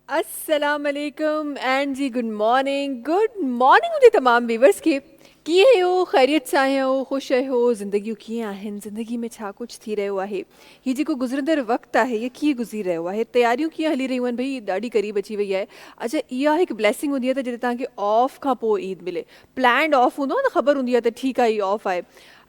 अस्सलाम वालेकुम and ji good morning मुझे तमाम व्यूवर्स के कीअं हो ख़ैरियत सां आहियो ख़ुशि आहियो ज़िंदगियूं कीअं आहिनि ज़िंदगी में छा कुझु थी रहियो आहे हीउ जेको गुज़रंदड़ वक़्तु आहे इहो कीअं गुज़री रहियो आहे तयारियूं कीअं हली रहियूं आहिनि भई ॾाढी क़रीब अची वई आहे। अच्छा इहा हिकु ब्लेसिंग हूंदी आहे त जॾहिं तव्हांखे ऑफ खां पोइ ईद मिले प्लैंड ऑफ हूंदो आहे न ख़बर हूंदी आहे त ठीकु आहे हीउ ऑफ आहे।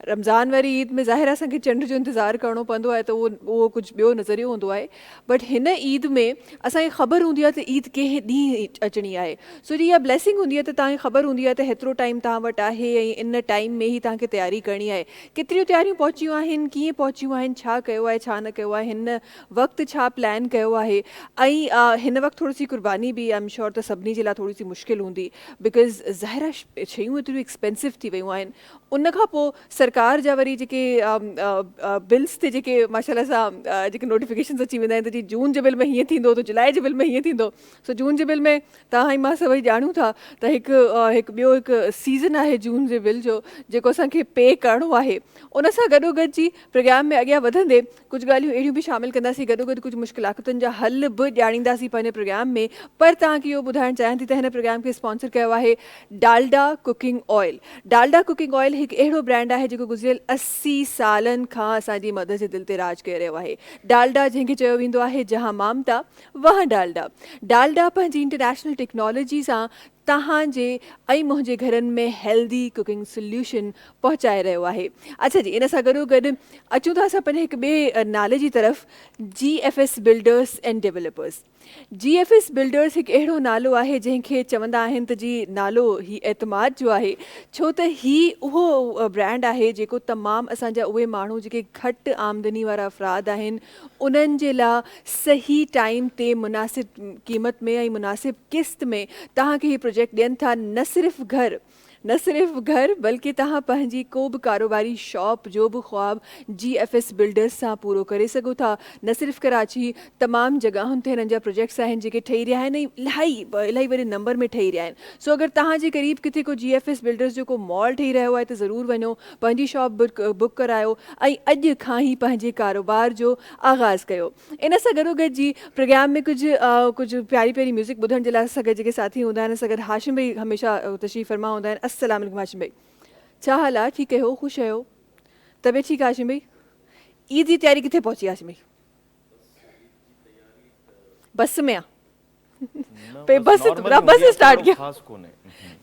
रमज़ान वारी ईद में ज़ाहिर आहे असांखे चंड जो इंतज़ारु करिणो पवंदो आहे त उहो कुझु ॿियो नज़रियो हूंदो आहे। बट हिन ईद में असांखे ख़बर हूंदी आहे त ईद कंहिं ॾींहुं अचणी आहे। सो जी इहा ब्लेसिंग हूंदी आहे त तव्हांखे ख़बर हूंदी आहे त हेतिरो टाइम तव्हां वटि आहे ऐं इन टाइम में ई तव्हांखे तयारी करणी आहे। केतिरियूं तयारियूं पहुचियूं आहिनि कीअं पहुचियूं आहिनि छा कयो आहे छा न कयो आहे हिन वक़्तु छा प्लान कयो आहे। ऐं हिन वक़्तु थोरी सी कुर्बानी बि आई एम श्योर त सभिनी जे लाइ थोरी सी मुश्किल हूंदी बिकॉज़ ज़ाहिर आहे शयूं एतिरियूं एक्सपेंसिव थी वियूं आहिनि। उन खां पोइ सरकार जा वरी जेके बिल्स ते जेके माशाल्लाह सां जेके नोटिफिकेशन्स अची वेंदा आहिनि त जी जून जे बिल में हीअं थींदो त जुलाई जे बिल में हीअं थींदो। सो जून जे बिल में तव्हां ऐं मां सभई ॼाणूं था त हिकु ॿियो हिकु सीज़न आहे जून जे बिल जो जेको असांखे पे करिणो आहे। उन सां गॾोगॾु जी प्रोग्राम में अॻियां वधंदे कुझु ॻाल्हियूं अहिड़ियूं बि शामिलु कंदासीं गॾोगॾु कुझु मुश्किलातुनि जा हल बि ॼाणींदासीं पंहिंजे प्रोग्राम में। पर तव्हांखे इहो ॿुधाइणु चाहियां थी त हिन प्रोग्राम खे स्पॉन्सर कयो आहे Dalda cooking oil. Dalda cooking oil हिकु अहिड़ो ब्रांड आहे जेको गुज़िरियल 80 सालनि खां असांजी मदर जे दिलि ते राज करे रहियो आहे। डालडा जंहिंखे चयो वेंदो आहे जहां मामता वहां डालडा। डालडा पंहिंजी इंटरनेशनल टेक्नोलॉजी सां तव्हांजे ऐं मुंहिंजे घरनि में हेल्दी कुकिंग सोल्यूशन पहुचाए रहियो आहे। अच्छा जी इन सां गॾोगॾु अचूं था असां पंहिंजे हिकु ॿिए नाले जी तरफ़ GFS builders and developers. GFS builders हिकु अहिड़ो नालो आहे जंहिंखे चवंदा आहिनि त जी नालो ही एतमाद जो आहे छो त ही उहो ब्रांड आहे जेको तमामु असांजा उहे माण्हू जेके घटि आमदनी वारा अफ़राद आहिनि उन्हनि जे लाइ सही टाइम ते मुनासिब क़ीमत में ऐं मुनासिब क़िस्त में तव्हांखे हीउ प्रोजेक्ट ॾियनि था। न सिर्फ़ु घर बल्कि तव्हां पंहिंजी को बि कारोबारी शॉप जो बि ख़्वाबु GFS बिल्डर्स सां पूरो करे सघो था। न सिर्फ़ु कराची तमामु जॻहुनि ते हिननि जा प्रोजेक्ट्स आहिनि जेके ठही रहिया आहिनि ऐं इलाही वॾे नंबर में ठही रहिया आहिनि। सो अगरि तव्हांजे क़रीब किथे को GFS बिल्डर्स जो को मॉल ठही रहियो आहे त ज़रूरु वञो पंहिंजी शॉप बुक करायो ऐं अॼु खां ई पंहिंजे कारोबार जो आगाज़ कयो। इन सां गॾोगॾु जी प्रोग्राम में कुझु प्यारी प्यारी म्यूज़िक ॿुधण जे लाइ असां गॾु जेके साथी हूंदा आहिनि असां गॾु हाशिम भाई हमेशह तशरीफ़ फरमा हूंदा आहिनि। अस्सलाम वालेकुम हाशिम भाई छा हाल आहे ठीकु आहियो ख़ुशि आहियो तबियत ठीकु आहे हाशिम भाई। ईद जी तयारी किथे पहुची हाशिम भाई बस में आहे बस स्टार्ट कया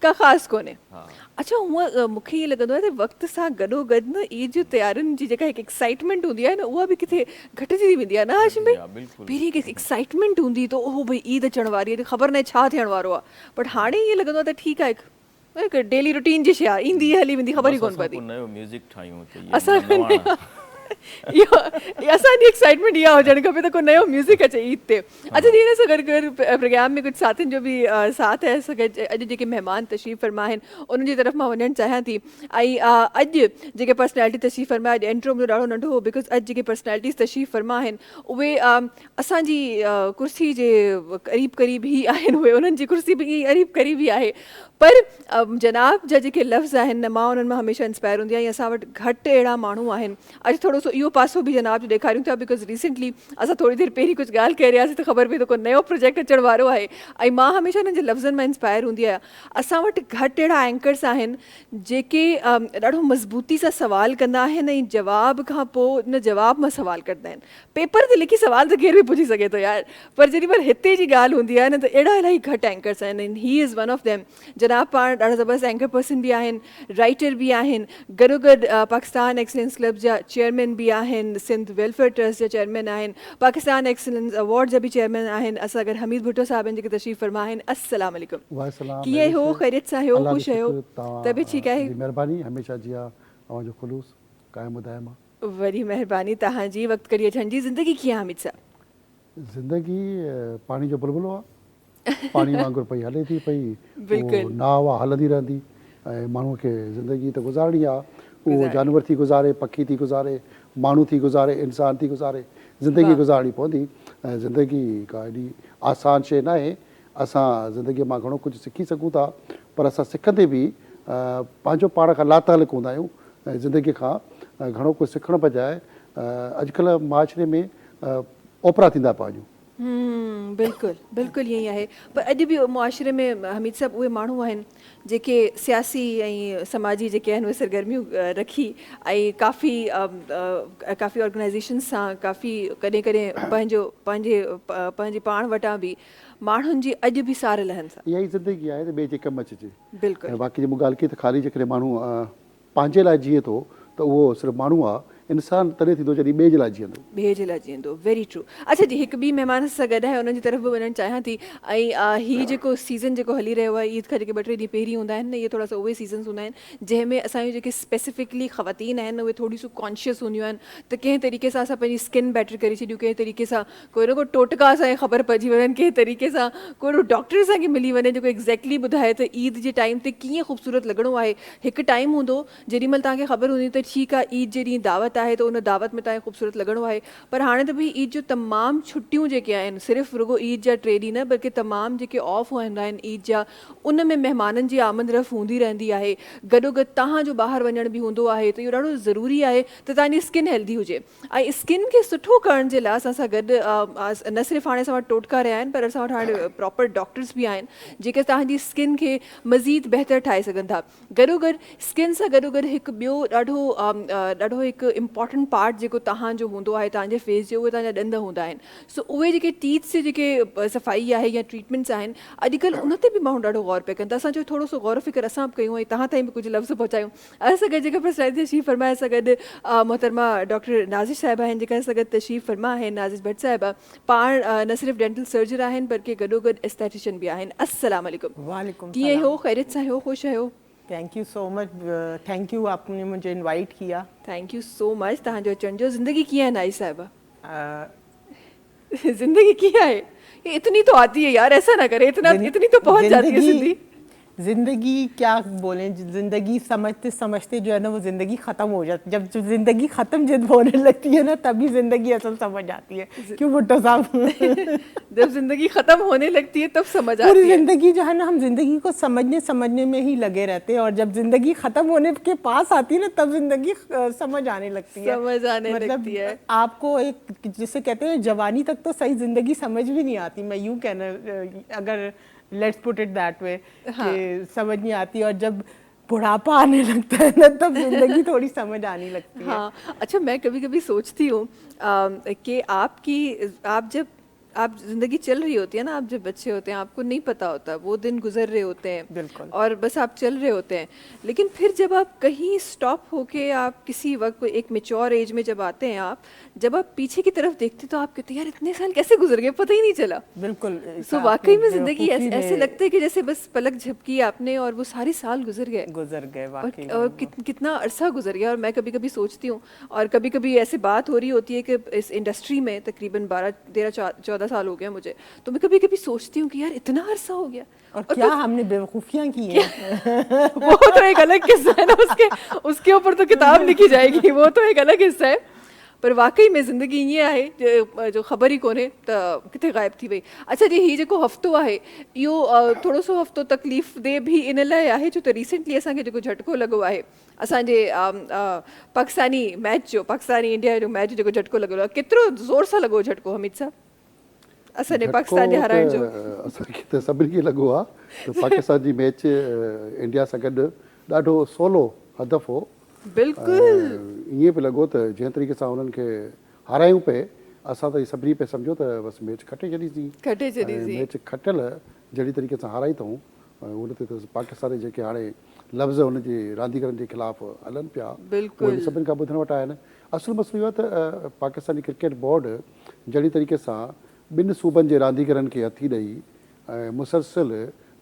का ख़ासि कोन्हे। अच्छा हूअं मूंखे ईअं लॻंदो आहे त वक़्त सां गॾोगॾु न ईद जूं तयारियुनि जी जेका हिकु एक्साइटमेंट हूंदी आहे न उहा बि किथे घटिजी थी वेंदी आहे न हाशिम भाई। पहिरीं हिकु एक्साइटमेंट हूंदी त ओहो भई ईद अचण वारी आहे त ख़बर न आहे छा थियण वारो आहे। बट हाणे ईअं लॻंदो आहे त ठीकु आहे हिकु डेली रूटीन जी शइ आहे ईंदी हली वेंदी ख़बर ई कोन पवंदी। असां इहो असांजी एक्साइटमेंट इहा हुजणु खपे त को नयो म्यूज़िक अचे ईद ते। अच्छा जी हिन सां गॾु गॾु प्रोग्राम में कुझु साथियुनि जो बि साथ आहे असां गॾु अॼु जेके महिमान तशरीफ़ फरमा आहिनि उन्हनि जी तरफ़ मां वञणु चाहियां थी। ऐं अॼु जेके पर्सनैलिटी तशरीफ़ फरमा अॼु एंट्रो मुंहिंजो ॾाढो नंढो हो बिकॉज़ अॼु जेके पर्सनैलिटीज़ तशरीफ़ फरमा आहिनि उहे असांजी कुर्सी जे क़रीब ई आहिनि उहे उन्हनि जी कुर्सी बि क़रीब ई आहे। पर जनाब जा जेके लफ़्ज़ आहिनि न मां उन्हनि मां हमेशह इंस्पायर हूंदी आहियां। असां वटि घटि अहिड़ा माण्हू आहिनि अॼु थोरो सो इहो पासो बि जनाब जो ॾेखारियूं था बिकॉज़ रिसेंटली असां थोरी देरि पहिरीं कुझु ॻाल्हि करे रहियासीं त ख़बर पई त को नयो प्रोजेक्ट अचण वारो आहे ऐं मां हमेशह हिननि जे लफ़्ज़नि मां इंस्पायर हूंदी आहियां। असां वटि घटि अहिड़ा एंकर्स आहिनि जेके ॾाढो मज़बूती सां सवाल कंदा आहिनि ऐं जवाब खां पोइ उन जवाब मां सवाल कंदा आहिनि। पेपर ते लिखी सवाल त केरु बि पुछी सघे थो यार पर जेॾी महिल हिते जी ॻाल्हि हूंदी आहे न त अहिड़ा इलाही घटि एंकर्स आहिनि and he is one of them. जनाब पाण ॾाढा ज़बरदस्त एंकर पर्सन बि आहिनि राइटर बि आहिनि गॾोगॾु पाकिस्तान एक्सीलेंस क्लब जा चेयरमैन बि आहिनि सिंध वेलफेयर ट्रस्ट जा चेयरमैन आहिनि पाकिस्तान एक्सीलेंस अवार्ड जा बि चेयरमैन आहिनि। असां गॾु हमीद भुट्टो साहिब आहिनि जेके तशरीफ़ फरमा आहिनि। अस्सलाम वालेकुम कीअं हो ख़ैरियत सां आहियो ख़ुशि आहियो तबियत ठीकु आहे। महिरबानी हमेशह जी तव्हांजो ख़ुलूस क़ाइमु ॿुधायो मां वरी महिरबानी तव्हांजी वक़्तु कड़ी अचण जी। ज़िंदगी कीअं हमीद साहिब। ज़िंदगी पाणी जो बुलबुलो आहे पाणी वांगुरु पई हले थी पई नाव आहे हलंदी रहंदी ऐं माण्हूअ खे ज़िंदगी त गुज़ारणी आहे उहो जानवर थी गुज़ारे पखी थी गुज़ारे माण्हू थी गुज़ारे इंसान थी गुज़ारे ज़िंदगी गुज़ारणी पवंदी। ऐं ज़िंदगी का एॾी आसान शइ न आहे। असां ज़िंदगीअ मां घणो कुझु सिखी सघूं था पर असां सिखंदे बि पंहिंजो पाण खां लातालिक हूंदा आहियूं ऐं ज़िंदगीअ खां घणो कुझु सिखण बजाए अॼुकल्ह माशरे में ओपरा थींदा पिया वञूं बिल्कुलु बिल्कुलु ईअं ई आहे। पर अॼु बि मुआशिरे में हमीद साहब उहे माण्हू आहिनि जेके सियासी ऐं समाजी जेके आहिनि उहे सरगर्मियूं रखी ऐं काफ़ी ऑर्गेनाइज़ेशन्स सां काफ़ी कॾहिं कॾहिं पंहिंजे पाण वटां बि माण्हुनि जी अॼु बि सार लहनि था। इहा ई ज़िंदगी आहे त ॿिए जे कमु अचिजे। बिल्कुलु। ऐं बाक़ी जी मूं ॻाल्हि कई त ख़ाली जेकॾहिं माण्हू पंहिंजे लाइ जीए थो त उहो सिर्फ़ु माण्हू आहे, इंसानु तॾहिं थींदो जॾहिं ॿिए जे लाइ जीअंदो। ॿिए जे लाइ जीअंदो, वेरी ट्रू। अच्छा जी, हिकु ॿी महिमान सां गॾु आहे, उन्हनि जी तरफ़ बि वञणु चाहियां थी। ऐं हीउ जेको सीज़न जेको हली रहियो आहे ईद खां जेके 2-3 ॾींहं पहिरीं हूंदा आहिनि न, इहे थोरा सा उहे सीज़न्स हूंदा आहिनि जंहिंमें असांजूं जेके स्पेसिफिकली ख़वातीन आहिनि उहे थोरी सी कॉन्शियस हूंदियूं आहिनि त कंहिं तरीक़े सां असां पंहिंजी स्किन बेटर करे छॾियूं, कंहिं तरीक़े सां कोई न कोई टोटका असांखे ख़बर पइजी वञनि, कंहिं तरीक़े सां कोई डॉक्टर असांखे मिली वञे जेको एक्ज़ैक्टली ॿुधाए त ईद जे टाइम ते कीअं ख़ूबसूरत लॻणो आहे। हिकु टाइम हूंदो जेॾीमहिल तव्हांखे ख़बर हूंदी त ठीकु आहे ईद जे ॾींहुं दावत आहे त उन दावत में तव्हांखे ख़ूबसूरत लॻणो आहे। पर हाणे त भई ईद जो तमामु छुटियूं जेके आहिनि, सिर्फ़ु रुॻो ईद जा 3 ॾींहं न बल्कि तमामु जेके ऑफ हूंदा आहिनि ईद जा, उन में महिमाननि जी आमद रफ़ हूंदी रहंदी आहे। गॾोगॾु तव्हांजो ॿाहिरि वञण बि हूंदो आहे त इहो ॾाढो ज़रूरी आहे त तव्हांजी स्किन हेल्दी हुजे। ऐं स्किन खे सुठो करण जे लाइ असां सां गॾु न सिर्फ़ु हाणे असां वटि टोटका रहिया आहिनि, पर असां वटि हाणे प्रॉपर डॉक्टर्स बि आहिनि जेके तव्हांजी स्किन खे मज़ीद बहितर ठाहे सघनि था। गॾोगॾु स्किन सां गॾोगॾु हिकु ॿियो ॾाढो हिकु इम्पॉर्टेंट पार्ट जेको तव्हांजो हूंदो आहे तव्हांजे फेस जो, उहे तव्हांजा ॾंद हूंदा आहिनि। सो उहे जेके टीथ्स जे जेके सफ़ाई आहे या ट्रीटमेंट्स आहिनि, अॼुकल्ह उन ते बि माण्हू ॾाढो गौर पिया कनि था। असां चयो थोरो सो गौर फ़िक्र असां बि कयूं ऐं तव्हां ताईं बि कुझु लफ़्ज़ पहुचायूं। असां गॾु जेका पर्सनैलिटी तशरीफ़ फरमा सां गॾु मोहतरमा डॉक्टर नाज़िश साहिबा आहिनि जेका सां गॾु तशरीफ़ फरमा आहिनि, नाज़िश भट्ट साहिबा पाण न सिर्फ़ु डेंटल सर्जन आहिनि बल्कि गॾोगॾु एस्थेटिशियन बि आहिनि। अस्सलाम वालेकुम। वालेकुम कीअं सलाम। हो, ख़ैरियत सां हो, ख़ुशि आहियो? Thank you so much, thank you आपने मुझे इनवाइट किया। थैंक यू सो मच तव्हांजो अचण जो। ज़िंदगी कीअं आहे नाइस साहिबा? अ, जिंदगी कीअं है? ये इतनी तो आती है यार, ऐसा ना करे, इतनी तो पहुंच जाती है जिंदगी। जिंदगी क्या बोलें, जिंदगी समझते समझते जो है ना वो जिंदगी खत्म हो जाती है। जब जिंदगी खत्म जब होने लगती है ना तभी जिंदगी असल समझ आती है। क्यों भुट्टो साहब? जब जिंदगी खत्म होने लगती है तब समझ आती पूरी है। जिंदगी जो है ना हम जिंदगी को समझने में ही लगे रहते हैं, और जब जिंदगी खत्म होने के पास आती है ना तब जिंदगी समझ आने लगती है। समझ आने मतलब लगती है। आपको एक जिसे कहते हैं जवानी तक तो सही जिंदगी समझ भी नहीं आती, मैं यूं कहना, अगर let's put it that way, कि समझ नहीं आती, और जब बुढ़ापा आने लगता है ना तब जिंदगी थोड़ी समझ आने लगती है। हाँ, अच्छा मैं कभी कभी सोचती हूँ कि आप जिंदगी चल रही होती है ना, आप जब बच्चे होते हैं आपको नहीं पता होता, वो दिन गुजर रहे होते हैं बिल्कुल। और बस आप चल रहे होते हैं। लेकिन फिर जब आप कहीं स्टॉप होके आप किसी वक्त एक मेच्योर एज में जब आते हैं, जब आप पीछे की तरफ देखते तो आप कहते हैं यार इतने साल कैसे गुजर गए, पता ही नहीं चला। बिल्कुल। सो वाकई में जिंदगी ऐसे लगता है कि जैसे बस पलक झपकी आपने और वो सारे साल गुजर गए वाकई और कितना अरसा गुजर गया। और मैं कभी कभी सोचती हूँ, और कभी कभी ऐसी बात हो रही होती है कि इस इंडस्ट्री में तकरीबन 12-13-14 साल हो गया मुझे, तो मैं कभी कभी सोचती हूँ कि यार इतना अरसा हो गया और क्या हमने बेवकूफियां की हैं। वो तो एक अलग किस्सा है ना, उसके ऊपर तो किताब लिखी जाएगी, वो तो एक अलग हिस्सा है। पर वाकई में ज़िंदगी ईअं आहे जो ख़बर ई कोन्हे त किथे ग़ाइब थी वई। अच्छा जी, हीउ जेको हफ़्तो आहे इहो थोरो सो हफ़्तो तकलीफ़ दे बि इन लाइ आहे छो त रिसेंटली असांखे जेको झटको लॻो आहे असांजे पाकिस्तानी मैच जो, पाकिस्तानी इंडिया जो मैच जेको झटको लॻो आहे, केतिरो ज़ोर सां लॻो झटको हमीद साहब असांजे पाकिस्तान जे हाराइण जो? असांखे त सभिनी खे लॻो आहे त पाकिस्तान जी मैच इंडिया सां गॾु ॾाढो सवलो हदफ़ हो। बिल्कुलु ईअं पियो लॻो त जंहिं तरीक़े सां उन्हनि खे हारायूं पिए, असां त सभिनी पिया सम्झो त बसि मैच खटे छॾीसीं। मैच खटियल जहिड़ी तरीक़े सां हाराई अथऊं, उन ते त पाकिस्तानी जेके हाणे लफ़्ज़ हुनजे रांदीगरनि जे ख़िलाफ़ हलनि पिया उहे सभिनि खां ॿुधण वटि आहिनि। असुलु मसइलो इहो आहे त पाकिस्तानी क्रिकेट बोर्ड जहिड़ी तरीक़े सां ॿिनि सूबनि जे रांदीगरनि खे हथी ॾेई ऐं मुसलसिल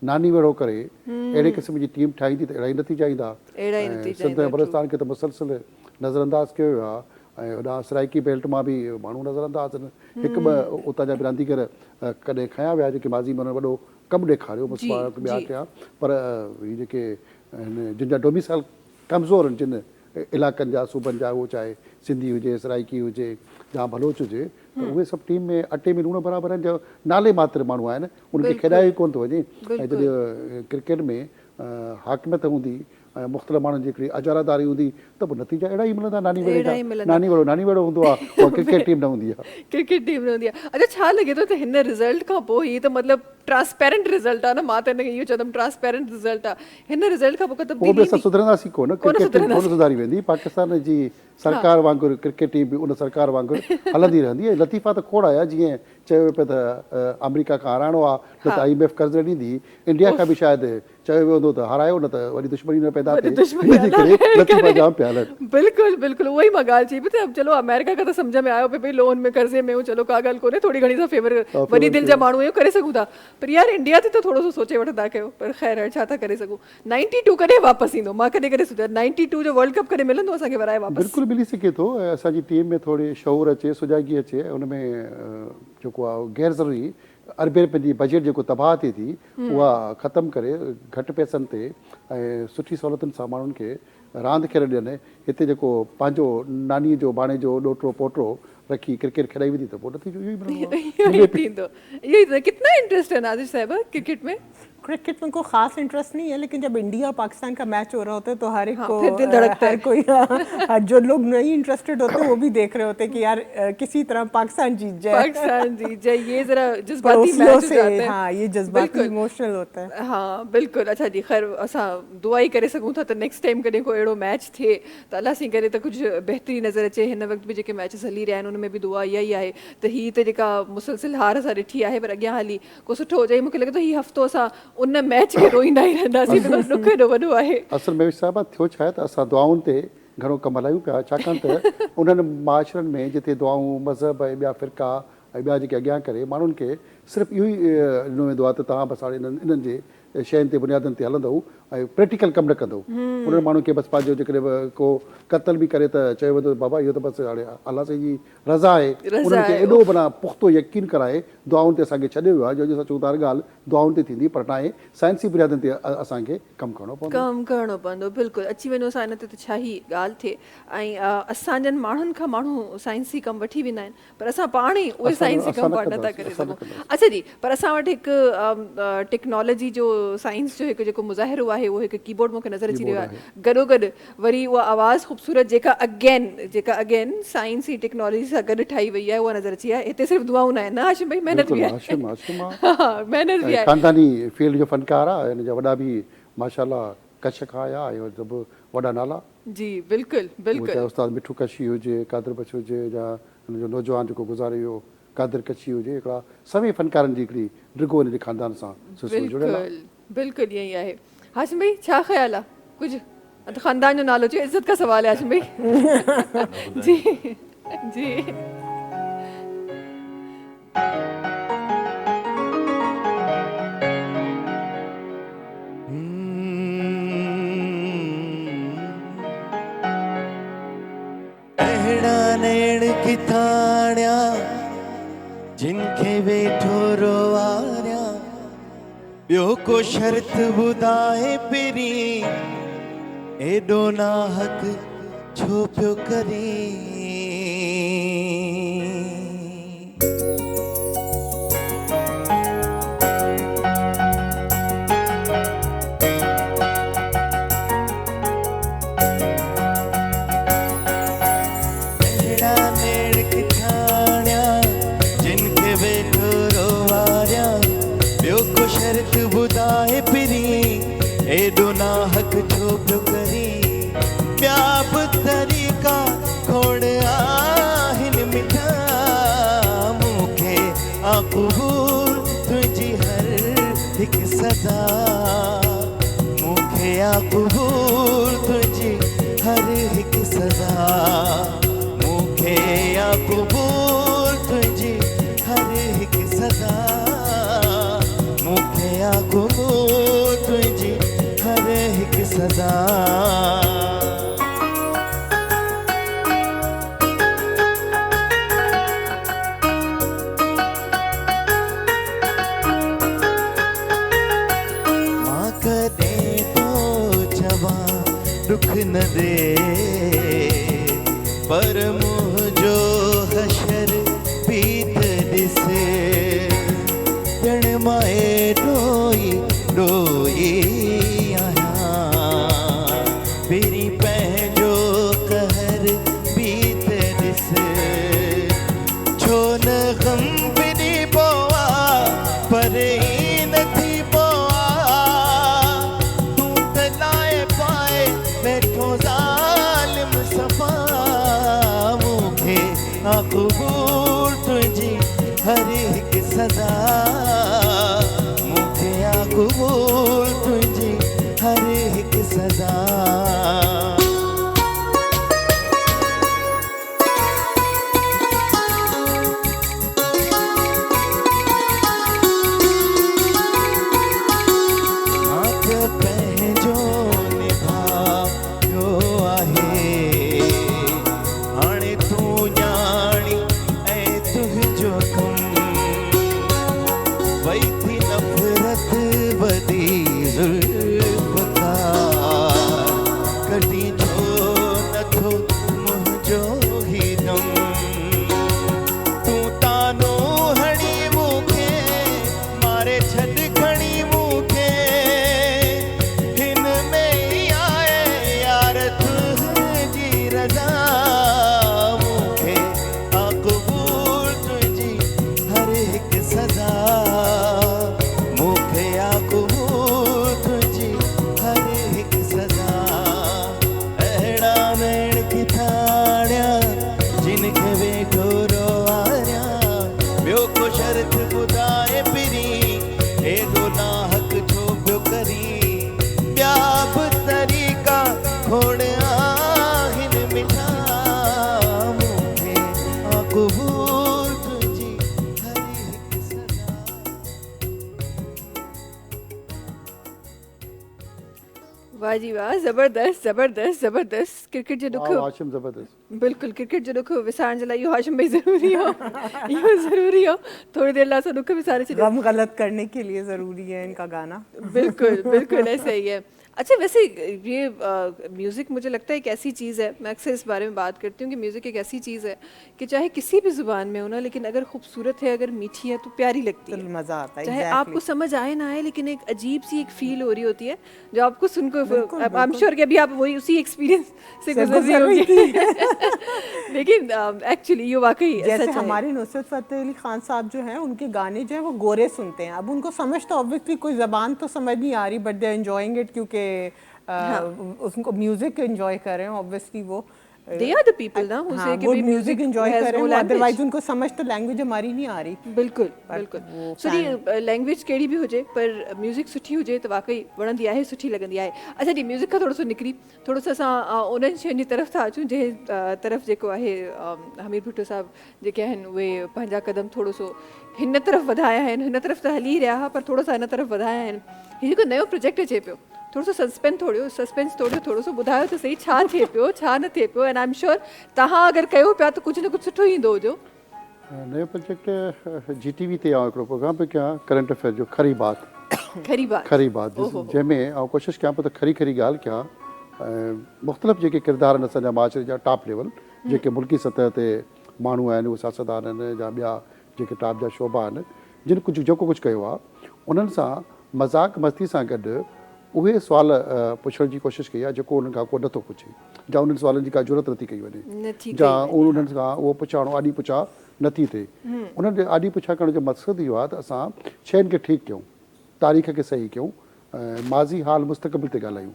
नानी वेड़ो करे अहिड़े क़िस्म जी टीम ठाहींदी त अहिड़ा ई नतीजा ईंदा। सिंध ऐं बलोचिस्तान खे त मुसलसिल नज़रअंदाज़ कयो वियो आहे ऐं होॾां सराइकी बेल्ट मां बि माण्हू नज़रअंदाज़ आहिनि। हिकु ॿ उतां जा बि रांदीगर कॾहिं खयां विया जेके माज़ी में वॾो कमु ॾेखारियो, बसि ॿिया कया। पर हीअ जेके जिन जा डोमिसाइल कमज़ोर आहिनि, जिन इलाइक़नि जा सूबनि जा, उहो चाहे सिंधी हुजे, सराइकी हुजे या बलोच हुजे, त उहे सभु टीम में अटे में लूण बराबरि आहिनि, जो नाले मात्र माण्हू आहिनि, उनखे खेॾायो ई कोन थो वञे। ऐं जॾहिं क्रिकेट में हाकिमियत हूंदी ऐं मुख़्तलिफ़ माण्हुनि जी हिकिड़ी अजारादारी हूंदी त पोइ नतीजा अहिड़ा ई मिलंदा। नानी अहिड़ा ई वेड़े मिलंदा। नानी वेड़ो हूंदो आहे, उहा क्रिकेट टीम न हूंदी आहे। क्रिकेट टीम न हूंदी आहे। अच्छा, छा लॻे थो त हिन रिज़ल्ट खां पोइ ही त मतिलबु ट्रांसपेरेंट रिज़ल्ट आहे न, मां त हिनखे इहो चवंदमि ट्रांसपेरेंट रिज़ल्ट आहे। हिन रिज़ल्ट खां पोइ पोइ बि तब्दीली असां सुधरंदासीं कोन, क्रिकेट टीम कोन सुधारी वेंदी। पाकिस्तान जी सरकार वांगुरु क्रिकेट टीम बि उन सरकार वांगुरु हलंदी रहंदी। ऐं लतीफ़ा त खोड़ आया, जीअं चयो पियो त अमेरिका खां हाराइणो आहे न त IMF कर्ज़ न ॾींदी, इंडिया खां बि शायदि चयो वियो हूंदो त हारायो न त वरी दुश्मनी न पैदा थिए, इनजे करे लतीफ़ा जाम पिया हलनि। बिल्कुलु बिल्कुलु उहो ई मां ॻाल्हि चई पई त अब चलो अमेरिका खां त सम्झ में आयो पियो भई लोन में कर्ज़े में चलो का ॻाल्हि कोन्हे, थोरी घणी सा फेवर वॾी दिलि जा माण्हू इहो करे सघूं था, पर यार इंडिया ते त थोरो सो सोचे वठंदा कयो। पर ख़ैर छा था करे सघूं। 92 कॾहिं वापसि ईंदो? मां कॾहिं कॾहिं सोचियो 92 जो वर्ल्ड कप कॾहिं मिलंदो असांखे वराए वापसि? बिल्कुलु मिली सघे थो। ऐं असांजी टीम में थोरी शऊर अचे, सुजागी अचे, हुन में जेको आहे गैर ज़रूरी अरबे रुपए जी बजट जेको तबाह थिए थी उहा ख़तमु करे घटि पैसनि ते ऐं सुठी सहूलियतुनि सां माण्हुनि खे रांदि खेॾणु ॾियनि। हिते जेको पंहिंजो नानीअ जो बाणे जो ॾोहिटो पोटो रखी क्रिकेट खेॾाई वेंदी त पोइ नतीजो इहो ई मिलंदो आहे। कितना इंटरेस्ट है नादिर साहिबा क्रिकेट में? क्रिकेट में कोई खास इंटरेस्ट नहीं है, लेकिन जब इंडिया पाकिस्तान का मैच हो रहा होता है तो हर एक को फिर दिल धड़कता है। हर कोई जो लोग नहीं इंटरेस्टेड होते हैं वो भी देख रहे होते हैं कि यार किसी तरह पाकिस्तान जीत जाए, पाकिस्तान जीत जाए, ये जरा जज्बाती पड़ोसियों मैच हो से। जाता है। हाँ, ये जज्बाती इमोशनल होता है। हाँ बिल्कुल। अच्छा जी, ख़ैर असां दुआ ई करे सघूं था त नेक्स्ट टाइम कॾहिं कोई अहिड़ो मैच थिए त अलाह साईं करे त कुझु बहितरी नज़र अचे। हिन वक़्तु बि जेके मैचिस हली रहिया आहिनि उन में बि दुआ इहा ई आहे त हीअ त जेका मुसलसिल हार असां ॾिठी आहे पर अॻियां हली को सुठो हुजे। मूंखे लॻे थो हीअ हफ़्तो असां उन मैच खे रोईंदा ई रहंदासीं, ॾुख एॾो वॾो आहे। असल में साहिबा थियो छा आहे त असां दुआउनि ते घणो कमु हलायूं पिया, छाकाणि त उन्हनि माशरनि में जिते दुआऊं मज़हब ऐं ॿिया फ़िरका ऐं ॿिया जेके अॻियां करे माण्हुनि खे सिर्फ़ु इहो ई ॾिनो वेंदो आहे त तव्हां बसि हाणे इन्हनि जे शयुनि ते बुनियादनि ते हलंदव ऐं प्रैक्टिकल कमु न कंदव। उन्हनि माण्हुनि खे बसि पंहिंजो जेकॾहिं को क़तल बि करे त चयो वेंदो बाबा इहो त बसि हाणे अलाह साईं जी रज़ा आहे। उन्हनि खे एॾो माना पुख़्तो यकीन कराए दुआउनि ते असांखे छॾियो वियो आहे, जो असां चऊं था हर ॻाल्हि दुआउनि ते थींदी, पर न आहे साइंसी बुनियादनि ते असांखे कमु करिणो पवंदो। बिल्कुलु अची वञो असां हिन ते त छा ई ॻाल्हि थिए। ऐं असांजनि माण्हुनि खां माण्हू साइंसी कमु वठी वेंदा आहिनि, पर असां पाण ई उहे साइंसी कमु पाण नथा करे सघूं। अच्छा जी, पर असां वटि हिकु टेक्नोलॉजी जो साइंस जो हिकु जेको मुज़ाहिरो आहे उहो हिकु कीबोर्ड मूंखे नज़र अची रहियो आहे। गॾोगॾु वरी उहा आवाज़ ख़ूबसूरत जेका अगेन साइंस ई टेक्नोलॉजी सां गॾु ठाही वई आहे उहा नज़र अची आहे। हिते सिर्फ़ु दुआऊं न आहिनि, न हाशिम भाई, महिनत बि आहे। महिनत बि आहे। ख़ानदानी फील्ड जो फनकार आहे, हिन जा वॾा बि माशाल्लाह कश खां आया ऐं सभु वॾा नाला। जी बिल्कुलु बिल्कुलु। उस्ताद मिठू कशी हुजे, कादर बच हुजे, या हुन जो नौजवान जेको गुज़ारे वियो कादर कशी हुजे, हिकिड़ा सभई फनकारनि जी हिकिड़ी डिगो हिन जे ख़ानदान सां जुड़ियल आहे। बिल्कुलु ईअं ई आहे। हाशिम भाई छा ख़्यालु आहे? कुझु ख़ानदान जो नालो चयो, इज़त का सवाल है हाशिम भाई। जी जी किथाण्या जिनखे वेठो रोवारिया, ॿियो को शर्त ॿुधाए पहिरीं, एॾो नाहक छो पियो करीं। एॾो नाहक छो पियो करीं, ॿिया बि तरीक़ा खोड़ आहिनि मिठा, मूंखे क़बूल तुंहिंजी हर हिकु सदा, मूंखे क़बूल तुंहिंजी हर हिकु सदा, मूंखे क़बूल तुंहिंजी हर हिकु सदा, मूंखे क़बूल तुंहिंजी हर हिकु सदा। मां कॾहिं तो चवां दुख न दे, पर मुंहिंजो हशर पीत ॾिसे, ॼण मां ॾोई ॾोई आहियां, मरे ही नथी पोआ तू त लाए पाए बैठो ज़ालिम सफ़ा मूंखे आ क़बूल तुंहिंजी हर हिकु सज़ा मूंखे आ क़बूल तुंहिंजी हर हिकु सज़ा वाह जी वाह, ज़बरदस्त ज़बरदस्त ज़बरदस्त। क्रिकेट जो दुख हाशिम ज़बरदस्त बिल्कुल क्रिकेट जो दुख विसारण जे लाइ इहो हाशिम भाई ज़रूरी हो इहो ज़रूरी हो थोड़ी देर लाइ असां दुख विसारे छॾियो गम गलत करने के लिए ज़रूरी है इनका गाना। बिल्कुल बिल्कुल ऐसा ही है। अच्छा वैसे ये म्यूज़िक मुझे लगता है एक ऐसी चीज़ है, मैं अक्सर इस बारे में बात करती हूँ कि म्यूज़िक एक ऐसी चीज़ है कि चाहे किसी भी ज़ुबान में हो ना, लेकिन अगर खूबसूरत है, अगर मीठी है तो प्यारी लगती तो है, मज़ा आता है। चाहे आपको समझ आए ना आए, लेकिन एक अजीब सी एक फील हो रही होती है जो आपको सुनकर आई एम श्योर कि अभी आप वही उसी एक्सपीरियंस से गुजर रही होगी लेकिन एक्चुअली ये वाकई जैसे हमारे नुसरत फ़तेह अली खान साहब जो हैं उनके गाने जो है वो गोरे सुनते हैं। अब उनको समझ तो ऑब्वियसली कोई ज़बान तो समझ नहीं आ रही, बट दे एंजॉयिंग इट क्योंकि उसको म्यूजिक एंजॉय कर रहे हैं ऑब्वियसली वो they are the people ना who say कि वो भाई म्यूजिक एंजॉय has कर रहे no हैं, language। अदरवाइज उनको समझ तो लैंग्वेज हमारी नहीं आ रही। बिल्कुल बिल्कुल सॉरी लैंग्वेज कहिड़ी बि हुजे पर म्यूज़िक सुठी हुजे त वाकई वणंदी आहे, सुठी लॻंदी आहे। अच्छा जी म्यूज़िक खां थोरो सो निकिरी थोरो सो असां उन्हनि शयुनि जी तरफ़ था अचूं जंहिं तरफ़ जेको आहे हमीर भुट्टो साहब जेके आहिनि उहे पंहिंजा कदम थोरो सो हिन तरफ़ वधाया आहिनि, हिन तरफ़ त हली रहिया हुआ पर थोरो सा हिन तरफ़ वधाया आहिनि। हीउ जेको नयो प्रोजेक्ट अचे पियो थोरो सो सस्पेंस तोड़ियो, थोरो सो ॿुधायो त सही छा थिए पियो छा न थिए पियो, एंड आई एम श्योर तव्हां अगरि कयो पिया त कुझु न कुझु सुठो ईंदो हुजो। नयो प्रोजेक्ट GTV ते आउं हिकिड़ो प्रोग्राम पियो कयां करंट अफेयर जो खरी बात जंहिंमें आउं कोशिशि कयां पियो त खरी ॻाल्हि कयां। मुख़्तलिफ़ जेके किरदार आहिनि असांजा माशरे जा टॉप लेवल जेके मुल्की सतह ते माण्हू आहिनि, उहे सियासतदान आहिनि या ॿिया जेके टॉप जा शोभा आहिनि, जिन जेको कुझु कयो आहे उन्हनि सां मज़ाक मस्ती सां गॾु उहे सुवाल पुछण जी कोशिशि कई आहे जेको उन्हनि खां को नथो पुछे, या उन्हनि सुवालनि जी का ज़रूरत नथी कई वञे, या उन्हनि खां उहो पुछाणो आॾी पुछा नथी थिए। उन्हनि जे आॾी पुछा करण जो मक़सदु इहो आहे त असां शयुनि खे ठीकु कयूं, तारीख़ खे सही कयूं, माज़ी हाल मुस्तक़बिल ते ॻाल्हायूं।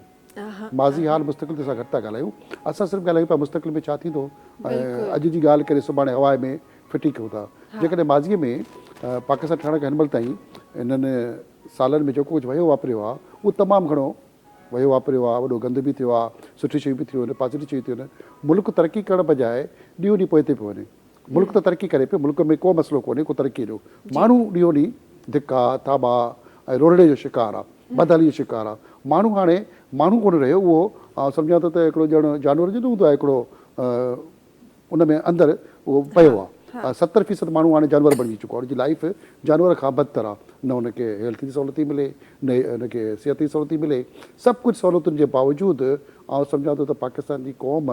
माज़ी हाल मुस्तक़बिल ते असां घटि था ॻाल्हायूं, असां सिर्फ़ु ॻाल्हायूं पिया मुस्तक़बिल में छा थींदो, अॼु जी ॻाल्हि करे सुभाणे हवा में फिटी कयूं था। जेकॾहिं माज़ीअ में पाकिस्तान ठहण खां हिन महिल ताईं इन्हनि सालनि में जेको कुझु वयो वापरियो आहे उहो तमामु घणो वयो वापरियो आहे, वॾो गंद बि थियो आहे, सुठी शयूं बि थियूं आहिनि, पॉज़िटिव शयूं थियूं आहिनि। मुल्क तरक़ी करण बजाए ॾींहों ॾींहुं पोइ पियो वञे। मुल्क त तरक़ी करे पियो, मुल्क में को मसइलो कोन्हे, को तरक़ी ॾियो, माण्हू ॾींहों ॾींहुं धिका थाबा ऐं रोड़े जो शिकार आहे, बदहाली जो शिकार आहे। माण्हू हाणे माण्हू कोन रहियो, उहो सम्झां थो त हिकिड़ो ॼण जानवर जो न हूंदो आहे हिकिड़ो उन में अंदरि उहो पियो आहे। 70% माण्हू हाणे जानवर बणिजी चुको आहे, हुनजी लाइफ जानवर खां बदतर आहे। न हुनखे हेल्थ जी सहूलियत मिले, न हुनखे सिहत जी सहूलियत मिले, सभु कुझु सहूलियतुनि जे बावजूदि आउं सम्झां थो त पाकिस्तान जी क़ौम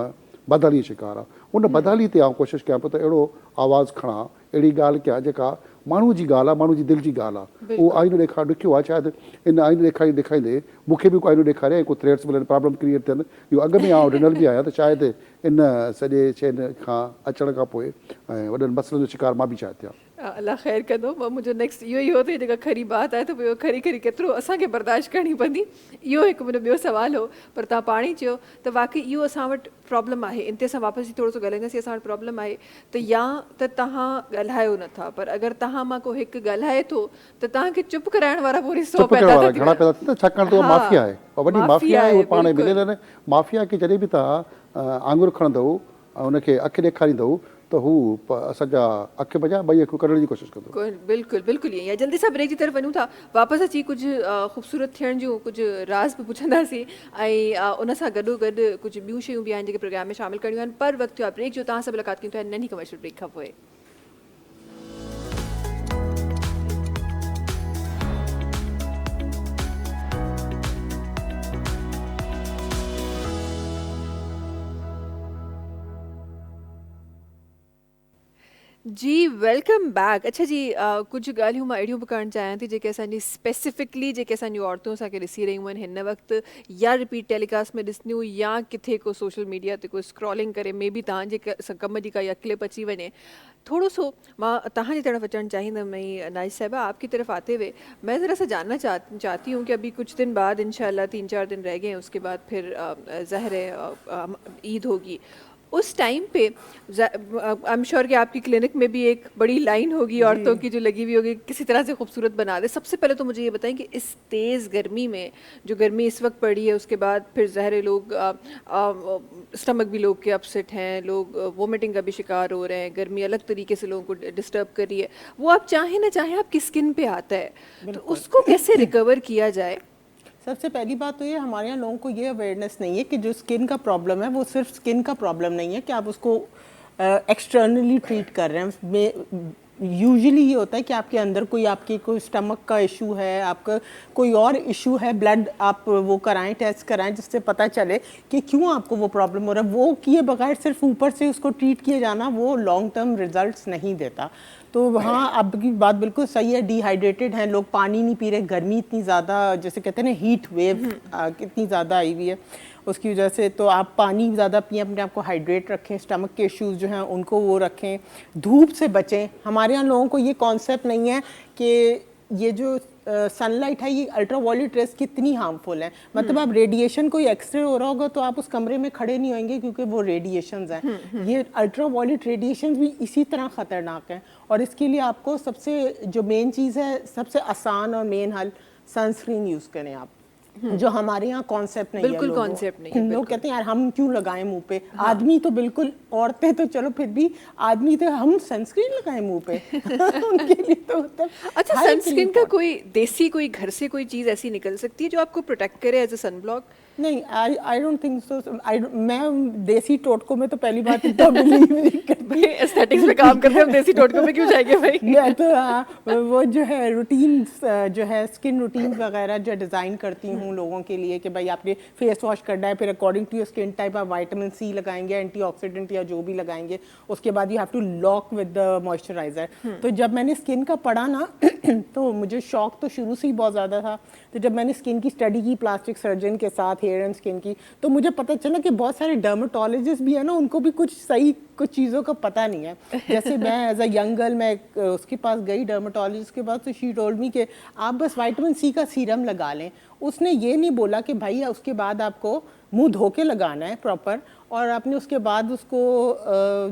बदहाली शिकार आहे। उन बदहाली ते आउं कोशिशि कयां पियो त अहिड़ो आवाज़ु खणा अहिड़ी ॻाल्हि कया जेका माण्हू जी ॻाल्हि आहे, माण्हू जी दिलि जी ॻाल्हि आहे। उहो आईनो ॾेखारणु ॾुखियो आहे। शायदि इन आईनो ॾेखारींदे मूंखे बि को आईनो ॾेखारे, को थ्रेड्स मिलनि, प्रॉब्लम क्रिएट थियनि। इहो अॻु में आउं ॾिनल बि आहियां त शायदि इन सॼे शइ खां अचण खां पोइ ऐं वॾनि मसइलनि जो शिकार मां बि शायदि थियां। अल्लाह ख़ैर कंदो। मुंहिंजो नेक्स्ट इहो ई हो त जेका खरी बात आहे त पोइ खरी खरी केतिरो असांखे बर्दाश्त करणी पवंदी, इहो हिकु मुंहिंजो ॿियो सुवालु हो। पर तव्हां पाण ई चयो त वाक़ई इहो असां वटि प्रॉब्लम आहे। इन ते असां वापसि थोरो सो ॻाल्हाईंदासीं। असां वटि प्रॉब्लम आहे त या त तव्हां ॻाल्हायो नथा, पर अगरि तव्हां मां को हिकु ॻाल्हाए थो त तव्हांखे चुप कराइण वारा पूरी 100 चुप करण पैदा वारा था घणा पैदा थींदा, छाकाणि त उहा हा, माफ़िया आहे, वॾी माफ़िया आहे। उहे पाण में बिल्कुलु। मिलियल आहिनि। माफ़िया खे जॾहिं बि तव्हां आङुर खणंदव ऐं उनखे अखि ॾेखारींदव त हू असांजा अखि बजा ॿई अखियूं कढण जी कोशिशि कंदो। बिल्कुलु बिल्कुलु ईअं आहे। जल्दी सां ब्रेक जी तरफ़ वञूं था, वापसि अची कुझु ख़ूबसूरत थियण जूं कुझु राज़ बि पुछंदासीं ऐं उन सां गॾोगॾु कुझु ॿियूं शयूं बि आहिनि जेके प्रोग्राम में शामिलु करणियूं आहिनि। पर वक़्तु थियो आहे ब्रेक जो। तव्हां सां मुलाक़ात कयूं था नंढी कमर्शियल ब्रेक खां पोइ। जी वेलकम बैक। अच्छा जी, कुझु ॻाल्हियूं मां अहिड़ियूं बि करणु चाहियां थी जेके असांजी स्पेसिफिकली जेके असांजियूं औरतूं असांखे ॾिसी रहियूं आहिनि हिन वक़्तु, या रिपीट टेलीकास्ट में ॾिसनियूं या किथे को सोशल मीडिया ते कोई स्क्रॉलिंग करे मे बी तव्हांजे कम जी काई क्लिप अची वञे। थोड़ा सो मां तव्हांजी तरफ अचणु चाहींदमि। नाइस साहिबा, आपकी तरफ आते हुए मैं ज़रा सा जानना चाहती हूँ कि अभी कुछ दिन बाद इंशाल्लाह 3-4 दिन रह गए हैं, उसके बाद फिर ज़ाहिर है ईद होगी। उस time pay I am sure कि आपकी क्लिनिक में भी एक बड़ी लाइन होगी औरतों की जो लगी हुई होगी किसी तरह से खूबसूरत बना दे। सबसे पहले तो मुझे ये बताएं कि इस तेज़ गर्मी में, जो गर्मी इस वक्त पड़ी है, उसके बाद फिर ज़ाहिर लोग स्टमक भी लोग के अपसेट हैं, लोग वोमिटिंग का भी शिकार हो रहे हैं, गर्मी अलग तरीके से लोगों को डिस्टर्ब कर रही है। वो आप चाहें ना चाहें आपकी स्किन पे आता है, तो उसको कैसे रिकवर किया जाए? सबसे पहली बात तो ये, हमारे यहाँ लोगों को ये अवेयरनेस नहीं है कि जो स्किन का प्रॉब्लम है वो सिर्फ स्किन का प्रॉब्लम नहीं है कि आप उसको एक्सटर्नली ट्रीट कर रहे हैं। यूजुअली ये होता है कि आपके अंदर आपकी कोई स्टमक का इशू है, आपका कोई और इशू है, ब्लड आप वो कराएं, टेस्ट कराएं, जिससे पता चले कि क्यों आपको वो प्रॉब्लम हो रहा है। वो किए बगैर सिर्फ ऊपर से उसको ट्रीट किए जाना वो लॉन्ग टर्म रिजल्ट्स नहीं देता। तो हाँ, आपकी बात बिल्कुल सही है। डिहाइड्रेटेड हैं लोग, पानी नहीं पी रहे, गर्मी इतनी ज़्यादा, जैसे कहते हैं ना हीट वेव कितनी ज़्यादा आई हुई है, उसकी वजह से तो आप पानी ज़्यादा पिएं, अपने आप को हाइड्रेट रखें, स्टमक के इश्यूज़ जो हैं उनको वो रखें, धूप से बचें। हमारे यहाँ लोगों को ये कॉन्सेप्ट नहीं है कि ये जो सनलाइट है ये अल्ट्रावायलेट रेस कितनी हार्मफुल है। मतलब आप रेडिएशन, कोई एक्सरे हो रहा होगा तो आप उस कमरे में खड़े नहीं होंगे क्योंकि वो रेडिएशंस हैं। ये अल्ट्रावायलेट रेडिएशंस भी इसी तरह ख़तरनाक हैं। और इसके लिए आपको सबसे जो मेन चीज़ है, सबसे आसान और मेन हल, सनस्क्रीन यूज़ करें आप, जो हमारे यहाँ कॉन्सेप्ट नहीं है। बिल्कुल कॉन्सेप्ट नहीं है। लोग कहते हैं यार हम क्यों लगाएं मुंह पे। हाँ। आदमी तो बिल्कुल, औरतें तो चलो फिर भी, आदमी तो हम सनस्क्रीन लगाएं मुंह पे उनके लिए तो मतलब। अच्छा, सनस्क्रीन का कोई देसी, कोई घर से कोई चीज़ ऐसी निकल सकती है जो आपको प्रोटेक्ट करे एज अ सनब्लॉक? नहीं, आई डोंट थिंक सो। मैं देसी टोटकों में तो पहली बात इतना बिलीव नहीं करती। एस्थेटिक्स में काम करते हैं, देसी टोटकों में क्यों जाएंगे भाई? मैं तो वो जो है रूटीन्स, जो है स्किन रूटीन्स वगैरह जो डिज़ाइन करती हूँ लोगों के लिए कि भाई आपने फेस वॉश करना है, फिर according to your skin type आप विटामिन सी लगाएंगे, एंटीऑक्सीडेंट या जो भी लगाएंगे, उसके बाद you have to lock with the moisturiser. तो जब मैंने स्किन का पढ़ा ना तो मुझे शौक तो शुरू से ही बहुत ज़्यादा था। तो जब मैंने स्किन की स्टडी की प्लास्टिक सर्जन के साथ, हेयर एंड स्किन की, तो मुझे पता चला कि बहुत सारे डर्मेटोलॉजिस्ट भी है ना, उनको भी कुछ चीज़ों का पता नहीं है। जैसे मैं एज अ यंग गर्ल मैं उसके पास गई, डर्मेटोलॉजिस्ट के पास, तो शी टोल्ड मी कि आप बस विटामिन सी का सीरम लगा लें। उसने ये नहीं बोला कि भाई उसके बाद आपको मुंह धो के लगाना है प्रॉपर, और आपने उसके बाद उसको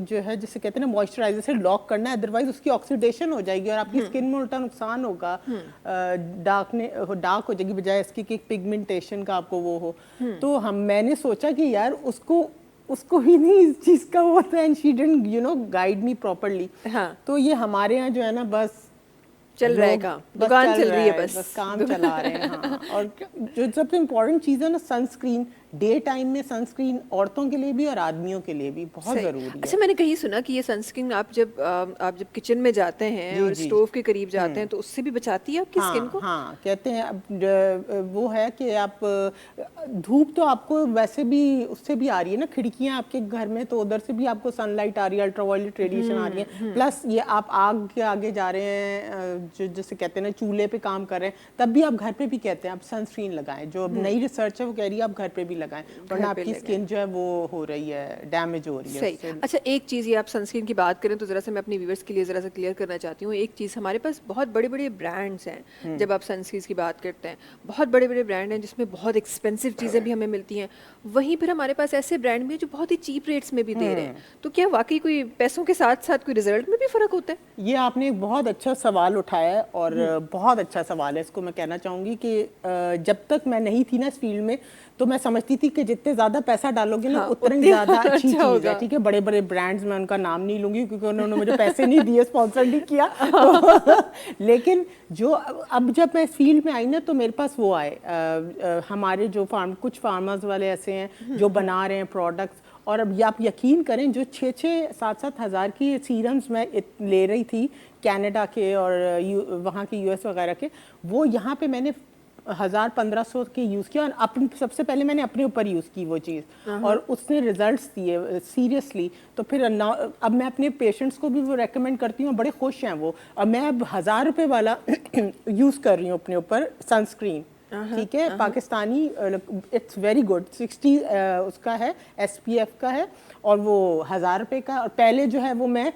जो है जिसे कहते हैं ना मॉइस्चराइजर से लॉक करना है, अदरवाइज उसकी ऑक्सीडेशन हो जाएगी और आपकी स्किन में उल्टा नुकसान होगा, डार्क हो जाएगी बजाय इसकी कि पिगमेंटेशन का आपको वो हो। तो मैंने सोचा कि यार उसको ही नहीं इस चीज़ का वो था, and she didn't guide me properly. तो ये हमारे यहाँ जो है ना बस चल रहा है काम, दुकान चल रही है, बस काम चला रहे हैं। हाँ। और जो सबसे इम्पोर्टेंट चीज़ है ना, सनस्क्रीन, डे टाइम में सनस्क्रीन औरतों के लिए भी और आदमियों के लिए भी बहुत ज़रूरी है। अच्छा, मैंने कहीं सुना कि ये सनस्क्रीन आप जब किचन में जाते हैं और स्टोव के करीब जाते हैं तो उससे भी बचाती है आपकी स्किन को? हाँ, कहते हैं अब वो है कि आप धूप तो आपको वैसे भी उससे भी आ रही है ना, खिड़कियां आपके घर में, तो उधर से भी आपको सनलाइट आ रही है, अल्ट्रावायलेट रेडिएशन आ रही है, प्लस ये आप आग के आगे जा रहे हैं, जो जैसे कहते हैं ना चूल्हे पे काम कर रहे हैं, तब भी आप घर पे भी कहते हैं आप सनस्क्रीन लगाएं। जो अब नई रिसर्च है वो कह रही है आप घर पे भी लगाएं, वरना आपकी स्किन जो है वो हो रही है, डैमेज हो रही है सही। उससे। अच्छा, एक चीज़ ये आप सनस्क्रीन की बात करें तो ज़रा सा मैं अपनी व्यूवर्स के लिए ज़रा सा क्लियर करना चाहती हूँ। एक चीज़, हमारे पास बहुत बड़े बड़े ब्रांड्स हैं। जब आप सनस्क्रीन की बात करते हैं, बहुत बड़े बड़े ब्रांड हैं जिसमें बहुत एक्सपेंसिव चीज़ें भी हमें मिलती हैं। वहीं फिर हमारे पास ऐसे ब्रांड भी हैं जो बहुत ही चीप रेट्स में भी दे रहे हैं। तो क्या वाकई कोई पैसों के साथ साथ कोई रिजल्ट में भी फ़र्क होता है? ये आपने एक बहुत अच्छा सवाल उठाया है, और बहुत अच्छा सवाल है। इसको मैं कहना चाहूँगी कि जब तक मैं नहीं थी ना इस फील्ड में, तो मैं समझती थी कि जितने ज़्यादा पैसा डालोगे ना उतना ही ज़्यादा अच्छी चीज़ है, ठीक है। बड़े बड़े ब्रांड्स, मैं उनका नाम नहीं लूँगी क्योंकि उन्होंने मुझे पैसे नहीं दिए, स्पॉन्सर नहीं किया तो, लेकिन जो अब जब मैं इस फील्ड में आई ना, तो मेरे पास वो आए हमारे जो कुछ फार्मर्स वाले ऐसे हैं जो बना रहे हैं प्रोडक्ट्स, और अब आप यकीन करें, जो 6-7 हज़ार की सीरम्स मैं ले रही थी कनाडा के और वहाँ के यूएस वगैरह के, वो यहाँ पे मैंने 1000-1500 के यूज़ किया, और सबसे पहले मैंने अपने ऊपर यूज़ की वो चीज़, और उसने रिजल्ट्स दिए सीरियसली। तो फिर अब मैं अपने पेशेंट्स को भी वो रेकमेंड करती हूँ, बड़े खुश हैं वो। और मैं अब 1000 रुपये वाला यूज़ कर रही हूँ अपने ऊपर सनस्क्रीन, ठीक है, पाकिस्तानी, इट्स वेरी गुड, 60 उसका है, SPF का है, और वो 1000 रुपये का। और पहले जो है वो मैं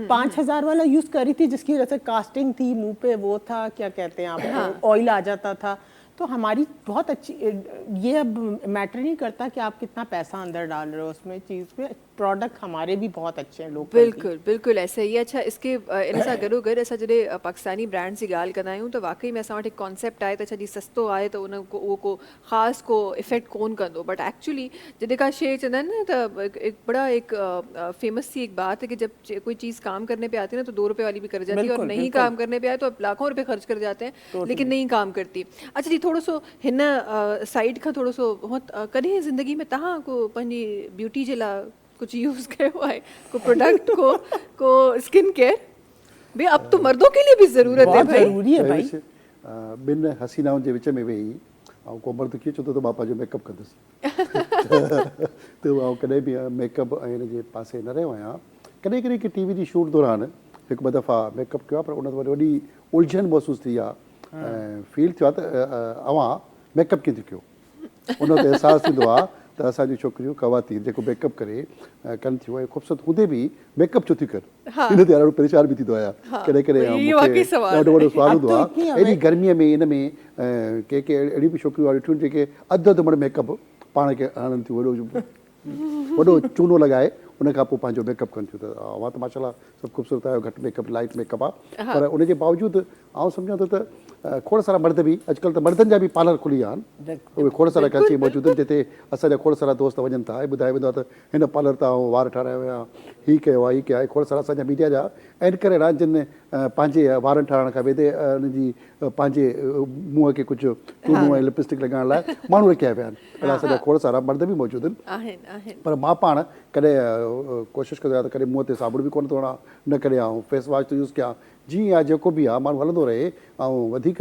5000 वाला यूज़ कर रही थी, जिसकी वजह से कास्टिंग थी, मुंह पे वो था, क्या कहते हैं आप, ऑयल आ जाता था। तो हमारी बहुत अच्छी, ये अब मैटर नहीं करता कि आप कितना पैसा अंदर डाल रहे हो उसमें चीज़ पे, प्रोडक्ट हमारे भी बहुत अच्छे हैं लोग। बिल्कुल बिल्कुल ऐसा ही है। अच्छा, इसके इन सां गॾोगॾु असां जॾहिं पाकिस्तानी ब्रांड जी ॻाल्हि कंदा आहियूं त वाकई में असां वटि हिकु कॉन्सेप्ट आहे त अच्छा जी सस्तो आहे त उन को उहो को ख़ासि को इफेक्ट कोन कंदो, बट एक्चुअली जॾहिं का शइ चवंदा आहिनि न त एक बड़ा एक फेमस सी एक बात है कि जब कोई चीज़ काम करने पे आती है ना तो 2 रुपए वाली भी कर जाती है, और नहीं काम करने पे आए तो आप लाखों रुपए खर्च कर जाते हैं लेकिन नहीं काम करती। अच्छा जी, थोड़ो सो हिन साइड खां थोड़ो सो कॾहिं ज़िंदगी में तव्हां को पंहिंजी ब्यूटी जे लाइ कुछ यूज़ कयो है, को प्रोडक्ट को स्किन केयर? भाई अब तो मर्दों के लिए भी ज़रूरत है भाई। ज़रूरी है भाई। ॿिनि हसीनाउनि जे विच में वेही ऐं को मर्द कीअं चवंदो त मां पंहिंजो मेकअप कंदुसि त आउं कॾहिं बि मेकअप ऐं हिन जे पासे न रहियो आहियां। कॾहिं कॾहिं की TV जी शूट दौरान हिकु ॿ दफ़ा मेकअप कयो आहे, पर उन ते वॾी उलझन महसूसु थी आहे ऐं फील थियो आहे त अवां मेकअप कीअं थी कयो। उन ते अहसासु थींदो आहे त असांजी छोकिरियूं ख़वातीन जेको मेकअप करे कनि थियूं ऐं ख़ूबसूरत हूंदे बि मेकअप छो थी कनि, इन ते ॾाढो परेशान बि थींदो आहियां। कॾहिं कॾहिं ॾाढो वॾो सुवाल हूंदो आहे, एॾी गर्मीअ में इन में के अहिड़ियूं बि छोकिरियूं ॾिठियूं जेके अधु अधु मण मेकअप पाण खे हणनि थियूं, वॾो चूनो लॻाए उन खां पोइ पंहिंजो मेकअप कनि थियूं। त अवां त माशाल्लाह सभु ख़ूबसूरत आहियो, घटि मेकअप, लाइट मेकअप आहे, पर उनजे बावजूदि आउं सम्झां थो त खोड़ सारा मर्द बि अॼुकल्ह त मर्दनि जा बि पार्लर खुली विया आहिनि, उहे खोड़ सारा अची मौजूदु आहिनि, जिते असांजा खोड़ सारा दोस्त वञनि था ऐं ॿुधाए वेंदो आहे त हिन पार्लर तां वार ठाराया हुया, हीअ कयो आहे, हीअ कयो आहे। खोड़ सारा असांजा मीडिया जा एंकर आहिनि जिन पंहिंजे वारनि ठाराइण खां वेदे उनजी पंहिंजे मुंहं खे कुझु चूनो ऐं लिपस्टिक लॻाइण लाइ माण्हू रखिया पिया आहिनि। अहिड़ा असांजा खोड़ सारा मर्द बि मौजूदु आहिनि, पर मां पाण कॾहिं कोशिशि कंदो आहियां त कॾहिं मुंहं ते साबुण बि कोन थो हणां, न कॾहिं आउं फेस वॉश थो यूज़ कयां। जीअं आहे जेको बि आहे माण्हू हलंदो रहे, ऐं वधीक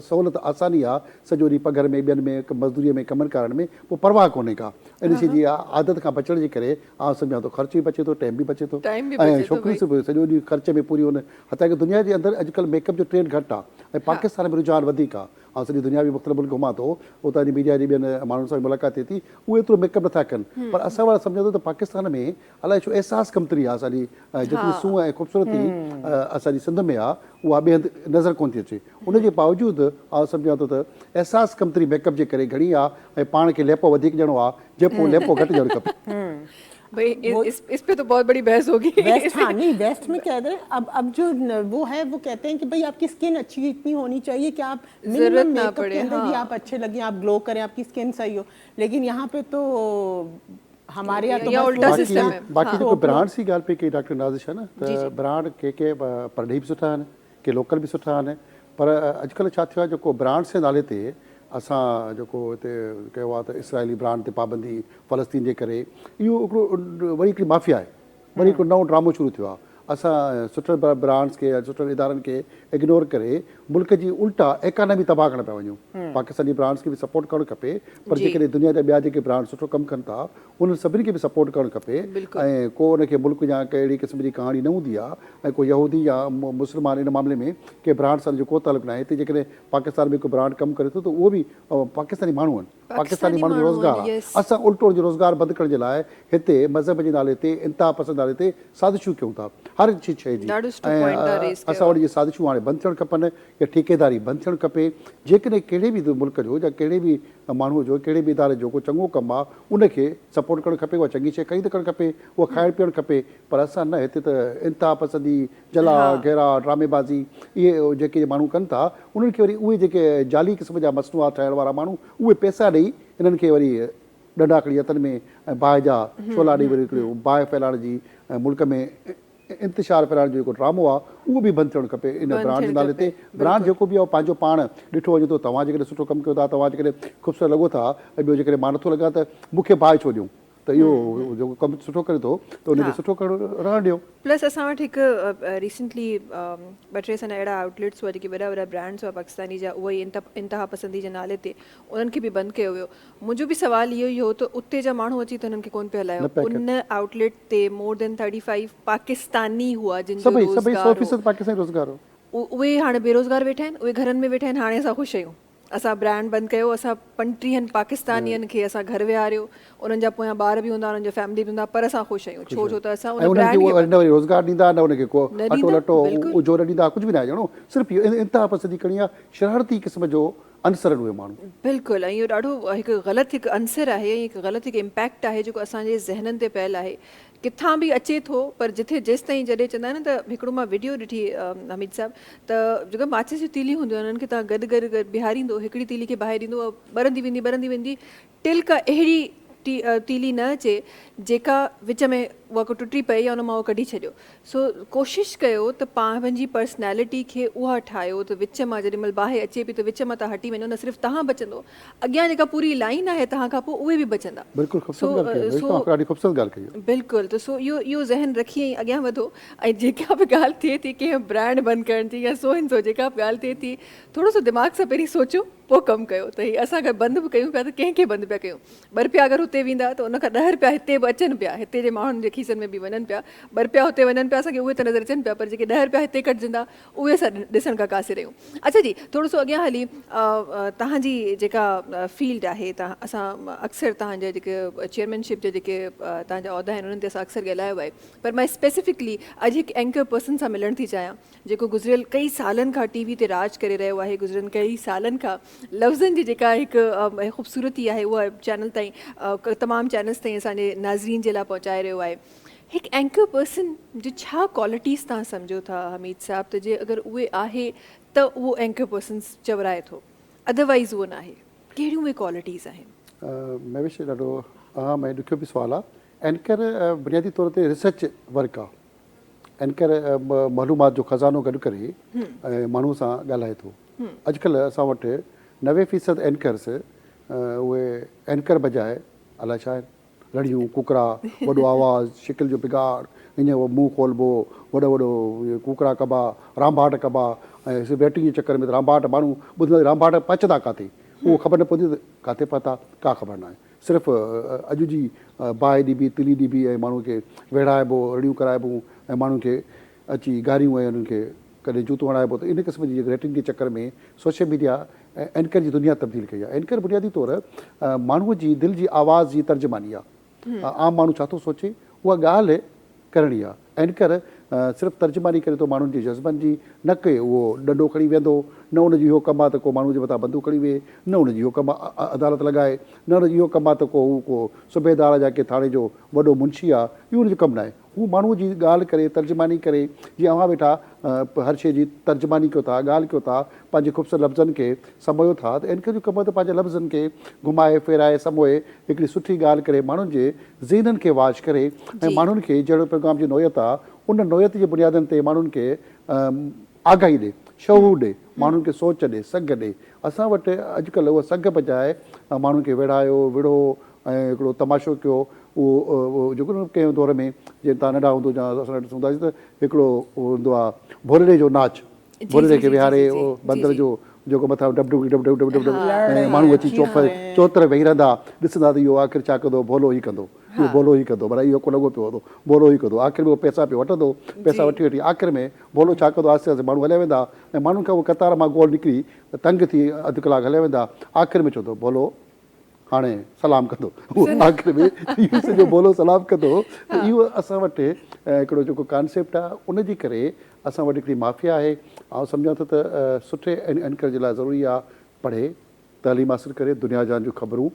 सहूलियत आसानी आहे, सॼो ॾींहुं पघर में ॿियनि में मज़दूरीअ में कमनि करण में पोइ परवाह कोन्हे का। इन शइ जी आदत खां बचण जे करे आउं सम्झां थो ख़र्च बि बचे थो, टाइम बि बचे थो, ऐं छोकिरी से बि सॼो ॾींहुं ख़र्च में पूरी हुन। हालांकि दुनिया जे अंदरि अॼुकल्ह मेकअप जो ट्रेंड घटि आहे ऐं पाकिस्तान में रुझान वधीक आहे। ऐं सॼी दुनिया बि मुख़्तलिफ़ मुल्क घुमां थो, उतां जी मीडिया जी ॿियनि माण्हुनि सां मुलाक़ात थिए थी, उहे एतिरो मेकअप नथा कनि, पर असां वारा सम्झो त पाकिस्तान में अलाए छो एहसासु कमतरी आहे। असांजी जेतिरी सूंहं ऐं ख़ूबसूरती असांजी सिंध में आहे, उहा ॿिए हंधि नज़र कोन थी अचे। उनजे बावजूदि आउं सम्झां थो त एहसासु कमतरी मेकअप जे करे घणी आहे ऐं पाण खे लेपो वधीक ॾियणो आहे, जेको लेपो घटि ॾियणु खपे। भाई इस पे तो बहुत बड़ी बहस होगी। वेस्ट, हाँ नहीं, वेस्ट में कह रहे हैं अब जो वो है वो कहते हैं कि भाई आपकी स्किन अच्छी इतनी होनी चाहिए कि आप जरूरत ना पड़े, भी आप अच्छे लगे, आप ग्लो करें, आपकी स्किन सही हो। लेकिन यहाँ पे तो हमारे यहाँ तो उल्टा सिस्टम है। बाकी जेको ब्रांड जी ॻाल्हि पई कई डॉक्टर नाज़िश आहे न, त ब्रांड के परॾेही बि सुठा आहिनि, के लोकल बि सुठा आहिनि, पर अॼुकल्ह छा थियो आहे, जेको ब्रांड जे नाले ते असां जेको हिते कयो आहे त इसराइली ब्रांड ते पाबंदी, फ़लस्तीन जे करे, इहो हिकिड़ो वरी हिकिड़ी माफ़िया आहे, वरी हिकिड़ो नओं ड्रामो शुरू थियो आहे। असां सुठे ब्रांड्स खे या सुठे इदारनि खे इग्नोर करे मुल्क जी उल्टा इकानमी तबाह करण पिया वञूं। पाकिस्तानी ब्रांड्स खे बि सपोर्ट करणु खपे, पर जेकॾहिं दुनिया जा ॿिया जेके ब्रांड सुठो कमु कनि था उन्हनि सभिनी खे बि सपोर्ट करणु खपे। ऐं को उनखे मुल्क या कहिड़ी क़िस्म जी कहाणी न हूंदी आहे, ऐं को यहूदी या मुस्लमान इन मामले में के ब्रांड सां जो को तालुक न आहे। हिते जेकॾहिं पाकिस्तान में को ब्रांड कमु करे थो त उहो बि पाकिस्तानी माण्हू आहिनि, पाकिस्तानी माण्हू जो रोज़गार आहे। असां उल्टो जो रोज़गार बंदि करण जे लाइ हिते मज़हब जे नाले ते, इंतिहा पसंदि नाले ते साज़िशूं कयूं था हर शइ जी। ऐं असां वटि इहे साज़िशूं हाणे बंदि थियणु खपनि या ठेकेदारी बंदि थियणु खपे। जेकॾहिं कहिड़े बि मुल्क जो या कहिड़े बि माण्हूअ जो कहिड़े बि इदारे जो को चङो कमु आहे उनखे सपोर्ट करणु खपे, उहा चङी शइ ख़रीद करणु खपे, उहा खाइणु पीअणु खपे। पर असां न, हिते त इंतिहा पसंदी, जला घेरा, ड्रामेबाज़ी इहे जेके माण्हू कनि था उन्हनि खे वरी उहे जेके जाली क़िस्म जा मसनूआत ठाहिण वारा माण्हू उहे पैसा ॾेई इन्हनि खे वरी ॾंडा खणी हथनि में ऐं बाहि जा छोला ॾेई वरी हिकिड़ो बाहि फैलाइण जी ऐं मुल्क में इंतिशार फैलाइण जो जेको ड्रामो आहे उहो बि बंदि थियणु खपे इन ब्रांड जे नाले ते। ब्रांड जेको बि आहे पंहिंजो पाण ॾिठो वञे थो। तव्हां जेकॾहिं सुठो कमु कयो था, तव्हां जेकॾहिं ख़ूबसूरत लॻो था, ऐं ॿियो जेकॾहिं मां नथो लॻा त मूंखे बाहि छो ॾियूं, त इहो जेको कमु सुठो करे थो त उनखे सुठो करणु रहणु ॾियो। प्लस असां वटि हिकु रिसेंटली 2-3 अहिड़ा आउटलेट्स हुआ जेके वॾा वॾा ब्रांड्स हुआ पाकिस्तानी जा, उहे ई इंतिहा पसंदी जे नाले ते उन्हनि खे बि बंदि कयो वियो। मुंहिंजो बि सुवालु इहो ई हो त उते जा माण्हू अची त उन्हनि खे कोन पिया हलायो। उन आउटलेट ते मोर देन 35 पाकिस्तानी हुआ जिन जो रोज़गार हो। उहे हाणे बेरोज़गार वेठा आहिनि, उहे घरनि में वेठा आहिनि। हाणे असां ख़ुशि आहियूं, असां ब्रांड बंदि कयो, असां 35 पाकिस्तानियुनि खे असां घर विहारियो, उन्हनि जा पोयां ॿार बि हूंदा, उन्हनि जो फैमिली बि हूंदा, पर असां ख़ुशि आहियूं। छो त असां उन ब्रांड खे न वरी रोज़गार ॾींदा, न उनखे को अटो लटो उजो न ॾींदा, कुझु बि न आहे। ॼणो सिर्फ़ु इहो इंतिहा पसंदी करणी आहे, शरारती क़िस्म जो अंसर आहिनि उहे माण्हू। बिल्कुलु, ऐं इहो ॾाढो हिकु ग़लति हिकु अंसर आहे, हिकु ग़लति हिकु इम्पैक्ट आहे जेको असांजे ज़हननि ते पियल आहे। किथां बि अचे थो, पर जिथे जेसि ताईं जॾहिं चवंदा आहिनि न त हिकिड़ो मां वीडियो ॾिठी हमीद साहब, त जेका माचिस जी तीलियूं हूंदियूं आहिनि उन्हनि खे तव्हां गॾु बीहारींदो, हिकिड़ी तीली खे ॿाहिरि ईंदो, ॿरंदी वेंदी टिल का अहिड़ी तीली न अचे जेका विच में उहा को टुटी पई या उन मां उहो कढी छॾियो। सो कोशिशि कयो त पंहिंजी पर्सनैलिटी खे उहा ठाहियो त विच मां जेॾी महिल बाहि अचे पई त विच मां तव्हां हटी वञो, न सिर्फ़ु तव्हां बचंदो, अॻियां जेका पूरी लाइन आहे तव्हां खां पोइ उहे बि बचंदा। बिल्कुलु, त सो इहो ज़हन रखी ऐं अॻियां वधो। ऐं जेका बि ॻाल्हि थिए थी कंहिं ब्रांड बंदि करण जी या सो जेका बि ॻाल्हि थिए थी, थोरो सो दिमाग़ सां पहिरीं सोचो पोइ कमु कयो। त हीअ असां अगरि बंदि बि कयूं पिया त कंहिंखे बंदि पिया कयूं। ₹2 अगरि हुते वेंदा त उनखां ₹10 हिते बि अचनि पिया, हिते जे माण्हुनि जे खीसनि में बि वञनि पिया। ₹2 हुते वञनि पिया, असांखे उहे त नज़र अचनि पिया, पर जेके ₹10 हिते कटिजंदा उहे असां ॾिसण खां कासे रहियूं। अच्छा जी, थोरो सो अॻियां हली तव्हांजी जेका फील्ड आहे, असां अक्सर तव्हांजा जेके चेयरमैनशिप जा जेके तव्हांजा उहिदा आहिनि उन्हनि ते असां अक्सर ॻाल्हायो आहे, पर मां स्पेसिफिकली अॼु हिकु एंकर पर्सन सां मिलणु थी चाहियां जेको गुज़िरियल कई सालनि खां टी-वी ते राज करे रहियो आहे। गुज़िरियल कई सालनि खां लफ़्ज़नि जी जेका हिकु ख़ूबसूरती आहे उहा चैनल ताईं, तमामु चैनल्स ताईं असांजे नाज़रीन जे लाइ पहुचाए रहियो आहे। हिकु एंकर पर्सन जो छा क्वालिटीज़ तव्हां सम्झो था हमीद साहब, त जे अगरि उहे आहे त उहो एंकर पर्सन चवराए थो, अदरवाइज़ उहो न आहे, कहिड़ियूं उहे क्वालिटीज़ आहिनि? महविश ॾाढो अहम ऐं ॾुखियो बि सुवालु आहे। एंकर बुनियादी तौर ते रिसर्च वर्क आहे। एंकर मालूमात जो ख़ज़ानो गॾु करे ऐं माण्हू सां ॻाल्हाए थो। अॼुकल्ह असां वटि 90% एंकर्स उहे एंकर बजाए अलाए छा आहिनि, लड़ियूं, कुकरा, वॾो आवाज़ु, शिकिल जो बिगाड़, हीअं मुंहुं खोलबो, वॾो कुकरा कबा, रामबाट कबा, ऐं सिर्फ़ु रेटिंग जे चकर में त रामबाट माण्हू ॿुधंदा रामबाट पचंदा काथे, उहो ख़बर न पवंदी त किथे पता, का ख़बर न आहे। सिर्फ़ु अॼु जी बाहि ॾिबी, तिली ॾिबी ऐं माण्हू खे वेड़ाइबो, रड़ियूं कराइबो ऐं माण्हुनि खे अची गारियूं ऐं उन्हनि खे कॾहिं जूतो हणाइबो। त इन क़िस्म जी रेटिंग जे चकर में सोशल मीडिया ऐं एंकर जी दुनिया तब्दील कई आहे। एंकर बुनियादी तौर माण्हूअ जी दिलि जी आवाज़ जी तर्जुमानी आहे। आम माण्हू छा थो सोचे उहा ॻाल्हि करणी आहे। एंकर सिर्फ़ु तर्जुमानी करे थो माण्हुनि जे जज़्बनि जी, न के उहो ॾंडो खणी वेंदो, न उनजो इहो कमु आहे त को माण्हू जे मथां बंदूक खणी वेहे, न उनजो इहो कमु आहे अदालत लॻाए, न उनजो इहो कमु आहे त को सूबेदार या के थाणे जो वॾो मुंशी आहे, इहो उनजो कमु न आहे। हू माण्हूअ जी ॻाल्हि करे, तर्जुमानी करे, जीअं अव्हां वेठा हर शइ जी तर्जुमानी कयो था, ॻाल्हि कयो था, पंहिंजे ख़ूबसूरत लफ़्ज़नि खे समोयो था, त एंकर जो कमु आहे त पंहिंजे लफ़्ज़नि खे घुमाए फिराए समोए हिकिड़ी सुठी ॻाल्हि करे माण्हुनि जे ज़हननि खे वाश करे ऐं माण्हुनि खे जहिड़ो पैगाम जी नोयत आहे उन नोयत जे बुनियादनि ते माण्हुनि खे आगाही ॾे, शऊर ॾे, माण्हुनि खे सोच ॾे, सघ ॾे। असां वटि अॼुकल्ह उहा सघ बजाए माण्हुनि खे वेड़ायो, विड़ो ऐं हिकिड़ो तमाशो कयो, उहो जेको न कंहिं दौर में जीअं तव्हां नंढा हूंदो या असां ॾिसूं था त हिकिड़ो हूंदो आहे भोरड़े जो नाच, भोरड़े खे विहारे उहो बंदर जो जेको मथां dub dub dub dub dub dub dub ऐं माण्हू अची चोतर वेही रहंदा ॾिसंदा त इहो आख़िर छा कंदो, भोलो ई कंदो, इहो भोलो ई कंदो, भला इहो को लॻो पियो हूंदो, भोलो ई कंदो, आख़िर में उहो पैसा पियो वठंदो, पैसा वठी वठी आख़िर में भोलो छा कंदो, आहिस्ते आहिस्ते माण्हू हलिया वेंदा ऐं माण्हुनि खां उहो कतार मां गोल निकिरी तंग थी अधु कलाकु हलिया वेंदा, आख़िर में चवंदो भोलो हाणे सलाम कंदो, उहो आख़िर में इहो सॼो भोलो सलाम कंदो। त इहो असां वटि हिकिड़ो जेको कॉन्सेप्ट आहे उनजे करे असां वटि हिकिड़ी माफ़िया आहे। ऐं सम्झां थो त सुठे एंकर जे लाइ ज़रूरी आहे पढ़े, तइलीम हासिल करे, दुनिया जहान जूं ख़बरूं,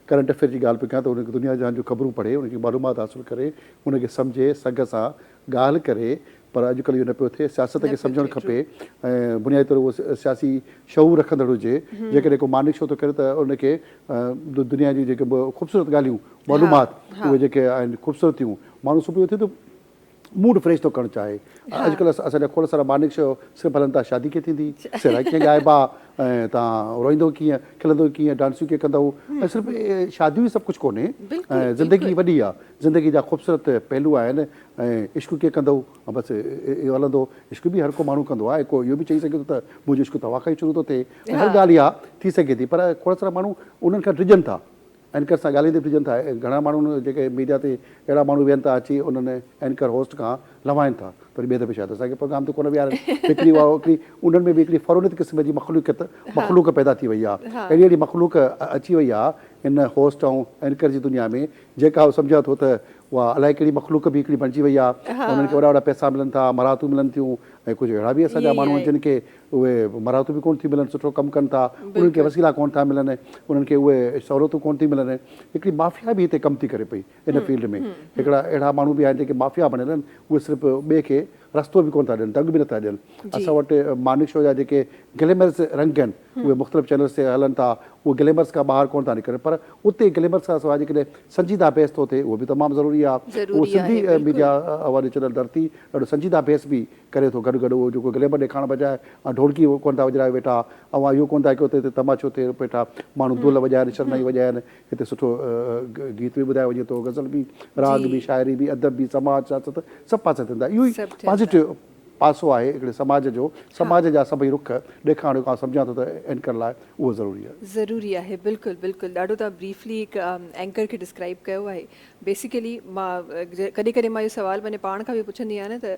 करंट अफेयर जी ॻाल्हि पिया कयां त उनखे दुनिया जहान जूं ख़बरूं पढ़े, उनखे मालूमात हासिल करे, उनखे सम्झे, सघ सां ॻाल्हि करे। पर अॼुकल्ह इहो न पियो थिए, सियासत खे सम्झणु खपे ऐं बुनियादी तौर उहो सियासी शऊर रखंदड़ हुजे। जेकॾहिं को मानिक शो थो करे त उनखे दुनिया जी जेके ख़ूबसूरत ॻाल्हियूं मालूमात उहे जेके आहिनि ख़ूबसूरतियूं, माण्हू सुबुह उथे त मूड फ्रेश थो करणु चाहे। अॼुकल्ह असांजा खोड़ सारा मानिक शो सिर्फ़ु हलनि था शादी कीअं थींदी, सिराई कीअं ॻाइबा, ऐं तव्हां रोईंदो कीअं, खिलंदो कीअं, डांसियूं कीअं कंदव, ऐं सिर्फ़ु शादियूं ई सभु कुझु कोन्हे, ऐं ज़िंदगी वॾी आहे, ज़िंदगी जा ख़ूबसूरत पहलू आहिनि। ऐं इश्क कीअं कंदव, बसि इहो हलंदो, इश्क बि हर को माण्हू कंदो आहे, को इहो बि चई सघे थो त मुंहिंजो इश्क तव्हां खां ई शुरू थो थिए, हर ॻाल्हि इहा थी सघे थी। पर खोड़ सारा माण्हू उन्हनि खां डिॼनि था, एंकर सां ॻाल्हाईंदे डिॼनि था। घणा माण्हू जेके मीडिया ते अहिड़ा माण्हू वेहनि था अची उन्हनि एंकर होस्ट खां लवाइनि था, पर ॿिए दफ़े शायदि असांखे प्रोग्राम ते कोन विहारनि। हिकिड़ी उहा हिकिड़ी उन्हनि में बि हिकिड़ी फ़ौरत क़िस्म जी मख़लूक पैदा थी वई आहे, अहिड़ी अहिड़ी मख़लूक अची वई आहे इन होस्ट ऐं एंकर जी दुनिया में, जेका सम्झा थो त उहा अलाए कहिड़ी मख़लूक बि हिकिड़ी बणिजी वई आहे। उन्हनि खे वॾा वॾा पैसा मिलनि था, मराहतूं मिलनि थियूं, ऐं कुझु अहिड़ा बि असांजा माण्हू आहिनि जिन खे उहे मराहतूं बि कोन थियूं मिलनि, सुठो कमु कनि था, उन्हनि खे वसीला कोन था मिलनि, उन्हनि खे उहे सहूलियतूं कोन थी मिलनि। हिकिड़ी माफ़िया बि हिते कमु थी करे पई इन फील्ड में। हिकिड़ा अहिड़ा माण्हू बि आहिनि जेके माफ़िया बणियल आहिनि, उहे सिर्फ़ु ॿिए खे रस्तो बि कोन था ॾियनि, दंग बि नथा ॾियनि। असां वटि मानिक शो जा जेके ग्लैमरस रंग आहिनि उहे मुख़्तलिफ़ चैनल्स ते हलनि था, उहे ग्लैमर्स खां ॿाहिरि कोन था निकिरनि, पर उते ग्लैमर्स खां सवाइ जेकॾहिं संजीदा बहस थो थिए उहो बि तमामु ज़रूरी आहे। उहो सिंधी मीडिया वारी चैनल धरती ॾाढो संजीदा बहस बि करे थो, गॾु गॾु उहो जेको ग्लैमर ॾेखारण बजाए ढोलकी कोन था वॼाए वेठा, ऐं इहो कोन था की उते तमाशो थिए वेठा, माण्हू दुल वॼाइनि, शरनाई वॼाइनि, हिते सुठो गीत बि ॿुधायो वञे थो, गज़ल बि, राग बि, शाइरी बि, अदब बि, समाज, सियासत सभु पासे थींदा। इहो ई पॉज़िटिव पासो आहे हिकिड़े समाज जो, समाज जा सभई रुख ॾेखारियो खां सम्झां थो त एंकर लाइ उहो ज़रूरी आहे। बिल्कुलु बिल्कुलु, ॾाढो तव्हां ब्रीफली हिकु एंकर खे डिस्क्राइब कयो आहे। बेसिकली मां कॾहिं कॾहिं मां इहो सुवालु पंहिंजे पाण खां बि पुछंदी आहियां न त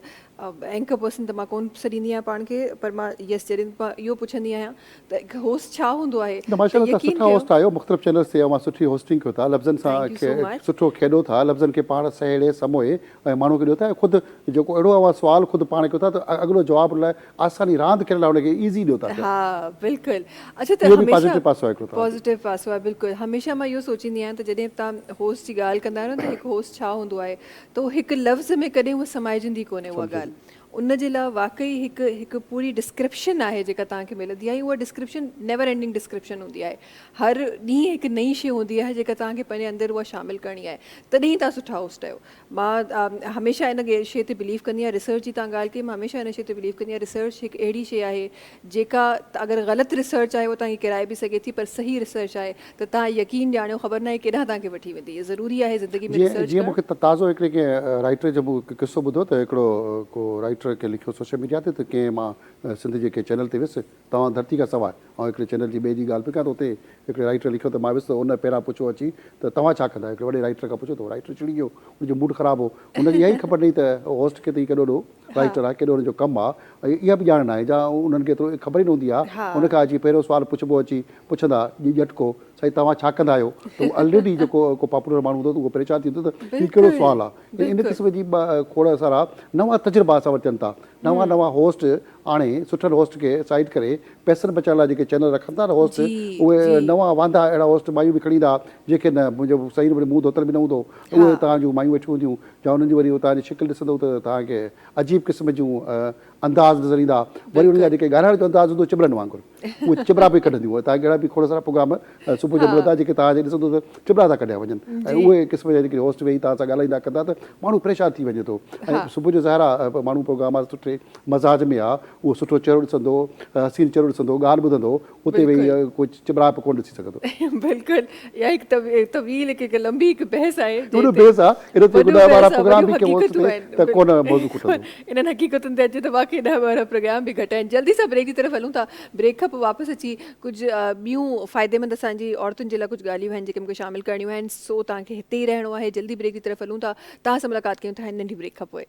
एंकर पर्सन त मां कोन सॾींदी आहियां पाण खे, पर मां यस जॾहिं मां इहो पुछंदी आहियां त हिकु होस्ट छा हूंदो आहे। सुठा होस्ट आहियो, मुख़्तलिफ़ चैनल्स ते मां सुठी होस्टिंग कयो था, लफ़्ज़नि सां सुठो खेॾो था, लफ़्ज़नि खे पाण सहेड़े समोए ऐं माण्हू खे ॾियो था, ऐं ख़ुदि जेको अहिड़ो आहे सुवालु ख़ुदि पाण कयो था त अॻिलो जवाब लाइ आसानी रांदि करण लाइ उनखे ईज़ी ॾियो था। हा बिल्कुलु। अच्छा, त पॉज़िटिव पासो आहे, पॉज़िटिव पासो आहे। बिल्कुलु, हमेशह मां इहो सोचींदी आहियां त जॾहिं तव्हां होस्ट जी ॻाल्हि कंदा आहियो न त हिकु होस्ट छा हूंदो आहे, त हिकु लफ़्ज़ में कॾहिं उहा समाइजंदी कोन्हे उहा ॻाल्हि। उन जे लाइ वाक़ई हिकु पूरी डिस्क्रिप्शन आहे जेका तव्हांखे मिलंदी आहे, उहा डिस्क्रिप्शन नेवर एंडिंग डिस्क्रिप्शन हूंदी आहे। हर ॾींहुं हिकु नई शइ हूंदी आहे जेका तव्हांखे पंहिंजे अंदरि उहा शामिलु करणी आहे, तॾहिं तव्हां सुठा होस्ट आहियो। मां हमेशह इन शइ ते बिलीव कंदी आहियां, रिसर्च जी तव्हां ॻाल्हि कई, मां हमेशह इन शइ ते बिलीव कंदी आहियां। रिसर्च हिकु अहिड़ी शइ आहे जेका अगरि ग़लति रिसर्च आहे उहा तव्हांखे किराए बि सघे थी, पर सही रिसर्च आहे त तव्हां यकीन ॼाणियो ख़बर न आहे केॾांहुं तव्हांखे वठी वेंदी। इहा ज़रूरी आहे ज़िंदगी में रिसर्च। जीअं मूंखे ताज़ो हिकिड़े कंहिं राइटर जो किसो ॿुधो त हिकिड़ो को राइटर खे लिखियो सोशल मीडिया ते त कंहिं मां सिंध जे कंहिं चैनल ते वियुसि, तव्हां धरती खां सवाइ, ऐं हिकिड़े चैनल जी ॿिए जी ॻाल्हि पिया कयां त उते हिकिड़े राइटर लिखियो त मां वियुसि त उन पहिरां पुछो अची त तव्हां छा कंदा आहियो, हिकिड़े वॾे राइटर खां पुछो त राइटर चिड़ी वियो, उनजो मूड ख़राबु हो, हुनखे इहा ई ख़बर न त होस्ट खे त ई केॾो वॾो राइटर आहे, केॾो हुनजो कमु आहे, ऐं इहा बि ॼाण न आहे, जा उन्हनि खे एतिरो ख़बर ई न हूंदी आहे। उनखां अची पहिरियों सुवालु पुछिबो, अची पुछंदा झटको साईं तव्हां छा कंदा आहियो, त ऑलरेडी जेको को पॉपुलर माण्हू हूंदो त उहो परेशान थी वेंदो त हीउ कहिड़ो सुवालु आहे। इन क़िस्म जी खोड़ सारा नवां तजुर्बा असां वटि थियनि था, नवां होस्ट आणे सुठनि होस्ट खे साइड करे पैसनि बचाइण लाइ जेके चैनल रखनि था न होस्ट, उहे नवां वांदा अहिड़ा होस्ट मायूं बि खणी ईंदा जेके न मुंहिंजो सही नमूने मुंहुं धोतल बि न हूंदो, उहे तव्हांजूं मायूं वेठियूं हूंदियूं, या उन्हनि जी वरी तव्हांजी शिकिल ॾिसंदव त तव्हांखे अजीब क़िस्म जूं अंदाज़ नज़र ईंदा। वरी उन जा जेके ॻाल्हाइण जो अंदाज़ हूंदो चिबड़नि वांगुरु, उहे चिबड़ा बि कढंदियूं। तव्हांखे अहिड़ा बि खोड़ सारा प्रोग्राम सुबुह जो मिलंदा जेके तव्हांजे ॾिसंदो त चिबड़ा था कढिया वञनि, ऐं उहे क़िस्म जा जेके होस्ट वेही तव्हां सां ॻाल्हाईंदा कंदा त माण्हू परेशान थी वञे थो। ऐं सुबुह जो ज़ाहिर आहे माण्हू प्रोग्राम आहे सुठे मज़ाज में आहे, उहो सुठो चहिरो ॾिसंदो, हसीन चहिरो ॾिसंदो, ॻाल्हि ॿुधंदो, उते वेही कोई चिबराप कोन ॾिसी सघंदो। बिल्कुल, या हिकु तवील हिकु लंबी हिकु बहस आहे उन बेस आहे इन ते ॿुधाए वारा प्रोग्राम बि कयो त कोन मौज़ू खुटंदो। इन्हनि हक़ीक़तुनि ते अचे त वाक़ई 10-12 प्रोग्राम बि घटि आहिनि। जल्दी सां ब्रेक जी तरफ़ हलूं था। ब्रेक खां पोइ वापसि अची कुझु ॿियूं फ़ाइदेमंद असांजी औरतुनि जे लाइ कुझु ॻाल्हियूं आहिनि जेके मूंखे शामिलु करणियूं आहिनि, सो तव्हांखे हिते ई रहणो आहे। जल्दी ब्रेक जी तरफ़ हलूं था, तव्हां सां मुलाक़ात कयूं था हिन नंढी ब्रेक खां पोइ।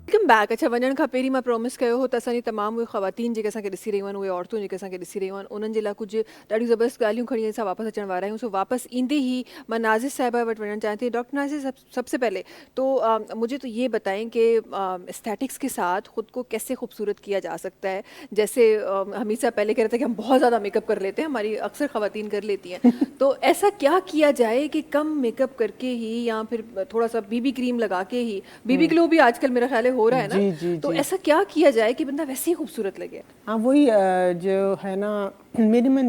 Welcome back. अच्छा, वञण खां पहिरीं मां प्रॉमिस कयो हो त असांजी तमामु उहे ख़वातीन जेके असांखे ॾिसी रहियूं आहिनि, उहे औरतूं जेके असांखे ॾिसी रहियूं आहिनि, उन्हनि जे लाइ कुझु ॾाढियूं ज़बरदस्त ॻाल्हियूं खणी असां वापसि अचण वारा आहियूं। सो वापसि ईंदे ही मैं नाज़िर साहिबा वटि वञणु चाहती हूँ। डॉक्टर नाज़िर, सबसे पहले तो मुझे तो ये बताएं कि एस्थेटिक्स के साथ ख़ुद को कैसे खूबसूरत किया जा सकता है। जैसे हमेशा पहले कह रहे थे कि हम बहुत ज़्यादा मेकअप कर लेते हैं, हमारी अक्सर ख़वातीन कर लेती हैं, तो ऐसा क्या किया जाए कि कम मेकअप करके ही या फिर थोड़ा सा बीबी क्रीम लगा के ही, बीबी ग्लो भी आजकल मेरा ख्याल है हो रहा है ना, तो ऐसा क्या किया जाए कि बंदा वैसे ही खूबसूरत लगे? हाँ, वही जो है ना, मिनिमम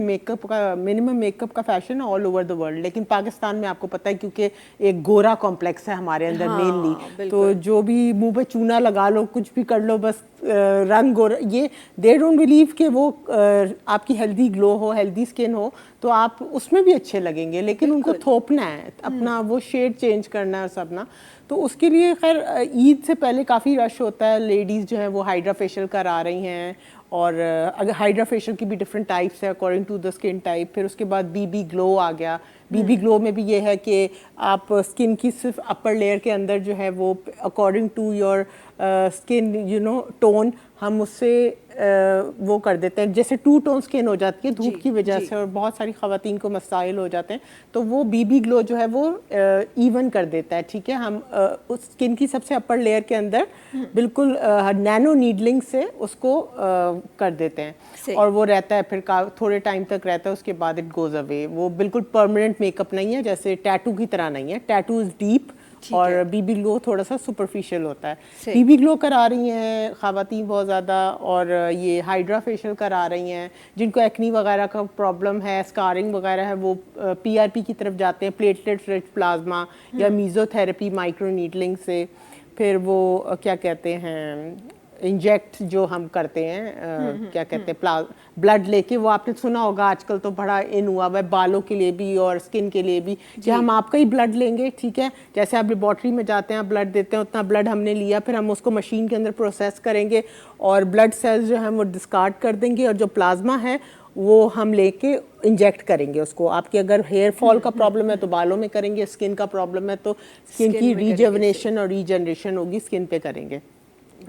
मेकअप का फैशन है ऑल ओवर द वर्ल्ड, लेकिन पाकिस्तान में आपको पता है क्योंकि एक गोरा कॉम्प्लेक्स है हमारे अंदर मेनली, तो जो भी मुंह पे चूना लगा लो, कुछ भी कर लो, बस रंग गोरा, ये दे डोंट बिलीव कि वो आपकी हेल्दी ग्लो हो, हेल्दी स्किन हो तो आप उसमें भी अच्छे लगेंगे, लेकिन उनको थोपना है, अपना वो शेड चेंज करना है सब ना। तो उसके लिए खैर ईद से पहले काफ़ी रश होता है, लेडीज़ जो है वो हाइड्रा फेशियल करा रही हैं, और अगर हाइड्रा फेशियल की भी डिफरेंट टाइप्स है according to the skin type. फिर उसके बाद बीबी ग्लो आ गया। बीबी ग्लो में भी ये है कि आप स्किन की सिर्फ अपर लेयर के अंदर जो है वो according to your skin you know tone, हम उससे वो कर देते हैं, जैसे 2 टोन स्किन हो जाती है धूप की वजह से, और बहुत सारी ख़वातीन को मसाइल हो जाते हैं, तो वो बीबी ग्लो जो है वो इवन कर देता है। ठीक है, हम उस स्किन की सबसे अपर लेयर के अंदर बिल्कुल नैनो नीडलिंग से उसको कर देते हैं, और वो रहता है फिर थोड़े टाइम तक रहता है, उसके बाद इट गोज अवे। वो बिल्कुल परमानेंट मेकअप नहीं है, जैसे टैटू की तरह नहीं है। टैटू इज डीप और बीबी ग्लो थोड़ा सा सुपरफिशियल होता है। बीबी ग्लो करा रही हैं ख़वातीन बहुत ज़्यादा, और ये हाइड्रा फेशियल करा रही हैं। जिनको एक्नी वगैरह का प्रॉब्लम है, स्कारिंग वगैरह है, वो पीआरपी की तरफ जाते हैं, प्लेटलेट रिच प्लाज्मा या मीज़ोथेरेपी माइक्रो नीडलिंग से। फिर वो क्या कहते हैं, इंजेक्ट जो हम करते हैं, क्या कहते हैं, ब्लड लेके, वो आपने सुना होगा आजकल तो बड़ा इन हुआ है बालों के लिए भी और स्किन के लिए भी, कि हम आपका ही ब्लड लेंगे। ठीक है, जैसे आप लेबॉर्ट्री में जाते हैं, आप ब्लड देते हैं, उतना ब्लड हमने लिया, फिर हम उसको मशीन के अंदर प्रोसेस करेंगे और ब्लड सेल्स जो हैं वो डिस्कार्ड कर देंगे, और जो प्लाज्मा है वो हम लेके इंजेक्ट करेंगे उसको। आपके अगर हेयर फॉल का प्रॉब्लम है तो बालों में करेंगे, स्किन का प्रॉब्लम है तो स्किन की रीजेवनेशन और रीजनरेशन होगी, स्किन पे करेंगे।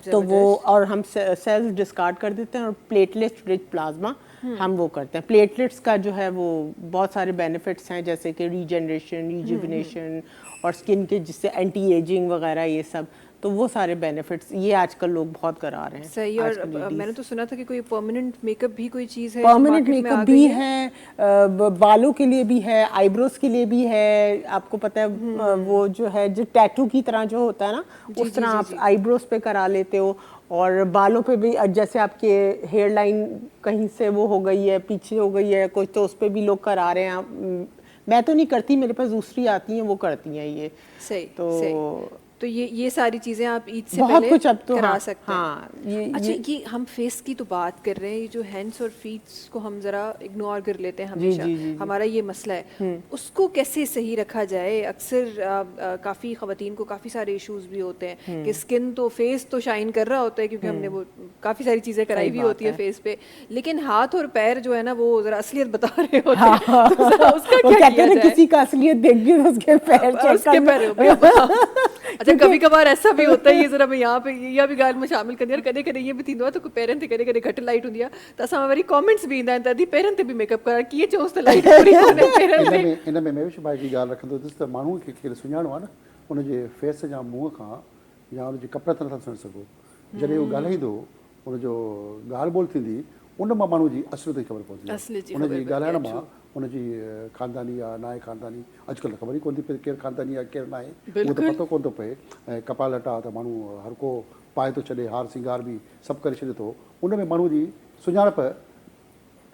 तो वो, और हम सेल्स डिस्कार्ड कर देते हैं, और प्लेटलेट्स रिच प्लाज्मा हम वो करते हैं। प्लेटलेट्स का जो है वो बहुत सारे बेनिफिट्स हैं, जैसे कि रीजनरेशन, रिजुविनेशन, और स्किन के जिससे एंटी एजिंग वगैरह ये सब, तो वो सारे बेनिफिट्स ये आजकल लोग बहुत करा रहे हैं। सही, और मैंने तो सुना था कि कोई परमानेंट मेकअप भी कोई चीज़ है, परमानेंट मेकअप भी है, बालों के लिए भी है, आईब्रोज के लिए भी है। आपको पता है वो जो है, जो टैटू की तरह जो होता है ना, उस तरह आप आईब्रोज पे करा लेते हो, और बालों पे भी, जैसे आपके हेयर लाइन कहीं से वो हो गई है, पीछे हो गई है कुछ, तो उस पर भी लोग करा रहे हैं। मैं तो नहीं करती, मेरे पास दूसरी आती हैं वो करती हैं ये। सही, तो तो ये सारी चीज़ें आप ईद से बहुत पहले कुछ अब तो करा हाँ, सकते हैं। हाँ, अच्छा, ये हम फेस की तो बात कर रहे हैं, ये जो हैंड्स और फीट्स को हम ज़रा इग्नोर कर लेते हैं हमेशा, हमारा ये मसला है, उसको कैसे सही रखा जाए? अक्सर काफ़ी ख़वातीन को काफ़ी सारे इश्यूज भी होते हैं कि स्किन तो, फेस तो शाइन कर रहा होता है क्योंकि हमने वो काफ़ी सारी चीज़ें कराई भी होती है फेस पे, लेकिन हाथ और पैर जो है ना वो ज़रा असलियत बता रहे होते हैं। तो उसका क्या किया जाए? किसी का असलियत देख के उसके पैर अच्छा, कभी कभार ऐसा भी होता है, ये जरा मैं यहाँ पे या भी ॻाल्हि में शामिल कंदी आहियां, कॾहिं कॾहिं ईअं बि थींदो आहे त पेरनि ते कॾहिं कॾहिं घटि लाइट हूंदी आहे त असां वरी कॉमेंट्स बि ईंदा आहिनि त अदी पेरनि ते बि मेकअप करा, कीअं चयोसि त लाइट पूरी कोन्हे पेरनि ते। इन में महेश भाई जी ॻाल्हि रखंदुसि त माण्हू खे केरु सुञाणो आहे न, उनजे फेस या मुंहं खां या उनजे कपिड़े तां नथा सुञाणे सघो। जॾहिं उहो ॻाल्हाईंदो, उनजो ॻाल्हि ॿोल थींदी, उन मां माण्हू जी असलियत जी ख़बर पवंदी, उनजी ॻाल्हाइण मां उनजी ख़ानदानी आहे नाहे ख़ानदानी, अॼुकल्ह ख़बर ई कोन थी पए केरु ख़ानदानी आहे केरु नाहे, उहो त पतो कोन थो पए। ऐं कपाल लटा त माण्हू हर को पाए थो छॾे, हार सिंगार बि सभु करे छॾे थो, उन में माण्हू जी सुञाणप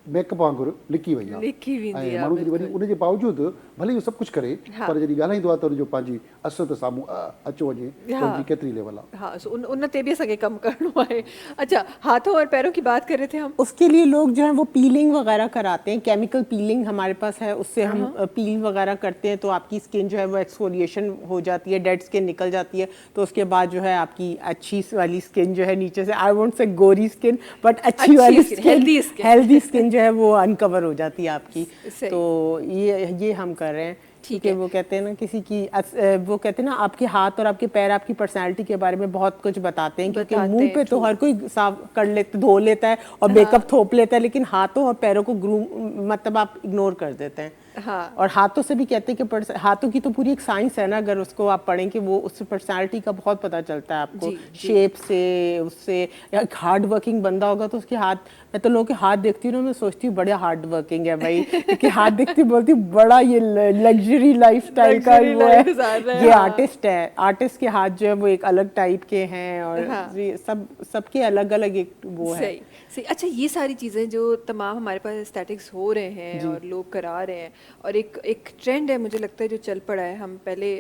मेकअप वांगुरु लिकी वई आहे लिकी वेंदी ऐं आहे, माण्हू जॾहिं वञी बिल्कुलु। उनजे बावजूदि भले इहो सभु कुझु करे हा। पर जॾहिं ॻाल्हाईंदो आहे त उनजो पंहिंजी असरत साम्हूं अचो वञे त हाँ। उनजी केतिरी लेवल आहे। हाँ, सो उन ते भी असांखे कम करणो है। अच्छा, हाथों और पैरों की बात कर रहे थे हम। उसके लिए लोग जो है वो पीलिंग वगैरह कराते हैं, केमिकल पीलिंग हमारे पास है, उससे हम पील वगैरह करते हैं तो आपकी स्किन जो है वो एक्सफोलिएशन हो जाती है, डेड स्किन निकल जाती है, तो उसके बाद जो है आपकी अच्छी वाली स्किन जो है नीचे से, आई वोंट से गोरी स्किन बट अच्छी वाली skin, स्किन, हेल्दी स्किन जो है वो अनकवर हो जाती है आपकी। सही। तो ये हम कर रहे हैं। ठीक क्योंकि है। वो कहते हैं ना किसी की वो कहते हैं ना आपके हाथ और आपके पैर आपकी पर्सनालिटी के बारे में बहुत कुछ बताते हैं, क्योंकि बताते मुंह हैं, पे तो true। हर कोई साफ कर लेते, धो लेता है और मेकअप थोप लेता है, लेकिन हाथों और पैरों को ग्रूम मतलब आप इग्नोर कर देते हैं। हाँ। और हाथों से भी कहते हैं कि हाथों की तो पूरी एक साइंस है ना, अगर उसको आप पढ़ें कि वो उससे पर्सनालिटी का बहुत पता चलता है आपको, जी, जी। शेप से, उससे। या हार्ड वर्किंग बंदा होगा तो उसके हाथ, मैं तो लोगों के हाथ देखती हूँ ना, मैं सोचती हूँ बड़ा हार्ड वर्किंग है भाई, क्योंकि हाथ देखती बोलती हूँ बड़ा ये लग्जरी लाइफ स्टाइल का Luxury वो life गुजार रहे है। हैं, ये हाँ। आर्टिस्ट है, आर्टिस्ट के हाथ जो है वो एक अलग टाइप के हैं, और हाँ। ये सबके अलग अलग एक वो है। सही सही। अच्छा, ये सारी चीज़ें जो तमाम हमारे पास एस्थेटिक्स हो रहे हैं और लोग करा रहे हैं, और एक ट्रेंड है मुझे लगता है जो चल पड़ा है। हम पहले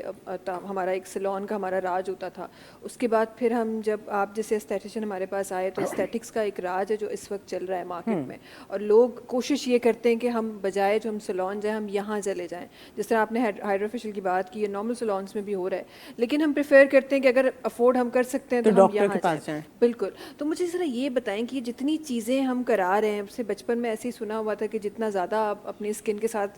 हमारा एक सैलून का हमारा राज होता था, उसके बाद फिर हम जब आप जैसे एस्थेटिशियन हमारे पास आए तो एस्थेटिक्स का एक राज है जो इस वक्त चल रहा है मार्केट में, और लोग कोशिश ये करते हैं कि हम बजाय जो हम सैलून जाएं हम यहाँ चले जाएं। जिस तरह आपने हाइड्रोफेशियल की बात की, ये नॉर्मल सैलून्स में भी हो रहा है, लेकिन हम प्रेफर करते हैं कि अगर अफोर्ड हम कर सकते हैं तो तो हम डॉक्टर यहाँ के पास जाएं। बिल्कुल। तो मुझे ज़रा ये बताएं कि ये जितनी चीज़ें हम करा रहे हैं, उससे बचपन में ऐसे ही सुना हुआ था कि जितना ज़्यादा आप अपनी स्किन के साथ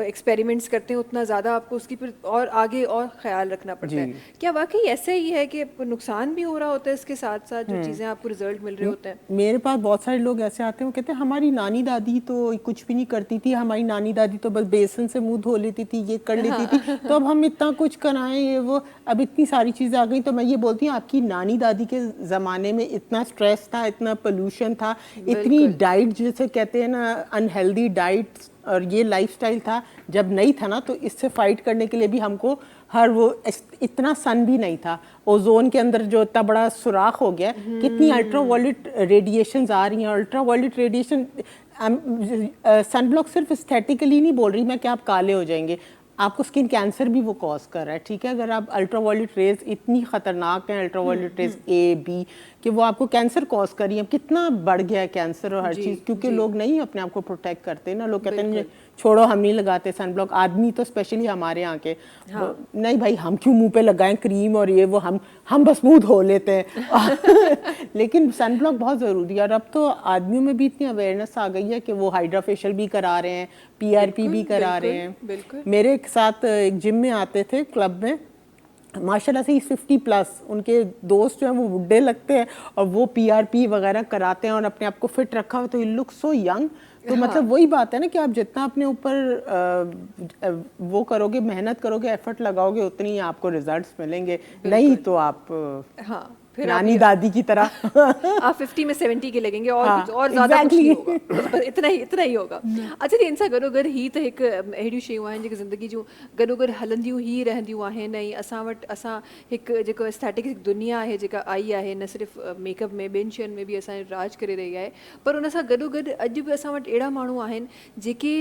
एक्सपेरिमेंट्स करते हैं उतना ज़्यादा आपको उसकी फिर और आगे और ख्याल रखना पड़ता है। क्या वाकई ऐसा ही है कि नुकसान भी हो रहा होता है इसके साथ साथ जो चीज़ें आपको रिजल्ट मिल रहे होते हैं? मेरे पास बहुत सारे लोग ऐसे आते हैं, वो कहते हैं हमारी नानी दादी तो कुछ भी नहीं करती थी, हमारी नानी दादी तो बस बेसन से मुंह धो लेती थी, ये कर लेती थी, तो अब हम इतना कुछ कराएं, ये वो, अब इतनी सारी चीज़ें आ गई। तो मैं ये बोलती हूँ आपकी नानी दादी के ज़माने में इतना स्ट्रेस था, इतना पोल्यूशन था, इतनी डाइट जिसे कहते हैं ना अनहेल्दी डाइट, और ये लाइफस्टाइल था जब नहीं था ना, तो इससे फाइट करने के लिए भी हमको इतना सन भी नहीं था, ओजोन के अंदर जो इतना बड़ा सुराख हो गया, कितनी अल्ट्रावायलेट रेडिएशंस आ रही हैं। अल्ट्रावायलेट रेडिएशन, सनब्लॉक सिर्फ एस्थेटिकली नहीं बोल रही मैं कि आप काले हो जाएंगे, आपको स्किन कैंसर भी वो कॉज कर रहा है, ठीक है। अगर आप अल्ट्रावायलेट रेज इतनी खतरनाक हैं, अल्ट्रावायलेट रेज ए बी, कि वो आपको कैंसर कॉज कर रही है। कितना बढ़ गया है कैंसर और हर चीज़, क्योंकि लोग नहीं अपने आप को प्रोटेक्ट करते ना। लोग कहते हैं छोड़ो हम नहीं लगाते सनब्लॉक, आदमी तो स्पेशली हमारे यहाँ के, नहीं भाई हम क्यों मुंह पे लगाएं क्रीम और ये वो, हम बस मुंह धो लेते हैं। लेकिन सनब्लॉक बहुत ज़रूरी है, और अब तो आदमियों में भी इतनी अवेयरनेस आ गई है कि वो हाइड्राफेशियल भी करा रहे हैं, PRP भी करा रहे हैं। मेरे साथ एक जिम में आते थे क्लब में, माशाल्लाह से 50+, उनके दोस्त जो हैं वो बुढ़े लगते हैं और वो PRP वगैरह कराते हैं और अपने आप को फिट रखा हुआ, तो यू लुक सो यंग। तो मतलब वही बात है ना कि आप जितना अपने ऊपर वो करोगे, मेहनत करोगे, एफर्ट लगाओगे, उतनी आपको रिजल्ट्स मिलेंगे। नहीं तो आप फिर नानी दादी की तरह आप 50 में 70 के लगेंगे और कुछ और ज़्यादा कुछ नहीं होगा, बस इतना ही होगा। अच्छा, इन सां गॾोगॾु ही त हिकु अहिड़ियूं शयूं आहिनि जेके ज़िंदगी जूं गॾोगॾु हलंदियूं ही रहंदियूं आहिनि। ऐं असां हिकु जेको एस्थेटिक हिकु दुनिया आहे जेका आई आहे, न सिर्फ़ु मेकअप में, ॿियनि शयुनि में बि असांजो राज करे रही आहे, पर उन सां गॾोगॾु अॼु बि असां वटि अहिड़ा माण्हू आहिनि जेके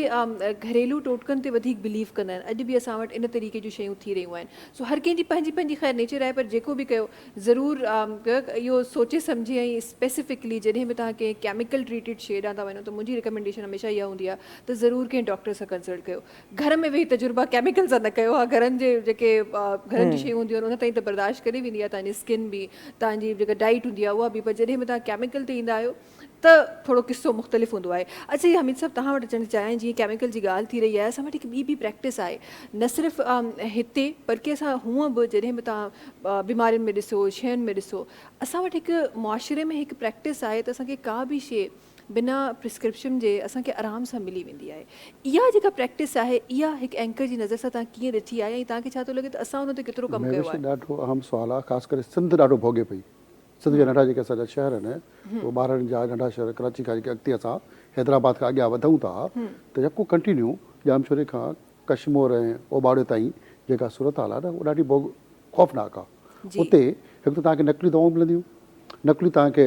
घरेलू टोटकनि ते वधीक बिलीव कंदा आहिनि। अॼु बि असां वटि इन तरीक़े जूं शयूं थी रहियूं आहिनि। सो हर कंहिंजी पंहिंजी ख़ैर नेचर आहे, पर जेको बि कयो ज़रूरु इहो सोचे सम्झे ऐं स्पेसिफिकली जॾहिं बि तव्हां कंहिं केमिकल ट्रीटेड शइ ॾांहुं था वञो त मुंहिंजी रिकमेंडेशन हमेशह इहा हूंदी आहे त ज़रूरु कंहिं डॉक्टर सां कंसल्ट कयो। घर में वेही तजुर्बा केमिकल सां न कयो। घरनि जे जेके घरनि जी शयूं हूंदियूं आहिनि उन ताईं त बर्दाश्त करे वेंदी आहे तव्हांजी स्किन बि, तव्हांजी जेका डाइट हूंदी आहे उहा बि, पर जॾहिं बि तव्हां केमिकल ते ईंदा आहियो त थोरो किस्सो मुख़्तलिफ़ हूंदो आहे। अच्छा, ये हमीद साहब तव्हां वटि अचणु चाहियां, जीअं केमिकल जी ॻाल्हि थी रही आहे, असां वटि हिकु ॿी प्रैक्टिस आहे, न सिर्फ़ु हिते बल्कि असां हूअं बि जॾहिं बि तव्हां बीमारियुनि में ॾिसो, शयुनि में ॾिसो, असां वटि हिकु मुआशिरे में हिकु प्रैक्टिस आहे त असांखे का बि शइ बिना प्रिस्क्रिप्शन जे असांखे आराम सां मिली वेंदी आहे। इहा जेका प्रैक्टिस आहे, इहा हिकु एंकर जी नज़र सां तव्हां कीअं ॾिठी आहे ऐं तव्हांखे छा थो लॻे त असां हुन ते केतिरो कमु कयो आहे? ॾाढो अहम सुवालु आहे, ख़ासि करे सिंध ॾाढो भोॻे पई। सिंध जा नंढा जेके असांजा शहर आहिनि, उहे ॿारनि जा नंढा शहर, कराची खां जेके अॻिते असां हैदराबाद खां अॻियां वधूं था, त जेको कंटिन्यू जामशोरे खां कश्मीर ऐं ओबाड़े ताईं जेका सूरत हाल आहे न, उहा ॾाढी ख़ौफ़नाक आहे। उते हिकु त तव्हांखे नकली दवाऊं मिलंदियूं, नकली तव्हांखे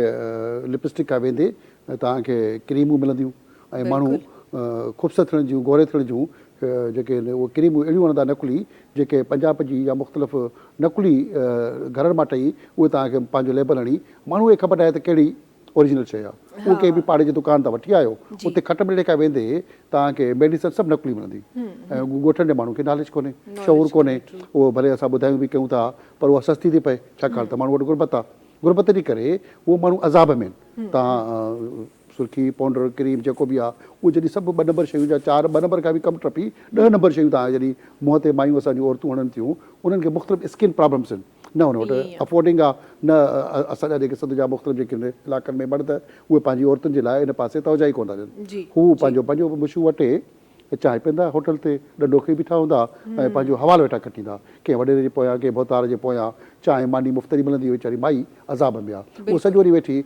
लिपस्टिक खां वेंदे तव्हांखे क्रीमूं मिलंदियूं, ऐं माण्हू ख़ूबसूरत थियण जूं गोरे थियण जूं जेके उहे क्रीमूं अहिड़ियूं वणंदा नकुली जेके पंजाब जी या मुख़्तलिफ़ नकुली घरनि मां ठही उहे तव्हांखे पंहिंजो लेबल हणी माण्हू खे ख़बर आहे त कहिड़ी ओरिजिनल शइ आहे उहो कंहिं बि पाड़े जी दुकान तां वठी आयो उते खट मिले खां वेंदे तव्हांखे मेडिसन सभु नकुली मिलंदी ऐं ॻोठनि जे माण्हुनि खे नॉलेज कोन्हे शौर कोन्हे उहो भले असां ॿुधायूं बि कयूं था पर उहा सस्ती थी पए छाकाणि त माण्हू वटि गुरबत आहे गुरबत जे करे उहो माण्हू अज़ाब में आहिनि तव्हां सुर्खी पाउडर क्रीम जेको बि आहे उहो जॾहिं सभु 2 नंबर शयूं जा 4 2 नंबर खां बि कमु टपी 10 नंबर शयूं तव्हां जॾहिं मुंहं ते मायूं असांजूं औरतूं हणनि थियूं उन्हनि खे मुख़्तलिफ़ स्किन प्रॉब्लम्स आहिनि न हुन वटि अफोर्डिंग आहे न असांजा जेके सद जा मुख़्तलिफ़ जेके इलाइक़नि में मर्द उहे पंहिंजी औरतुनि जे लाइ इन पासे तवजा ई कोन था ॾियनि हू पंहिंजो मुशू वटे चांहि पीअंदा होटल ते ॾंडो खे बीठा हूंदा ऐं पंहिंजो हवालो वेठा कटींदा कंहिं वॾेरे जे पोयां कंहिं भोतार जे पोयां चांहि मानी मुफ़्त जी मिलंदी हुई वीचारी माई अज़ाब में आहे उहो सॼो ॾींहुं वेठी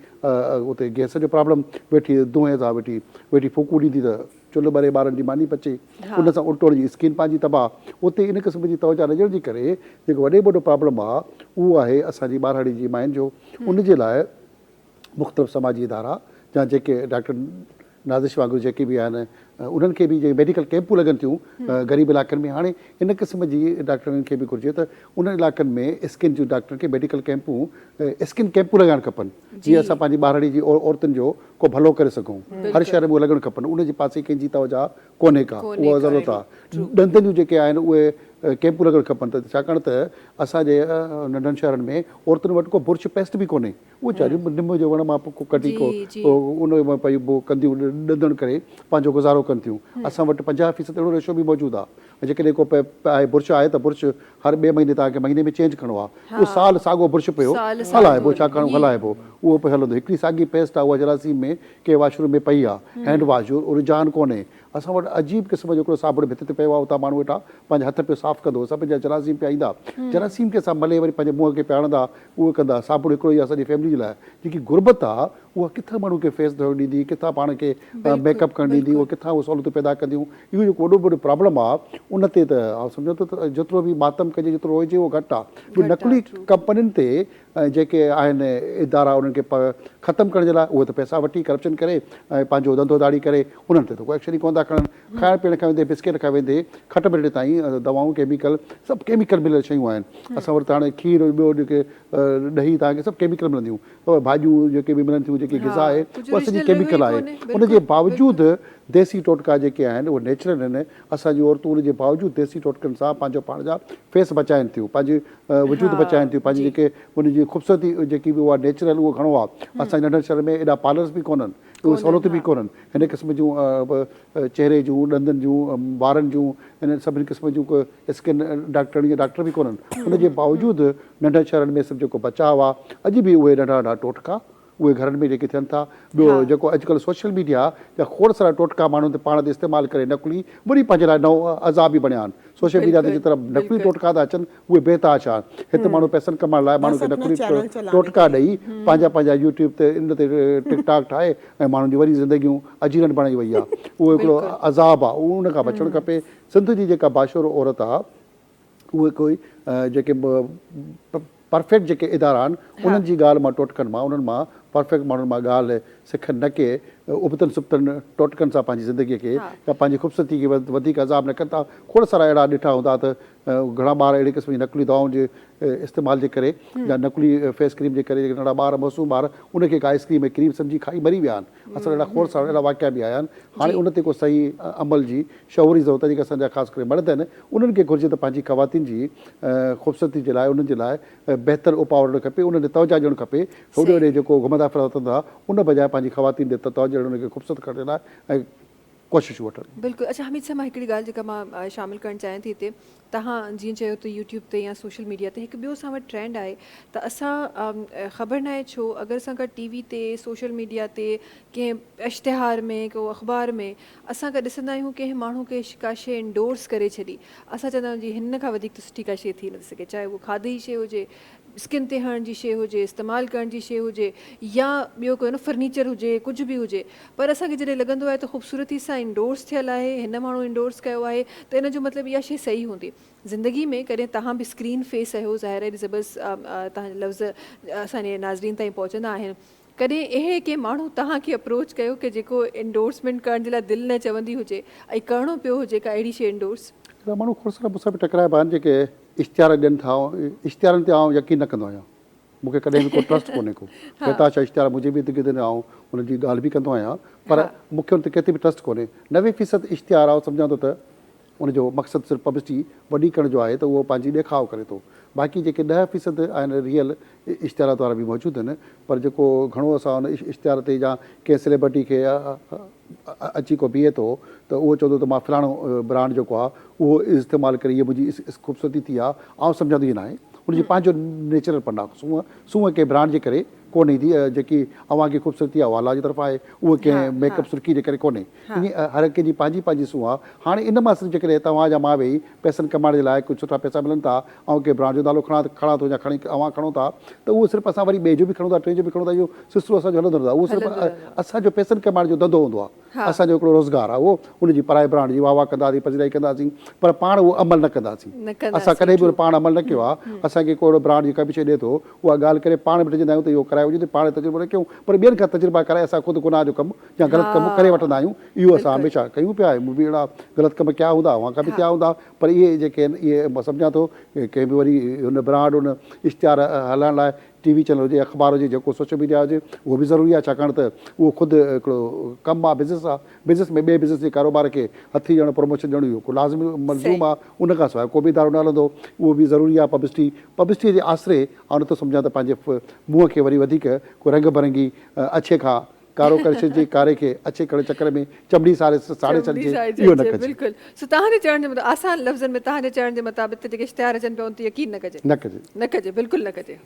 उते गैस जो प्रॉब्लम वेठी धुएं सां वेठी फूकूं ॾींदी त चुल्ह ॿरे ॿारनि जी मानी पचे उन सां उल्टो जी स्किन पंहिंजी तबाह उते इन क़िस्म जी तवजा नज़र जे करे जेको वॾे वॾो प्रॉब्लम आहे उहो आहे असांजी ॿारहाड़ी जी मायुनि जो उन जे लाइ मुख़्तलिफ़ समाजी इदारा या जेके डॉक्टर नाज़िश वांगुरु जेके बि आहिनि उन्हनि खे बि जेके मेडिकल कैंपूं लॻनि थियूं ग़रीब इलाइक़नि में हाणे इन क़िस्म जी डॉक्टरनि खे बि घुरिजे त उन इलाइक़नि में स्किन जूं डॉक्टरनि खे मेडिकल कैंपूं स्किन कैंपूं लॻाइणु खपनि जीअं असां पंहिंजी ॿारहाड़ी जी औरतुनि जो को भलो करे सघूं हर शहर में उहे लॻणु खपनि उन जे पासे कंहिंजी तवजा कोन्हे का उहा ज़रूरत आहे ॾंदनि जूं जेके आहिनि उहे कैंपूं लॻणु खपनि त छाकाणि त असांजे नंढनि शहरनि में औरतुनि वटि को बुर्श पेस्ट बि कोन्हे उहे चारियूं निम जो वण मां कढी को उन में भई कंदियूं ॾंदण करे पंहिंजो गुज़ारो कनि थियूं असां वटि 50% अहिड़ो रेशो बि मौजूदु आहे जेकॾहिं को आहे बुर्श आहे त बुर्श हर 2 महीने तव्हांखे महीने में चेंज करिणो आहे उहो साल साॻियो बुर्श पियो हलाइबो छाकाणि हलाइबो उहो पियो हलंदो हिकिड़ी साॻी पेस्ट आहे उहा जरासीम में कंहिं वॉशरूम में पई आहे हैंड वॉश जो रुझान कोन्हे असां वटि अजीब क़िस्म जो हिकिड़ो साबुण भित ते पियो आहे उतां माण्हू वेठा पंहिंजा हथ पियो साफ़ु कंदो सभु जा जरासीम पिया ईंदा जरासीम खे असां मले वरी पंहिंजे मुंहं खे पिया हणंदा उहे कंदा साबुण हिकिड़ो ई आहे असांजी फैमिली जे लाइ जेकी गुरबत आहे उहा किथां माण्हू खे फेस धोइणु ॾींदी किथां पाण खे मेकअप करणु ॾींदी उहा किथां उहे सहूलियतूं पैदा कंदियूं इहो जेको वॾो प्रॉब्लम आहे उन ते त सम्झो त जेतिरो बि मातम कजे जेतिरो हुजे उहो घटि आहे नकली कंपनियुनि ते जेके आहिनि इदारा उन्हनि खे ख़तमु करण जे लाइ उहे त पैसा वठी करप्शन करे ऐं पंहिंजो धंधो दाड़ी करे उन्हनि ते त कोई एक्शन ई कोन था खणनि खाइण पीअण खां वेंदे बिस्किट खां वेंदे खट मिलण ताईं दवाऊं केमिकल सभु केमिकल मिलियल शयूं आहिनि असां वटि हाणे खीर ॿियो जेके ॾही तव्हांखे सभु केमिकल मिलंदियूं भाॼियूं जेके बि मिलनि थियूं जेकी ग़िज़ा आहे उहा सॼी केमिकल आहे उनजे बावजूदि देसी टोटका जेके आहिनि उहे नेचुरल आहिनि असांजी औरतूं उनजे बावजूदि देसी टोटकनि सां पंहिंजो पाण जा फेस बचाइनि थियूं पंहिंजी वजूद बचाइनि थियूं पंहिंजी जेके उनजी ख़ूबसूरती जेकी बि उहा नेचुरल उहो घणो आहे असांजे नंढनि शहर में एॾा पार्लर्स बि कोन्हनि उहे सहूलियतूं बि कोन्हनि हिन क़िस्म जूं चहिरे जूं ॾंदनि जूं वारनि जूं हिन सभिनी क़िस्म जूं स्किन डॉक्टर बि कोन्हनि उनजे बावजूदि नंढनि शहरनि में सभु जेको बचाव आहे अॼु बि उहे नंढा नंढा टोटका उहे घरनि में जेके थियनि था ॿियो जेको अॼुकल्ह सोशल मीडिया या खोड़ सारा टोटका माण्हू ते पाण ते इस्तेमालु करे नकुली वरी पंहिंजे लाइ नओं अज़ाब बि बणिया आहिनि सोशल मीडिया ते जेतिरा नकुली टोटका था अचनि उहे बेताज आहिनि हिते माण्हू पैसनि कमाइण लाइ माण्हू खे नकुली टोटका ॾेई पंहिंजा यूट्यूब ते इन ते टिकटॉक ठाहे ऐं माण्हुनि जी वरी ज़िंदगियूं अजीरन बणाई वई आहे उहो हिकिड़ो अज़ाब आहे उहो उन खां बचणु खपे सिंध जी जेका बाशोर औरत आहे उहे कोई जेके परफेक्ट जेके इदारा आहिनि उन्हनि जी ॻाल्हि मां टोटकनि मां उन्हनि मां परफेक्ट माण्हुनि मां ॻाल्हि सिखनि न के उबतनि सुबतनि टोटकनि सां पंहिंजी ज़िंदगीअ खे या पंहिंजी ख़ूबसूरती खे वधीक अज़ाब न कनि था खोड़ सारा अहिड़ा ॾिठा हूंदा त घणा ॿार अहिड़े क़िस्म जी नकुली दवाउनि जे इस्तेमाल जे करे या नकुली फेस क्रीम जे करे नंढा ॿार मासूम ॿार उनखे का आइस्क्रीम ऐं क्रीम सम्झी खाई मरी विया आहिनि असां अहिड़ा खोड़ सारा अहिड़ा वाक़िया बि आया आहिनि हाणे उन ते को सही अमल जी शौरी ज़रूरत जेके असांजा ख़ासि करे मर्द आहिनि उन्हनि खे घुरिजे त पंहिंजी ख़वातीन जी ख़ूबसूरती जे लाइ उन्हनि जे लाइ बहितरु उपाउ वठणु खपे उन्हनि ते तवजा ॾियणु खपे होॾे होॾे जेको घुमंदा फिरंदा उन बजाए पंहिंजी ख़वातीन ते तवजा ॾियण खे ख़ूबसूरत करण जे लाइ ऐं कोशिशूं वठनि बिल्कुलु अच्छा हमीद साहब मां हिकिड़ी ॻाल्हि जेका मां शामिलु करणु चाहियां थी हिते तव्हां जीअं चयो त यूट्यूब ते या सोशल मीडिया ते हिकु ॿियो असां वटि ट्रेंड आहे त असां ख़बर न आहे छो अगरि असां का टी वी ते सोशल मीडिया ते कंहिं इश्तिहार में को अख़बार में असां का ॾिसंदा आहियूं कंहिं माण्हू खे का शइ इंडोर्स करे छॾी असां चवंदा आहियूं जी हिन खां वधीक त सुठी का शइ थी नथी सघे चाहे उहा खाधे जी शइ हुजे स्किन ते हणण जी शइ हुजे इस्तेमालु करण जी शइ हुजे या ॿियो कोई न फर्नीचर हुजे कुझु बि हुजे पर असांखे जॾहिं लॻंदो आहे त ख़ूबसूरती सां इंडोर्स थियल आहे हिन माण्हू इंडोर्स कयो आहे त इन जो मतिलबु इहा शइ सही हूंदी ज़िंदगी में कॾहिं तव्हां बि स्क्रीन फेस आहियो ज़ाहिर आहे ज़बरदस्त तव्हांजा लफ़्ज़ असांजे नाज़रीन ताईं पहुचंदा आहिनि कॾहिं अहिड़े के माण्हू तव्हांखे अप्रोच कयो की जेको इंडोर्समेंट करण जे लाइ दिलि न चवंदी हुजे ऐं करिणो पियो हुजे का अहिड़ी शइ इंडोर्स? त माण्हू खोड़ सारा मूंसां बि टकराइबा आहिनि जेके इश्तिहार ॾियनि था, इश्तिहारनि ते आउं यकीन न कंदो आहियां, मूंखे कॾहिं बि को ट्रस्ट कोन्हे को कहता छा इश्तिहार मुंहिंजे बि इर्द गिर्द आउं उनजी ॻाल्हि बि कंदो आहियां, पर मूंखे उन ते केतिरी बि ट्रस्ट कोन्हे। 90% इश्तिहार आहे सम्झां थो त उनजो मक़सदु सिर्फ़ु पब्लिसिटी वॾी करण जो आहे, त उहो पंहिंजी ॾेखाव करे थो। बाक़ी जेके 10% आहिनि रियल इश्तिहारात वारा बि मौजूदु आहिनि, पर जेको घणो असां उन इश्तिहार ते या कंहिं सेलिब्रिटी खे अची को बीहे थो त उहो चवंदो त मां फलाणो ब्रांड जेको आहे उहो इस्तेमालु करे इहा मुंहिंजी ख़ूबसूरती थी आहे, आउं सम्झंदो ई न आहे। उनजी पंहिंजो नेचुरल पन आहे, सूंहं के ब्रांड जे करे कोन्हे ईंदी, जेकी अव्हां ख़ूबसूरती आहे उहा अलाह जी तरफ़ आहे, उहे कंहिं मेकअप सुर्खी जे करे कोन्हे। ईअं हर कंहिंजी पंहिंजी पंहिंजी सूंहं आहे। हाणे इन मां सिर्फ़ु जेकॾहिं तव्हां या मां वेही पैसनि कमाइण जे लाइ कुझु सुठा पैसा मिलनि था ऐं कंहिं ब्रांड जो नालो खणा थो या खणी अव्हां खणो था, त उहो सिर्फ़ु असां वरी ॿिए जो बि खणूं था, टे जो बि खणूं था, इहो सिलसिलो असांजो हलंदो रहंदो आहे। उहो सिर्फ़ु असांजो पैसनि कमाइण जो धंधो हूंदो आहे, असांजो हिकिड़ो रोज़गार आहे, उहो उनजी पराए ब्रांड जी वाह वाह कंदासीं, पजराई कंदासीं, पर पाण उहो अमल न कंदासीं। असां कॾहिं बि पाण अमल न कयो आहे। असांखे को ब्रांड जी का बि शइ ॾिए थो, उहा ॻाल्हि करे पाण बि ॾिजंदा आहियूं त इहो करायो हुजे, पाण तजुर्बो न कयूं, पर ॿियनि खां तजुर्बा कराए असां ख़ुदि गुनाह जो कमु या ग़लति कमु करे वठंदा आहियूं। इहो असां हमेशह कयूं पिया आहियूं, बि अहिड़ा ग़लति कम कया हूंदा, उहा खां बि कया हूंदा, पर इहे जेके आहिनि इहे मां सम्झां थो कंहिं बि वरी हुन ब्रांड हुन इश्तिहार हलाइण लाइ TV चैनल हुजे, अख़बार हुजे, जेको सोशल मीडिया हुजे, उहो बि ज़रूरी आहे, छाकाणि त उहो ख़ुदि हिकिड़ो कमु आहे, बिज़नेस आहे। बिज़नेस में ॿिए बिज़नेस जे कारोबार खे हथी ॾियणु, प्रमोशन ॾियणु, इहो को लाज़मी मलज़ूम आहे, उन खां सवाइ को बि इदारो न हलंदो। उहो बि ज़रूरी आहे। पब्लिसिटी जे आसिरे ऐं नथो सम्झां त पंहिंजे मुंहं खे वरी वधीक को रंग बरंगी अछे खां कारो करे छॾिजे, कारे खे अछे करण चकर में चमड़ी साड़े छॾिजे, इहो न कजे। बिल्कुलु। सो तव्हांजे चवण जे मतिलबु आसान लफ़्ज़नि में तव्हांजे चवण जे मुताबिक़ त जेके इश्तिहार अचनि पिया उन ते यकीन न कजे, न कजे, बिल्कुलु न कजे।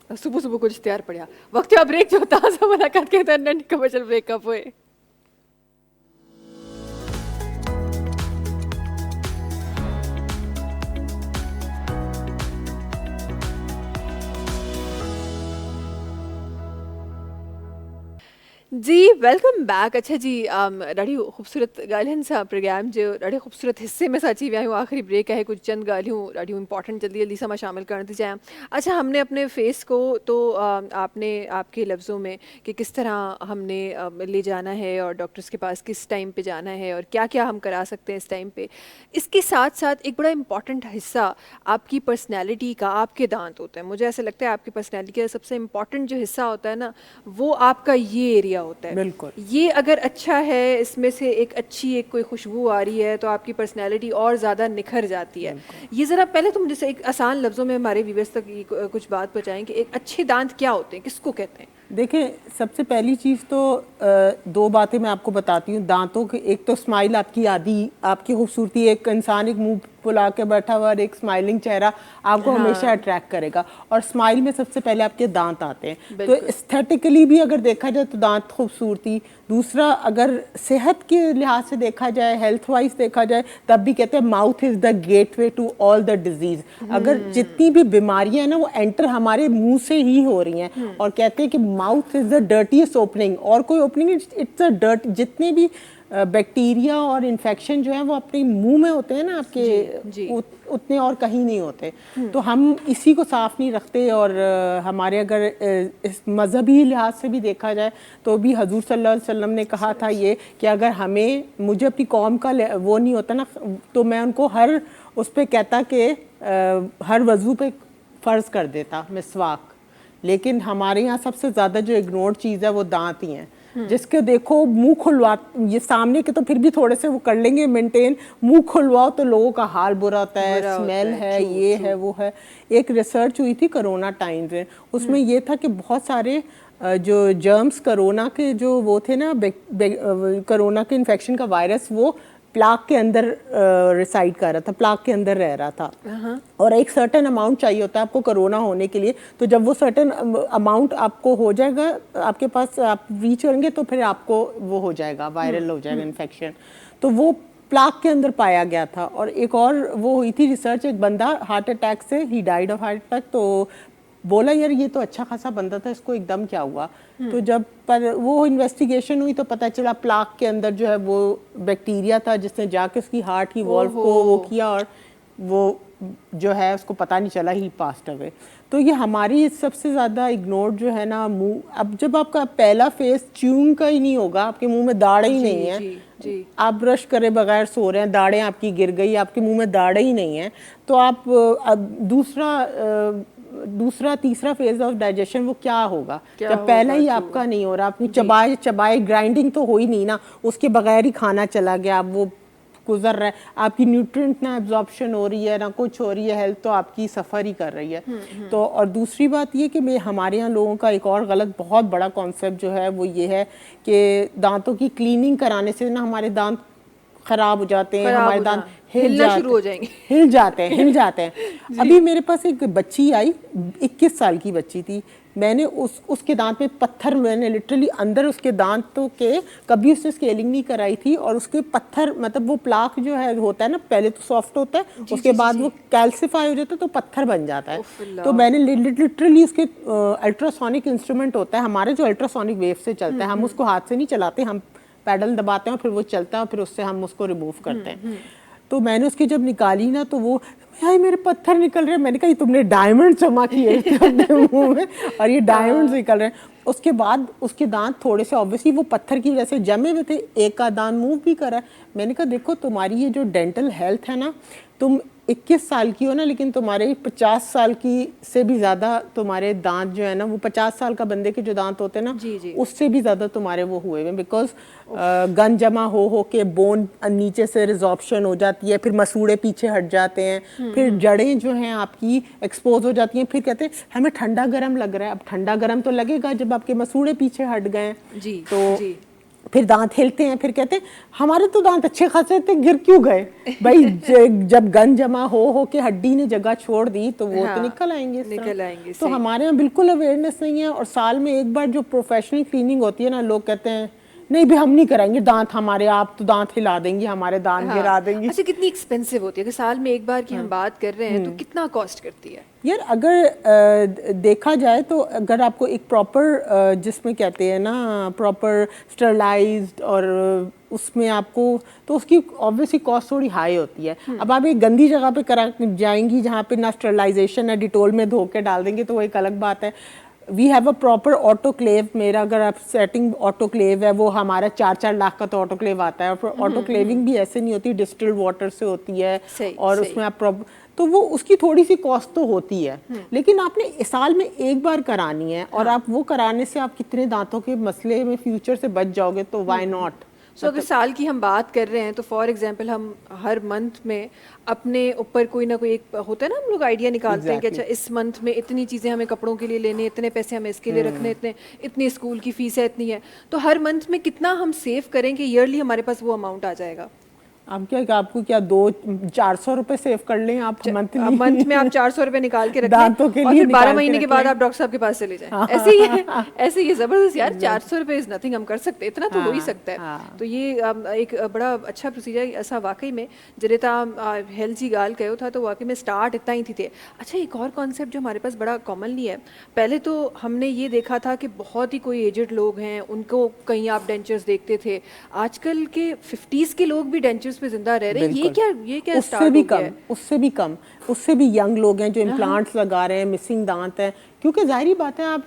सुबुह सुबुह कुझु इश्तिहार पढ़िया। वक़्तु आहे ब्रेक जो, तव्हां सां मुलाक़ात कयूं था नंढी कमर्शियल ब्रेक खां पोइ। जी वेलकम बैक। अच्छा जी, ॾाढी ख़ूबसूरत ॻाल्हियुनि सां प्रोग्राम जो ॾाढे ख़ूबसूरत हिस्से में अची विया आहियूं। आख़िरी ब्रेक है, कुछ चंद ॻाल्हियूं ॾाढियूं इंपॉर्टेंट जल्दी जल्दी से मैं शामिल करना थी चाहिए। अच्छा, हमने अपने फेस को तो आपने आपके लफ्ज़ों में कि किस तरह हमने ले जाना है और डॉक्टर्स के पास किस टाइम पे जाना है और क्या क्या हम करा सकते हैं इस टाइम पे, इसके साथ साथ एक बड़ा इंपॉर्टेंट हिस्सा आपकी पर्सनैलिटी का आपके दांत होते हैं। मुझे ऐसा लगता है आपकी पर्सनैलिटी का सबसे इम्पॉर्टेंट जो हिस्सा होता है ना, वो आपका ये एरिया होता है। बिल्कुल। ये अगर अच्छा है, इसमें से एक अच्छी एक कोई खुशबू आ रही है तो आपकी पर्सनैलिटी और ज़्यादा निखर जाती है। ये ज़रा पहले तुम जैसे एक आसान लफ्ज़ों में हमारे व्यूअर्स तक कुछ बात पहुँचाएं कि एक अच्छे दांत क्या होते हैं, किसको कहते हैं? देखिए, सबसे पहली चीज़ तो दो बातें मैं आपको बताती हूँ। दांतों के, एक तो स्माइल आपकी आदि, आपकी खूबसूरती, एक इंसान एक मुंह फुला के बैठा हुआ और एक स्माइलिंग चेहरा आपको हमेशा अट्रैक्ट करेगा। और स्माइल में सबसे पहले आपके दांत आते हैं। तो एस्थेटिकली भी अगर देखा जाए तो दांत खूबसूरती। दूसरा, अगर सेहत के लिहाज से देखा जाए, हेल्थ वाइज देखा जाए, तब भी कहते हैं mouth is the gateway to all the diseases. अगर जितनी भी बीमारियां हैं ना, वो एंटर हमारे मुंह से ही हो रही हैं। और कहते हैं कि mouth is the dirtiest opening, और कोई ओपनिंग, इट्स अ डर्ट। जितने भी बैक्टीरिया और इन्फेक्शन जो है वो अपने मुंह में होते हैं ना आपके, उतने और कहीं नहीं होते। तो हम इसी को साफ नहीं रखते। और हमारे अगर इस मजहबी लिहाज से भी देखा जाए तो भी हजूर सल्लल्लाहु अलैहि वसल्लम ने कहा था ये कि अगर मुझे अपनी कौम का वो नहीं होता ना, तो मैं उनको हर उस पर कहता कि हर वजू पे फ़र्ज कर देता मिसवाक। लेकिन हमारे यहाँ सबसे ज़्यादा जो इग्नोर्ड चीज़ है वो दांत ही हैं। जिसके देखो मुंह खुलवा, ये सामने के तो फिर भी थोड़े से वो कर लेंगे मेंटेन, मुंह खुलवाओ तो लोगों का हाल बुरा होता है, स्मेल है, ये है, वो है। एक रिसर्च हुई थी कोरोना टाइम में, उसमें ये था कि बहुत सारे जो जर्म्स कोरोना के जो वो थे ना, कोरोना के इन्फेक्शन का वायरस, वो प्लाक के अंदर रिसाइड कर रहा था, प्लाक के अंदर रह रहा था। और एक सर्टेन अमाउंट चाहिए होता है आपको कोरोना होने के लिए। तो जब वो सर्टेन अमाउंट आपको हो जाएगा, आपके पास आप रीच करेंगे, तो फिर आपको वो हो जाएगा, वायरल हो जाएगा इन्फेक्शन। तो वो प्लाक के अंदर पाया गया था। और एक और वो हुई थी रिसर्च, एक बंदा हार्ट अटैक से, he died of heart attack. तो बोला यार ये तो अच्छा खासा बंदा था, इसको एकदम क्या हुआ? तो जब पर वो इन्वेस्टिगेशन हुई तो पता चला प्लाक के अंदर जो है वो बैक्टीरिया था, जिसने जाके उसकी हार्ट की वॉल्व को वो किया और वो जो है उसको पता नहीं चला, ही पास्ट अवे। तो ये हमारी सबसे ज़्यादा इग्नोर्ड जो है ना मुंह, अब जब आपका पहला फेस च्यूइंग का ही नहीं होगा, आपके मुंह में दाढ़ें ही नहीं है, जी। आप ब्रश करे बगैर सो रहे हैं, दाढ़ें आपकी गिर गई, आपके मुंह में दाढ़ें ही नहीं है, तो आप अब दूसरा तीसरा फेज ऑफ डाइजेशन वो क्या होगा जब पहला ही आपका नहीं हो रहा, आपने चबाए ग्राइंडिंग तो हो ही नहीं ना, उसके बगैर ही खाना चला गया, अब वो गुजर रहा है, आपकी न्यूट्रिएंट ना एब्जॉर्प्शन हो रही है ना कुछ हो रही है, हेल्थ तो आपकी सफ़र ही कर रही है। तो और दूसरी बात ये कि मैं हमारे यहाँ लोगों का एक और गलत बहुत बड़ा कॉन्सेप्ट जो है वो ये है कि दांतों की क्लीनिंग कराने से ना हमारे दांत खराब हो जाते हैं, हमारे दांत हिलना शुरू हो जाएंगे, हिल जाते हैं। अभी मेरे पास एक बच्ची आई, 21 साल की बच्ची थी, मैंने उसके दांत में पत्थर, मैंने लिटरली अंदर उसके दांतों के, कभी उसने स्केलिंग नहीं कराई थी, और उसके पत्थर, मतलब वो प्लाक जो है होता है ना, पहले तो सॉफ्ट होता है, उसके बाद वो कैल्सिफाई हो जाता है तो पत्थर बन जाता है। तो मैंने लिटरली उसके अल्ट्रासोनिक इंस्ट्रूमेंट होता है हमारे जो अल्ट्रासोनिक वेव से चलता है, हम उसको हाथ से नहीं चलाते, हम पैडल दबाते हैं, फिर वो चलता है, फिर उससे हम उसको रिमूव करते हैं। तो मैंने उसकी जब निकाली ना, तो वो भाई मेरे पत्थर निकल रहे हैं, मैंने कहा ये तुमने डायमंड जमा किए थे अपने मुंह में और ये डायमंड्स निकल रहे हैं। उसके बाद उसके दांत थोड़े से ऑब्वियसली वो पत्थर की वजह से जमे हुए थे, एक का दांत मूव भी करा है। मैंने कहा देखो तुम्हारी ये जो डेंटल हेल्थ है ना, तुम 21 साल की हो ना, लेकिन तुम्हारे 50 साल की से भी ज़्यादा तुम्हारे दांत जो है ना, वो 50 साल का बंदे के जो दांत होते हैं ना, उससे भी ज़्यादा तुम्हारे वो हुए हुए, बिकॉज गन जमा हो के बोन नीचे से रिजॉर्प्शन हो जाती है, फिर मसूड़े पीछे हट जाते हैं, फिर जड़ें जो हैं आपकी एक्सपोज हो जाती हैं, फिर कहते हैं हमें ठंडा गर्म लग रहा है। अब ठंडा गर्म तो लगेगा जब आपके मसूड़े पीछे हट गए, तो फिर दांत हिलते हैं, फिर कहते हैं हमारे तो दांत अच्छे खासे थे, गिर क्यों गए भाई? जब गन जमा हो के हड्डी ने जगह छोड़ दी तो वो तो निकल आएंगे। तो हमारे यहाँ बिल्कुल अवेयरनेस नहीं है, और साल में एक बार जो प्रोफेशनल क्लीनिंग होती है ना, लोग कहते हैं नहीं भी हम नहीं कराएंगे दांत हमारे, आप तो दांत हिला देंगी, हमारे दांत गिरा देंगी। अच्छा, कितनी एक्सपेंसिव होती है? अगर साल में एक बार की हम बात कर रहे हैं तो कितना कॉस्ट करती है? यार अगर देखा जाए तो अगर आपको एक प्रॉपर जिसमें कहते हैं ना प्रॉपर स्टरलाइज्ड, और उसमें आपको तो उसकी ऑब्वियसली कॉस्ट थोड़ी हाई होती है। अब आप एक गंदी जगह पे करा जाएंगी जहाँ पे ना स्टरलाइजेशन है, डिटोल में धो के डाल देंगे, तो वो एक अलग बात है। We have a proper autoclave, मेरा अगर आप सेटिंग ऑटोक्लेव है वो हमारा 4-4 लाख का तो ऑटोक्लेव आता है, और ऑटोक्लेविंग भी ऐसे नहीं होती, डिस्टिल्ड वाटर से होती है, और उसमें आप तो वो उसकी थोड़ी सी कॉस्ट तो होती है, लेकिन आपने साल में एक बार करानी है, और आप वो कराने से आप कितने दांतों के मसले में फ्यूचर से बच जाओगे, तो वाई नॉट। सो अगर साल की हम बात कर रहे हैं तो फॉर एग्जांपल हम हर मंथ में अपने ऊपर कोई ना कोई एक होता है ना, हम लोग आइडिया निकालते हैं कि अच्छा इस मंथ में इतनी चीज़ें हमें कपड़ों के लिए लेने, इतने पैसे हमें इसके लिए रखने, इतनी स्कूल की फीस है, इतनी है, तो हर मंथ में कितना हम सेव करें कि ईयरली हमारे पास वो अमाउंट आ जाएगा? आप क्या, आपको क्या 200-400 रुपए सेव कर लें आप मंथ में आप 400 रुपए निकाल के रखें, दांतों के और लिए फिर 12 महीने के बाद आप डॉक्टर साहब के पास चले जाएं। ऐसे ही है, ऐसे ही है, जबरदस्त यार। 400 रुपए इज नथिंग, हम कर सकते, इतना तो हो ही सकता है। तो ये एक बड़ा अच्छा प्रोसीजर ऐसा वाकई में जरे हेल्थ जी गाल कहो था, तो वाकई में स्टार्ट इतना ही थी। अच्छा, एक और कॉन्सेप्ट जो हमारे पास बड़ा कॉमनली है, पहले तो हमने ये देखा था कि बहुत ही कोई एजेड लोग हैं उनको कहीं आप डेंचर्स देखते थे, आजकल के 50s के लोग भी डेंचर्स पे जिंदा रह रहे हैं। ये क्या उससे भी कम उससे भी यंग लोग हैं जो इम्प्लांट्स लगा रहे हैं, मिसिंग दांत हैं, क्योंकि जाहिर बात है आप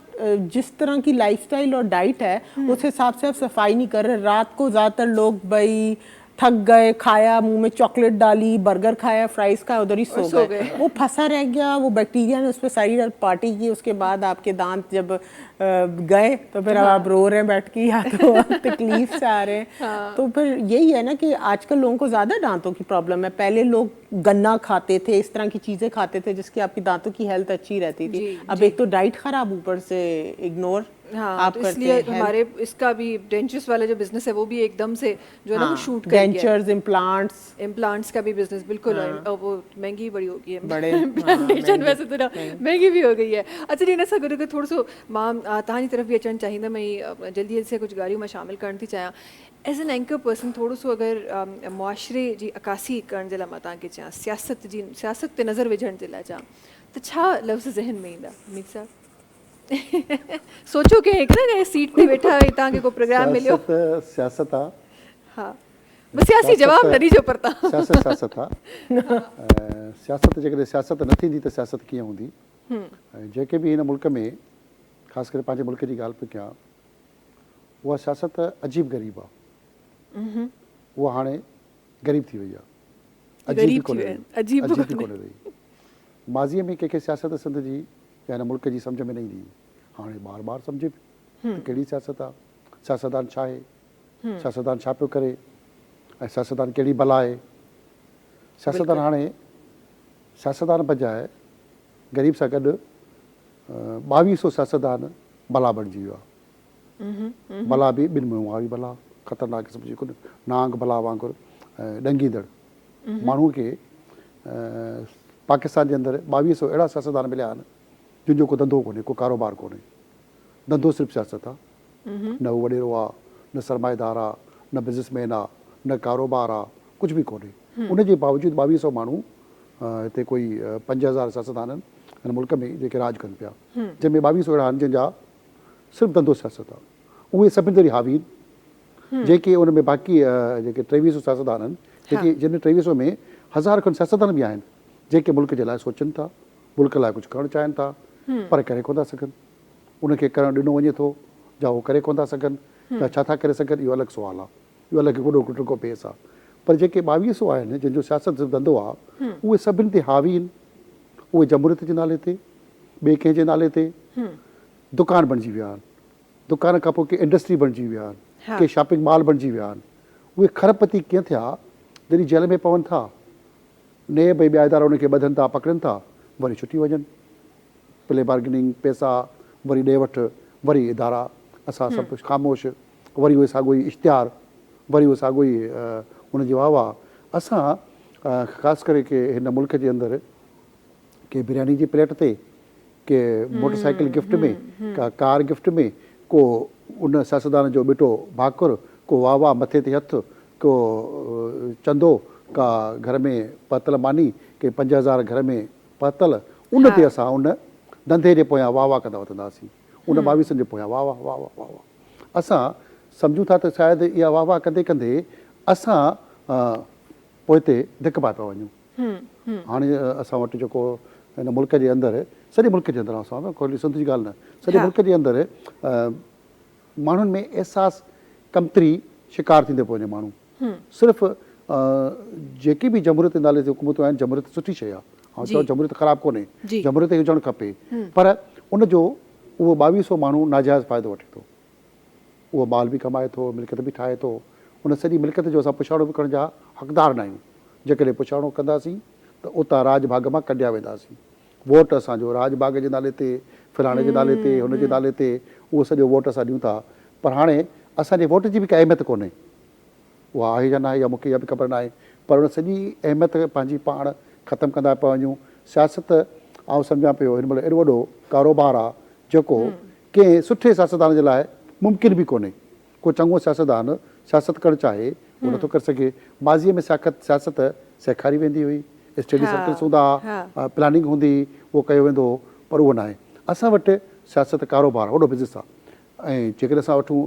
जिस तरह की लाइफस्टाइल और डाइट है उस हिसाब से आप सफाई नहीं कर रहे। रात को ज़्यादातर लोग भाई थक गए, खाया, मुंह में चॉकलेट डाली, बर्गर खाया, फ्राइज खाया, उधर ही सो गए, वो फंसा रह गया, वो बैक्टीरिया ने उस पर सारी रात पार्टी की, उसके बाद आपके दांत जब गए तो फिर आप रो रहे हैं बैठ के, या तो आप तकलीफ से आ रहे हैं। तो फिर यही है ना कि आजकल लोगों को ज़्यादा दांतों की प्रॉब्लम है। पहले लोग गन्ना खाते थे, इस तरह की चीज़ें खाते थे जिसकी आपकी दांतों की हेल्थ अच्छी रहती थी। अब एक तो डाइट खराब, ऊपर से इग्नोर आप तो इसलिए हमारे इसका भी डेंचर्स वाला जो बिजनेस है वो भी एकदम से जो है ना वो शूट कर गया। डेंचर्स, इम्प्लांट्स का भी बिजनेस बिल्कुल वो महंगी बड़ी हो गई है, बड़े इम्प्लांटेशन वैसे तो ना महंगी भी हो गई है। अच्छा जी, ना सगुर के थोड़ा सो मां तहानी तरफ भी अचण चाहिए, मैं जल्दी से कुछ गाड़ियों में शामिल करण थी चाहिए एज एन एंकर पर्सन। थोड़ा सो अगर मुआशरे जी अकासी करण जे लाइ मां तव्हांखे चाहियां, सियासत ते नज़र विझण जे लाइ चाहियां, त छा लफ़्ज़ ज़हन में ईंदा मीर साहब? सोचो कि हिकु न सीट ते वेठा आहियो, तव्हांखे को प्रोग्राम मिलियो, सियासत आहे। हा, सियासी जवाब न ॾिजो पर तव्हां। सियासत सियासत आहे। सियासत जेकॾहिं सियासत न थींदी त सियासत कीअं हूंदी। ऐं जेके बि हिन मुल्क में ख़ासि करे पंहिंजे मुल्क जी ॻाल्हि पियो कयां, उहा सियासत अजीब ग़रीब आहे। उहा हाणे ग़रीब थी वई आहे। ग़रीब थी विया आहिनि, अजीब अजीब बि कोन्हे रही। माज़ीअ में कंहिंखे सियासत सिंध जी या हिन मुल्क जी सम्झ में न ईंदी, हाणे बार बार सम्झे त कहिड़ी सियासत आहे, सियासतदान छा आहे, सियासतदान छा पियो करे, ऐं सियासतदान कहिड़ी बला आहे। सियासतदान हाणे सियासतदान बजाए ग़रीब सां गॾु 2200 सियासतदान बला बणिजी वियो आहे। बला बि ॿिनि मुंहं वारी बला, ख़तरनाक क़िस्म जी, कुझु नांग बला वांगुरु ॾंगीदड़। माण्हूअ खे पाकिस्तान जे अंदरि 2200 अहिड़ा सियासतदान मिलिया आहिनि जिन जो को धंधो कोन्हे, को कारोबार कोन्हे। धंधो सिर्फ़ु सियासत आहे। न उहो वॾेरो आहे, न सरमाएदार आहे, न बिज़नेसमैन आहे, न कारोबार आहे, कुझु बि कोन्हे। उन जे बावजूदि 2200 माण्हू हिते कोई 5000 सियासतदान आहिनि हिन मुल्क में जेके राज कनि पिया, जंहिंमें 2200 अहिड़ा आहिनि जंहिंजा सिर्फ़ु धंधो सियासत आहे। उहे सभिनी तरी हावी आहिनि। जेके उन में बाक़ी जेके 2300 सियासतदान आहिनि, जेके जिन 2300 में 1000 खनि सियासतदान बि आहिनि जेके मुल्क जे लाइ सोचनि था, मुल्क लाइ कुझु करणु चाहिनि था, पर करे कोन था सघनि। उनखे करणु ॾिनो वञे थो या उहो करे कोन था सघनि, या छा था करे सघनि, इहो अलॻि सुवालु आहे। इहो अलॻि हिकिड़ो टुको पेस आहे। पर जेके 2200 आहिनि जंहिंजो सियासत सिर्फ़ु धंधो आहे, उहे सभिनी ते हावी आहिनि। उहे जमहूरियत जे नाले ते, ॿिए कंहिंजे नाले ते दुकान बणिजी विया आहिनि। दुकान खां पोइ के इंडस्ट्री बणिजी विया आहिनि, के शॉपिंग मॉल बणिजी विया आहिनि। उहे खरबपति कीअं थिया, जॾहिं जेल में पवनि था, नए भई ॿिया इदारा उनखे ॿधनि था, पकड़नि था, वरी छुटी वञनि। प्ले बार्गेनिंग, पैसा, वरी ॾे वठि, वरी इदारा, असां सभु कुझु ख़ामोश, वरी उहे साॻियो ई इश्तिहार, वरी उहे साॻियो ई उनजी वाह वाह। असां ख़ासि करे के हिन मुल्क जे अंदरि के बिरयानी जी प्लेट ते, के मोटरसाइकिल गिफ्ट में, का कार गिफ्ट में, को उन सियासतदान जो ॿिटो भाकुर, को वाह वाह मथे ते हथु, को चंदो, का घर में पतल मानी, के 5000 घर में पतल, उन ते असां उन धंधे जे पोयां वाह वाह कंदा वठंदासीं। उन 2200 जे पोयां वाह वाह वाह वाह वाह वाह। असां सम्झूं था त शायदि इहा वाह वाह कंदे कंदे असां पोइ ते धिक पाए पिया वञूं। हाणे असां वटि जेको हिन मुल्क जे अंदरि, सॼे मुल्क जे अंदरि, असां कोई सिंध जी ॻाल्हि न, सॼे मुल्क जे अंदरि माण्हुनि में अहसासु कमतरी शिकार थींदे पियो वञे। माण्हू सिर्फ़ु जेकी बि जमहूरियत जे नाले ते हुकूमतूं आहिनि, जमहूरियत सुठी शइ आहे, हाणे चओ जमहूरियत ख़राबु कोन्हे, जमहूरियत हुजणु खपे, पर उनजो उहो 2200 माण्हू नाजाइज़ फ़ाइदो वठे थो। उहो माल बि कमाए थो, मिल्कियत बि ठाहे थो। उन सॼी मिल्कियत जो असां पुछाड़ो बि करण जा हक़दार न आहियूं। जेकॾहिं पुछाड़ो कंदासीं त उतां राजबाग मां कढिया वेंदासीं। वोट असांजो राजबाग जे नाले ते, फलाणे जे नाले ते, हुन जे नाले ते, उहो सॼो वोट असां ॾियूं था। पर हाणे असांजे वोट जी बि का अहमियत कोन्हे। उहा आहे या न आहे, या मूंखे इहा बि ख़बर न आहे। पर उन सॼी अहमियत पंहिंजी पाण ख़तमु कंदा पिया वञूं। सियासत आउं सम्झां पियो हिन महिल एॾो वॾो कारोबार आहे जेको कंहिं सुठे सियासतदान जे लाइ मुमकिन बि कोन्हे। को चङो सियासतदान सियासत करणु चाहे, उहो नथो करे सघे। माज़ीअ में सियासत सेखारी वेंदी हुई, स्टडी सर्कल्स हूंदा, प्लानिंग हूंदी, उहो कयो वेंदो हो, पर उहो न आहे। असां वटि सियासत कारोबार वॾो बिज़नेस आहे। ऐं जेकॾहिं असां वठूं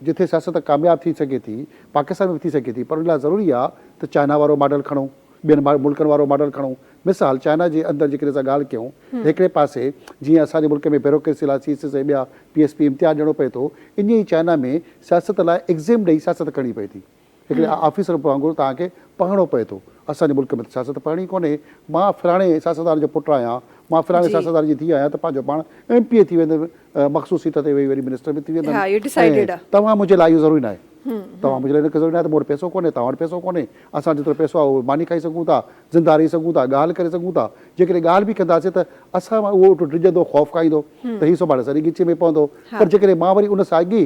जिथे सियासत कामयाबु थी सघे थी, पाकिस्तान में बि थी सघे थी, पर उन लाइ ज़रूरी आहे त चाइना वारो मॉडल खणूं, ॿियनि मुल्कनि वारो मॉडल खणूं। मिसाल चाइना जे अंदरि जेकॾहिं असां ॻाल्हि कयूं, हिकिड़े पासे जीअं असांजे मुल्क में ब्यूरोक्रेसी लाइ CSS ऐं ॿिया PSP इम्तिहान ॾियणो पए थो, ईअं ई चाइना में सियासत लाइ एग्ज़ाम ॾेई सियासत करणी पए थी। हिकिड़े ऑफिसर वांगुरु तव्हांखे पढ़णो पए थो। असांजे मुल्क में सियासत पढ़णी कोन्हे। मां फलाणे सियासतदान जो पुटु आहियां, मां फलाणे सियासतदान जी धीउ आहियां, त पंहिंजो पाण MP थी वेंदुमि, मख़सूस सीट ते वेही वरी मिनिस्टर में थी वेंदुमि। तव्हां मुंहिंजे लाइ इहो ज़रूरी न आहे। तव्हां मुंहिंजे लाइ ज़रूरी न आहे त मूं वटि पैसो कोन्हे, तव्हां वटि पैसो कोन्हे। असां जेतिरो पैसो आहे उहो मानी खाई सघूं था, ज़िंदा रही सघूं था, ॻाल्हि करे सघूं था। जेकॾहिं ॻाल्हि बि कंदासीं त असां उहो डिॼंदो, ख़ौफ़ खाईंदो त हीउ सुभाणे सॼी ॻिचे में पवंदो। पर जेकॾहिं मां वरी उन साॻी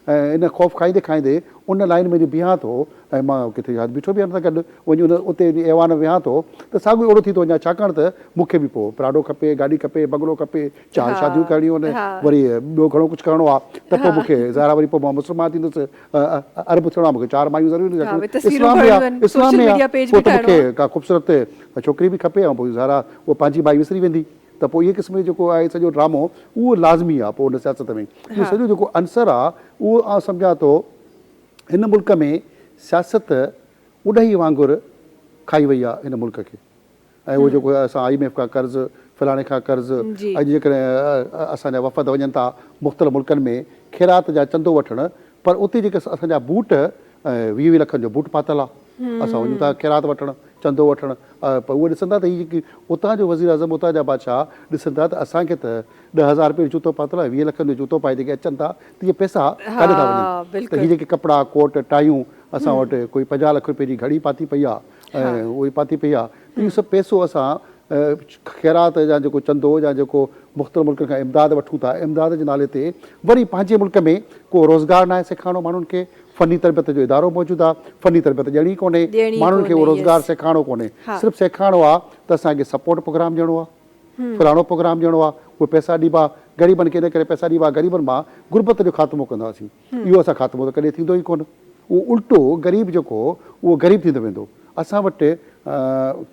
इन ख़ौफ़ खाईंदे खाईंदे उन लाइन में बीहां थो, ऐं मां किथे बीठो बि आहियां गॾु, वञी उन उते ऐवान विहां थो, त साॻियो अहिड़ो थी थो वञे। छाकाणि त मूंखे बि पोइ प्राडो खपे, गाॾी खपे, बंगलो खपे, 4 शादियूं करणियूं आहिनि, वरी ॿियो घणो कुझु करिणो आहे, त पोइ मूंखे ज़ाहिर वरी पोइ मां मुस्लमान थींदुसि, अरब थियणो आहे, मूंखे 4 मायूं ज़रूरी इस्लाम में आहे। पोइ त मूंखे का ख़ूबसूरत छोकिरी बि खपे, ऐं पोइ ज़ाहिर उहो पंहिंजी माई विसरी वेंदी। त पोइ इहे क़िस्म जो जेको आहे सॼो ड्रामो, उहो लाज़मी आहे पोइ उन सियासत में। इहो सॼो जेको अंसर आहे, उहो आउं सम्झां थो हिन मुल्क में सियासत उन ई वांगुरु खाई वई आहे हिन मुल्क खे। ऐं उहो जेको असां IMF खां कर्ज़ु, फलाणे खां कर्ज़ु, जी। अॼु जेकॾहिं असांजा वफ़द वञनि था मुख़्तलिफ़ मुल्कनि में ख़ैरात जा चंदो वठणु, पर उते जेके असांजा बूट 20 लखनि जो बूट पातल आहे, असां वञूं था ख़ैरात वठणु, चंदो वठणु, पर उहे ॾिसंदा त हीअ जेकी उतां जो वज़ीर आज़म, उतां जा बादशाह ॾिसंदा त असांखे त 10,000 रुपये जो जूतो पातल आहे, 20 लखनि जो जूतो पाए जेके अचनि था त इहे पैसा काॾे था वञनि? त हीअ जेके कपिड़ा, कोट, टायूं असां वटि कोई 50 लख रुपए जी घड़ी पाती पई आहे ऐं उहे पाती पई आहे, त इहो सभु पैसो असां ख़ैरात जा जेको चंदो या जेको मुख़्तलिफ़ मुल्कनि खां इमदाद वठूं था, इमदाद जे नाले ते वरी पंहिंजे मुल्क में को रोज़गार न आहे सेखारिणो माण्हुनि खे, फ़नी तरबियत जो इदारो मौजूदु आहे, फ़नी तरबियत ॾियणी कोन्हे, माण्हुनि खे उहो रोज़गार सेखारिणो कोन्हे, सिर्फ़ु सेखारिणो आहे त असांखे सपोर्ट प्रोग्राम ॾियणो आहे, फलाणो प्रोग्राम ॾियणो आहे, उहे पैसा ॾिबा ग़रीबनि खे, इन करे पैसा ॾिबा ग़रीबनि मां गुरबत जो ख़ात्मो कंदासीं। इहो असां ख़ात्मो त कॾहिं थींदो ई कोन, उहो उल्टो ग़रीब जेको उहो ग़रीब थींदो वेंदो। असां वटि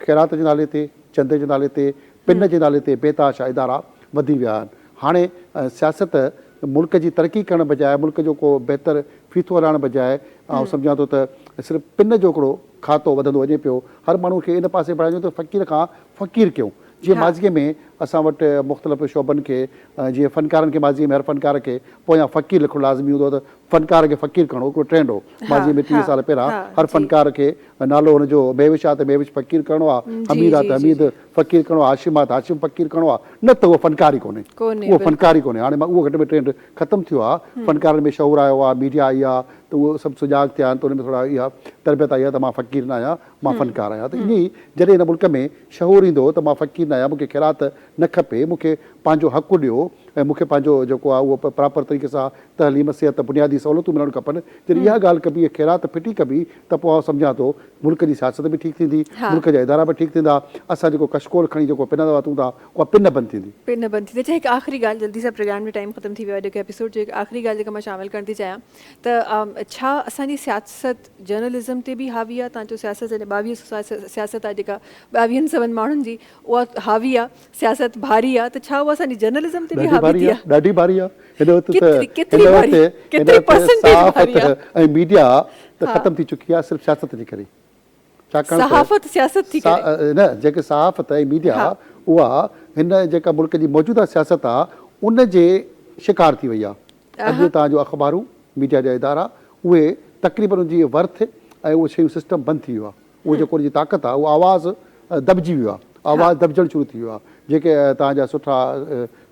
ख़ैरात जे नाले ते, चंदे जे नाले ते, पिन जे नाले ते बेताशा इदारा वधी विया आहिनि। हाणे सियासत मुल्क जी तरक़ी करण बजाए, मुल्क जो को बहितर फीथो हलाइण बजाए, ऐं सम्झां थो त सिर्फ़ु पिन जो हिकिड़ो खातो वधंदो वञे पियो, हर माण्हू खे इन पासे बढ़ाइणो त फ़क़ीर खां फ़क़ीर कयूं। जीअं माज़ीअ में असां वटि मुख़्तलिफ़ शोबनि खे, जीअं फ़नकारनि खे माज़ीअ में हर फ़नकार खे पोयां फ़क़ीर लिखणु लाज़मी हूंदो, त फ़नकार खे फ़क़ीर करणो हिकिड़ो ट्रेंड हो माज़ीअ में 30 साल पहिरां, हर फ़नकार खे नालो हुनजो मेविश आहे त मेविश फ़क़ीर करणो आहे, हमीद आहे त हमीद फ़क़ीर करणो आहे, हाशिम आहे त हाशिम फ़क़ीर करणो आहे, न त उहो फ़नकार ई कोन्हे, उहो फ़नकार ई कोन्हे। हाणे मां उहो घटि में ट्रेंड ख़तमु थियो आहे, फ़नकारनि में शऊर आयो आहे, मीडिया आई आहे, त उहो सभु सुजाग थिया आहिनि, त उन में थोरा इहा तरबियत आई आहे त मां फ़क़ीर न आहियां, मां फ़नकार आहियां। त ईअं ई जॾहिं हिन मुल्क में शऊर ईंदो त मां फ़क़ीर न आहियां, मूंखे ख़ैरात न खपे, मूंखे पंहिंजो हक़ु ॾियो ऐं मूंखे पंहिंजो जेको आहे उहो प्रॉपर तरीक़े सां तहलीम, सिहत, बुनियादी सहूलियतूं मिलणु खपनि। जॾहिं इहा ॻाल्हि कबी, ख़ैरात फिटी कबी, त पोइ आउं सम्झां थो मुल्क जी सियासत बि ठीकु थींदी, मुल्क जा इदारा बि ठीकु थींदा, असां जेको कशकोल खणी जेको पिन वठूं था उहा पिन बंदि थींदी, पिन बंदि थींदी। अच्छा, हिकु आख़िरी ॻाल्हि, जल्दी सां प्रोग्राम में टाइम ख़तमु थी वियो आहे, जेको एपिसोड जो हिकु आख़िरी ॻाल्हि जेका मां शामिलु करणु थी चाहियां त छा असांजी सियासत जर्नलिज़म ते बि हावी आहे? तव्हांजो सियासत जॾहिं 22 सियासत आहे जेका 22 माण्हुनि जी, उहा हावी आहे, सियासत भारी आहे, त छा उहा असांजी जर्नलिज़म ते बि हावी आहे? ॾाढी भारी आहे। हिन वक़्तु ऐं मीडिया त ख़तमु थी चुकी आहे सिर्फ़ु सियासत जे करे, छाकाणि सहाफ़त सियासत थी करे न, जेके सहाफ़त ऐं मीडिया उहा हिन जेका मुल्क जी मौजूदा सियासत आहे उन जे शिकार थी वई आहे। अॼु तव्हांजो अख़बारूं, मीडिया जा इदारा, उहे तक़रीबन उनजी वर्थ ऐं उहो शयूं सिस्टम बंदि थी वियो आहे। उहो जेको उनजी ताक़त आहे, उहो आवाज़ु दॿिजी वियो आहे, आवाज़ु दॿजणु शुरू थी वियो आहे। जेके तव्हांजा सुठा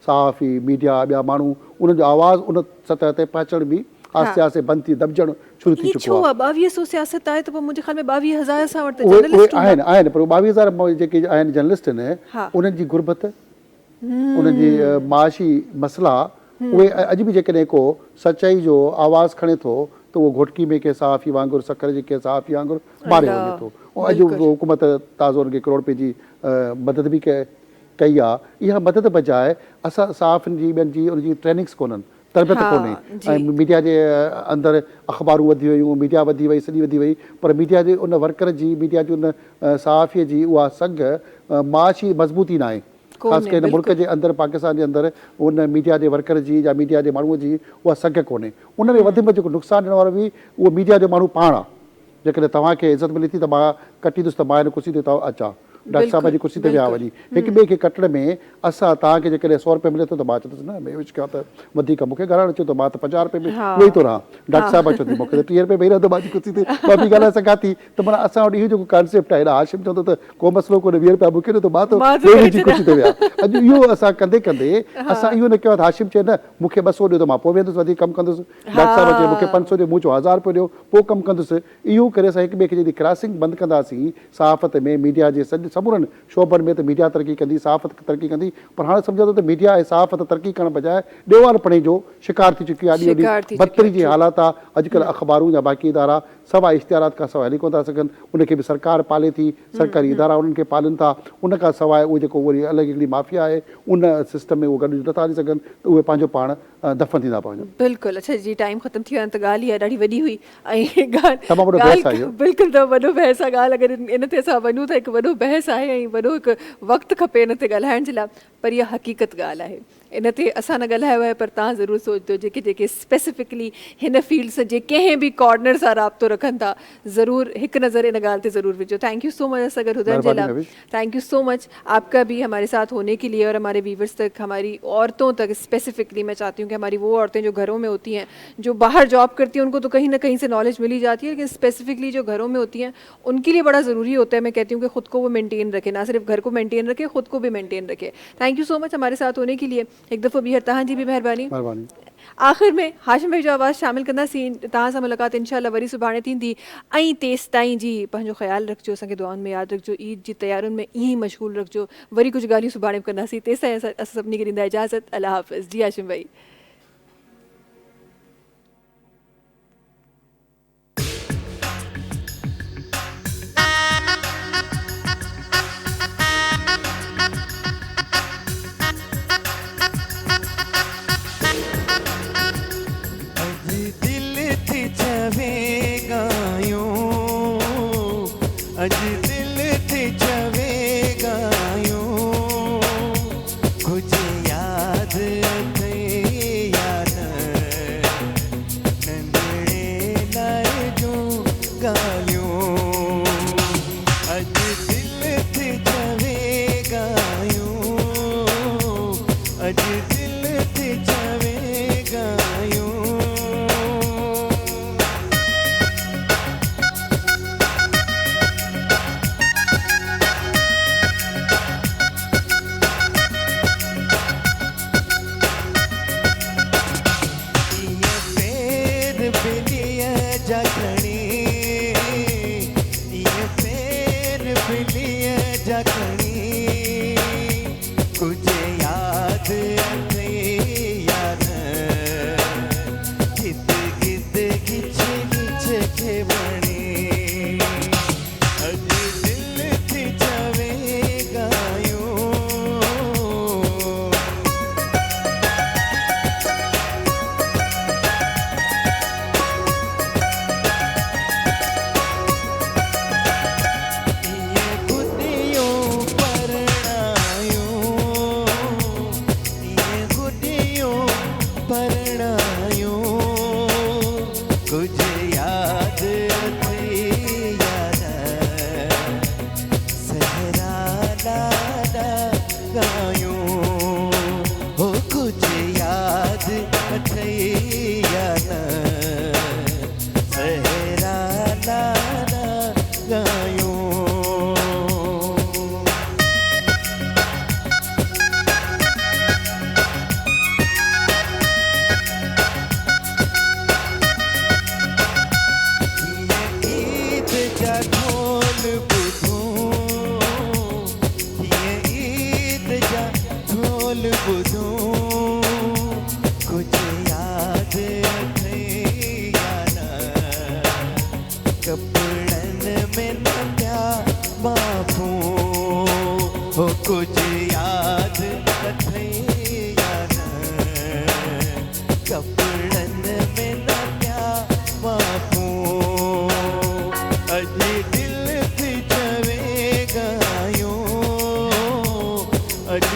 सहाफ़ी, मीडिया, ॿिया माण्हू, उन्हनि जो आवाज़ु उन सतह ते पहुचण बि आस्ते आस्ते बंदि थी, दॿजणु शुरू थी चुको आहे। 2200 सियासत आहे त पोइ मुंहिंजे ख़्याल में 22,000 सां वटि आहिनि, पर 22,000 जेके आहिनि जर्नलिस्ट आहिनि, उन्हनि जी गुरबत, उन्हनि जी माशी मसइला, उहे अॼु बि जेकॾहिं को सचाई जो आवाज़ु खणे थो त उहो घोटकी में कंहिं सहाफ़ी वांगुरु, सखर जे कंहिं सहाफ़ी वांगुरु मारियो वञे थो। अॼु हुकूमत ताज़ो हुनखे करोड़ रुपए जी मदद बि कई आहे। इहा मदद बजाए असां सहाफ़ियुनि जी, ॿियनि जी उनजी ट्रेनिंग्स कोन्हनि, तरबियत कोन्हे, ऐं मीडिया जे अंदरि अख़बारूं वधी वियूं, मीडिया वधी वई, सॼी वधी वई, पर मीडिया जे उन वर्कर जी, मीडिया जी उन सहाफ़ीअ जी उहा सघ माशी मज़बूती न आहे, ख़ासि करे हिन मुल्क जे अंदरि, पाकिस्तान जे अंदरि उन मीडिया जे वर्कर जी या मीडिया जे माण्हूअ जी उहा सघ कोन्हे। उन में वधि में जेको नुक़सानु ॾियण वारो बि उहो मीडिया जो माण्हू पाण आहे। जेकॾहिं तव्हांखे इज़त मिले थी त मां कटींदुसि त मां हिन कुर्सी ते अचां, डॉक्टर साहिब जी कुर्सी ते विया वञी, हिक ॿिए खे कटण में असां, तव्हांखे जेकॾहिं 100 रुपए मिले थो त मां चवंदुसि न मेविश खां त वधीक मूंखे ॻाल्हाइणु अचे थो, मां त 50 रुपए में वेही थो रहां, डॉक्टर साहिब अचो थी मूंखे त 30 रुपए वेही रहंदो मुंहिंजी कुर्सी ते, मां बि ॻाल्हाए सघां थी। त माना असां वटि इहो जेको कॉन्सेप्ट आहे, हाशिम चवंदो त को मसइलो कोन्हे, 20 रुपया मूंखे ॾियो त मां त वेही कुर्सी ते विया। अॼु इहो असां कंदे कंदे असां इहो न कयो त हाशिम चए न मूंखे 200 ॾियो त मां पोइ वेंदुसि, वधीक कमु कंदुसि, डॉक्टर साहिब चए मूंखे 500 ॾियो, मूं चयो 1000 रुपयो ॾियो, पोइ कमु कंदुसि। इहो करे असां हिक ॿिए खे जॾहिं क्रॉसिंग बंदि कंदासीं सहाफ़त में, मीडिया जे समूरनि शोबनि में, त मीडिया तरक़ी कंदी, सहाफ़त तरक़ी कंदी। पर हाणे सम्झो त मीडिया ऐं सहाफ़त तरक़ी करण बजाए ॾेवालपणे जो शिकार थी चुकी आहे, बदतरी जी हालात आहे। अॼुकल्ह अख़बारूं या बाक़ी इदारा सवाइ इश्तिहारात खां सवाइ हली कोन था सघनि, उनखे बि सरकार पाले थी, सरकारी इदारा उन्हनि खे पालनि था, उन खां सवाइ उहो जेको वरी अलॻि हिकिड़ी माफ़िया आहे उन सिस्टम में उहे गॾु नथा हली सघनि, त उहे पंहिंजो पाण दफ़न थींदा पवनि। बिल्कुलु। अच्छा जी, टाइम ख़तमु थी वियो आहे, त ॻाल्हि इहा ॾाढी वॾी हुई ऐं तमामु वॾो बहस आहे इहो। बिल्कुलु, त वॾो बहस आहे ॻाल्हि, अगरि इन ते असां वञूं त हिकु वॾो बहस आहे ऐं वॾो हिकु वक़्तु खपे इन ते ॻाल्हाइण जे लाइ। पर इहा हक़ीक़त ॻाल्हि आहे। इन ते असां न ॻाल्हायो आहे, पर तव्हां ज़रूरु सोचिजो जेके जेके स्पेसिफिकली हिन फील्ड सां जे कंहिं बि कॉर्नर सां राब्तो रखनि था, ज़रूरु हिकु नज़र इन ॻाल्हि ते ज़रूरु विझो। Thank you so much Asghar Hudain जे लाइ, थैंक यू सो मच आपका भी हमारे साथ होने के लिए और हमारे व्यूवर्स तक, हमारी औरतों तक स्पेसिफिकली मैं चाहती हूँ कि हमारी वो औरतें जो घरों में होती हैं, जो बाहर जॉब करती हैं, उनको तो कहीं ना कहीं से नॉलेज मिली जाती है, लेकिन स्पेसिफिकली जो घरों में होती हैं उनके लिए बड़ा ज़रूरी होता है, मैं कहती हूँ कि खुद को वो मेंटेन रखे, ना सिर्फ घर को मेंटेन रखे, खुद को भी मेंटेन रखे। थैंक यू सो मच हमारे साथ होने के लिए। एक दफ़ो ॿीहर तव्हां जी भी मेहरबानी। आख़िर में हाशिम भाई जो आवाज़ शामिल कंदासीं, तव्हां सां मुलाक़ात इंशाल्लाह वरी सुभाणे थींदी। ऐं तेसि ताईं जी पंहिंजो ख़्यालु रखिजो, असांखे दुआउनि में यादि रखिजो, ईद जी तयारियुनि में ईअं ई मशगूल रखिजो। वरी कुझु ॻाल्हियूं सुभाणे बि कंदासीं। तेसि ताईं असां सभिनी खे ॾींदा इजाज़त। अल्लाह हाफ़िज़। जी हाशिम भाई। अज दिल थी चवेगा यूं, कुछ याद अथे याद नंढड़े लाए जो ॻाल्हियूं। अज दिल थी चवेगा यूं, अज दिल थी चवेगा यूं। कुछ याद अथे याद कित कित खिच खिच के बणे। अज दिल थी चवेगा यूं। कुछ याद अथे याद सहरा लाडा गायूं। हो कुछ याद अथे याद सहरा लाडा गायूं। ढोल बुधूं, ये ईद जा ढोल बुधूं। कुछ याद अथे याद कपड़न में न प्या बापूं। हो कुछ याद अथे याद कपड़न में न प्या बापूं। अज दिल थी चवेगा यूं, अज